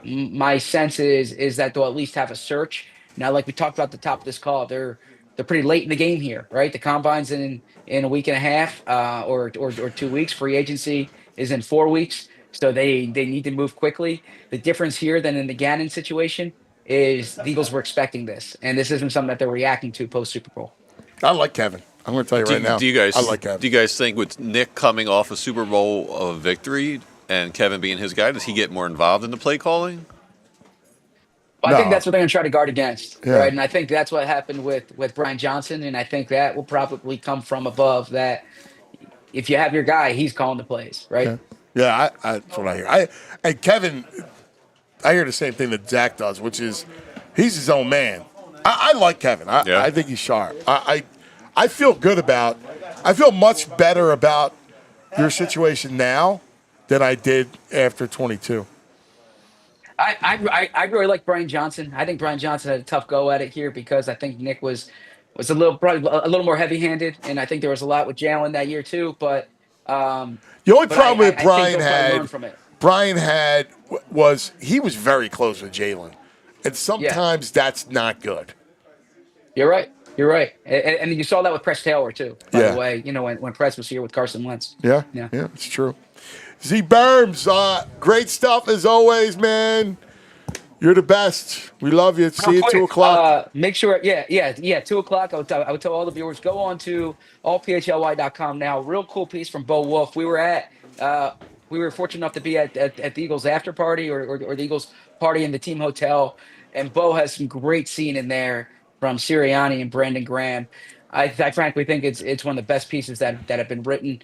Speaker 9: my sense is that they'll at least have a search. Now, like we talked about at the top of this call, they're pretty late in the game here, right? The combine's in a week and a half or 2 weeks. Free agency is in 4 weeks. So they need to move quickly. The difference here than in the Gannon situation is the Eagles were expecting this, and this isn't something that they're reacting to post Super Bowl.
Speaker 2: I like Kevin. I'm going to tell you right now. I like Kevin.
Speaker 3: Do you guys think with Nick coming off a Super Bowl victory and Kevin being his guy, does he get more involved in the play calling?
Speaker 9: Well, I think that's what they're going to try to guard against, right? And I think that's what happened with Brian Johnson, and I think that will probably come from above. That if you have your guy, he's calling the plays, right?
Speaker 2: Yeah, that's what I hear. And Kevin, I hear the same thing that Zach does, which is he's his own man. I like Kevin. I think he's sharp. I feel good about. I feel much better about your situation now than I did after 22.
Speaker 9: I really like Brian Johnson. I think Brian Johnson had a tough go at it here because I think Nick was probably a little more heavy-handed, and I think there was a lot with Jalen that year too. But
Speaker 2: the only problem with Brian had was he was very close with Jalen, and sometimes that's not good.
Speaker 9: You're right. And you saw that with Press Taylor too. By the way, when Press was here with Carson Wentz.
Speaker 2: Yeah, it's true. Z Berms, great stuff as always, man. You're the best. We love you. See you at 2 o'clock.
Speaker 9: Make sure, 2 o'clock. I would tell all the viewers, go on to allphly.com now. Real cool piece from Bo Wolf. We were fortunate enough to be at the Eagles after party or the Eagles party in the team hotel, and Bo has some great scene in there from Sirianni and Brandon Graham. I frankly think it's one of the best pieces that have been written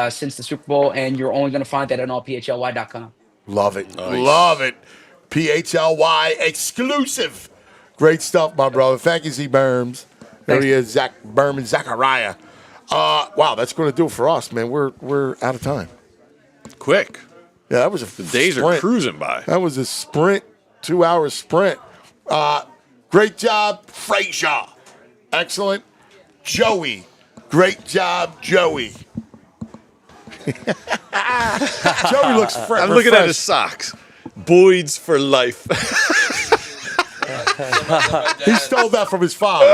Speaker 9: since the Super Bowl, and you're only going to find that on allphly.com.
Speaker 2: Love it. Nice. Love it. PHLY exclusive. Great stuff, my brother. Thank you, Z Berms. There he is, Zach Berman, Zachariah. Wow, that's going to do it for us, man. We're out of time.
Speaker 3: Quick.
Speaker 2: Yeah, that was
Speaker 3: The days
Speaker 2: sprint.
Speaker 3: are cruising by.
Speaker 2: That was a sprint, 2-hour sprint. Great job, Frazier. Excellent. Joey. Great job, Joey. Joey looks fresh.
Speaker 3: I'm looking at his socks. Boyd's for life.
Speaker 2: He stole that from his father.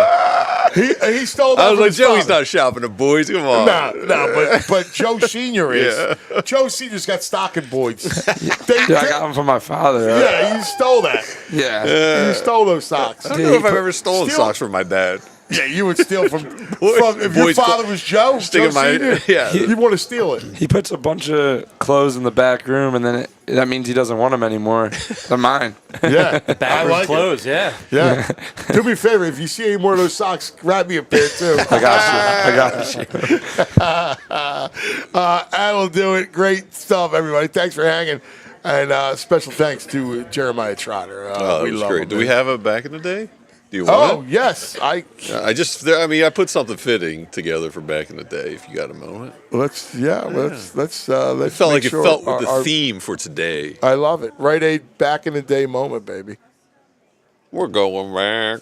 Speaker 2: He stole that
Speaker 3: I was
Speaker 2: from
Speaker 3: like,
Speaker 2: his
Speaker 3: Joey's
Speaker 2: father.
Speaker 3: not shopping at Boyd's. Come on.
Speaker 2: No, but Joe Sr. is.
Speaker 3: Yeah.
Speaker 2: Joe Sr.'s got stock in Boyd's.
Speaker 10: I got them from my father.
Speaker 2: Yeah, you stole that.
Speaker 10: Yeah.
Speaker 2: You stole those socks.
Speaker 3: I don't know if I've ever stolen socks from my dad.
Speaker 2: Yeah, you would steal from if your father was Joe,
Speaker 3: Sticking
Speaker 2: Joe Sr., you want to steal it.
Speaker 10: He puts a bunch of clothes in the back room, and then that means he doesn't want them anymore. They're mine.
Speaker 2: Yeah, I
Speaker 4: Backroom
Speaker 2: like
Speaker 4: clothes, yeah.
Speaker 2: Yeah. Do me a favor. If you see any more of those socks, grab me a pair, too.
Speaker 10: I got you.
Speaker 2: That'll do it. Great stuff, everybody. Thanks for hanging. And special thanks to Jeremiah Trotter.
Speaker 3: Oh,
Speaker 2: we
Speaker 3: that was
Speaker 2: love
Speaker 3: great.
Speaker 2: him,
Speaker 3: Do we
Speaker 2: man.
Speaker 3: have a back in the day? Do you want it?
Speaker 2: Yes.
Speaker 3: I put something fitting together for back in the day. If you got a moment,
Speaker 2: let's. It
Speaker 3: felt like it felt with the theme for today.
Speaker 2: I love it. Right, a back in the day moment, baby.
Speaker 3: We're going back.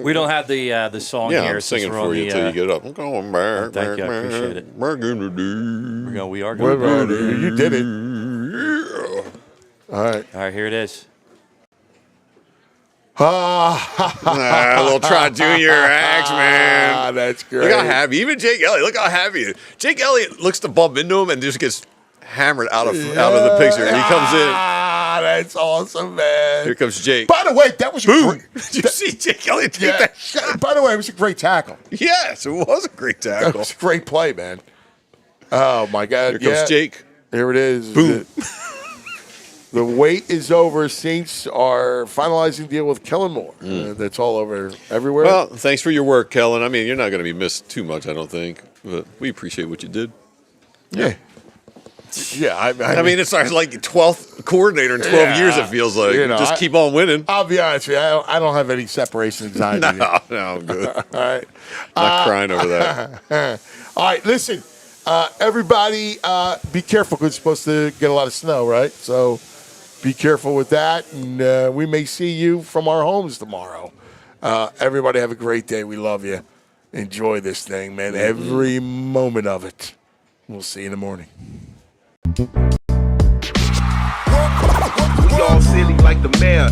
Speaker 4: We don't have the song
Speaker 3: Yeah,
Speaker 4: here.
Speaker 3: I'm
Speaker 4: since
Speaker 3: singing
Speaker 4: we're on
Speaker 3: for you
Speaker 4: the,
Speaker 3: until you get up. I'm going back.
Speaker 4: Thank you, I appreciate it.
Speaker 3: Back in the day.
Speaker 4: We are going.
Speaker 2: You did it.
Speaker 3: Yeah.
Speaker 2: All right.
Speaker 4: All right, here it is.
Speaker 3: Little Trott Jr. acts, man.
Speaker 2: That's great.
Speaker 3: Look how happy. Even Jake Elliott. Look how happy. Jake Elliott looks to bump into him and just gets hammered out of the picture. And he comes in.
Speaker 2: That's awesome, man.
Speaker 3: Here comes Jake.
Speaker 2: By the way, that was
Speaker 3: Boom. Did you see Jake Elliott take that shot?
Speaker 2: By the way, it was a great tackle.
Speaker 3: Yes, it was a great
Speaker 2: That
Speaker 3: tackle.
Speaker 2: was a great play, man. Oh my God!
Speaker 3: Here comes Jake.
Speaker 2: Here it is.
Speaker 3: Boom.
Speaker 2: The wait is over. Saints are finalizing deal with Kellen Moore. That's all over everywhere.
Speaker 3: Well, thanks for your work, Kellen. I mean, you're not going to be missed too much, I don't think. But we appreciate what you did.
Speaker 2: Yeah. Yeah.
Speaker 3: I mean, it's our like 12th coordinator in 12 years, it feels like. Just keep on winning.
Speaker 2: I'll be honest with you. I don't have any separation anxiety.
Speaker 3: No, I'm good.
Speaker 2: All right.
Speaker 3: Not crying over that.
Speaker 2: All right, listen. Everybody, be careful because it's supposed to get a lot of snow, right? So be careful with that. And we may see you from our homes tomorrow. Everybody have a great day. We love you. Enjoy this thing, man. Every moment of it. We'll see you in the morning.
Speaker 11: We all silly like the mayor.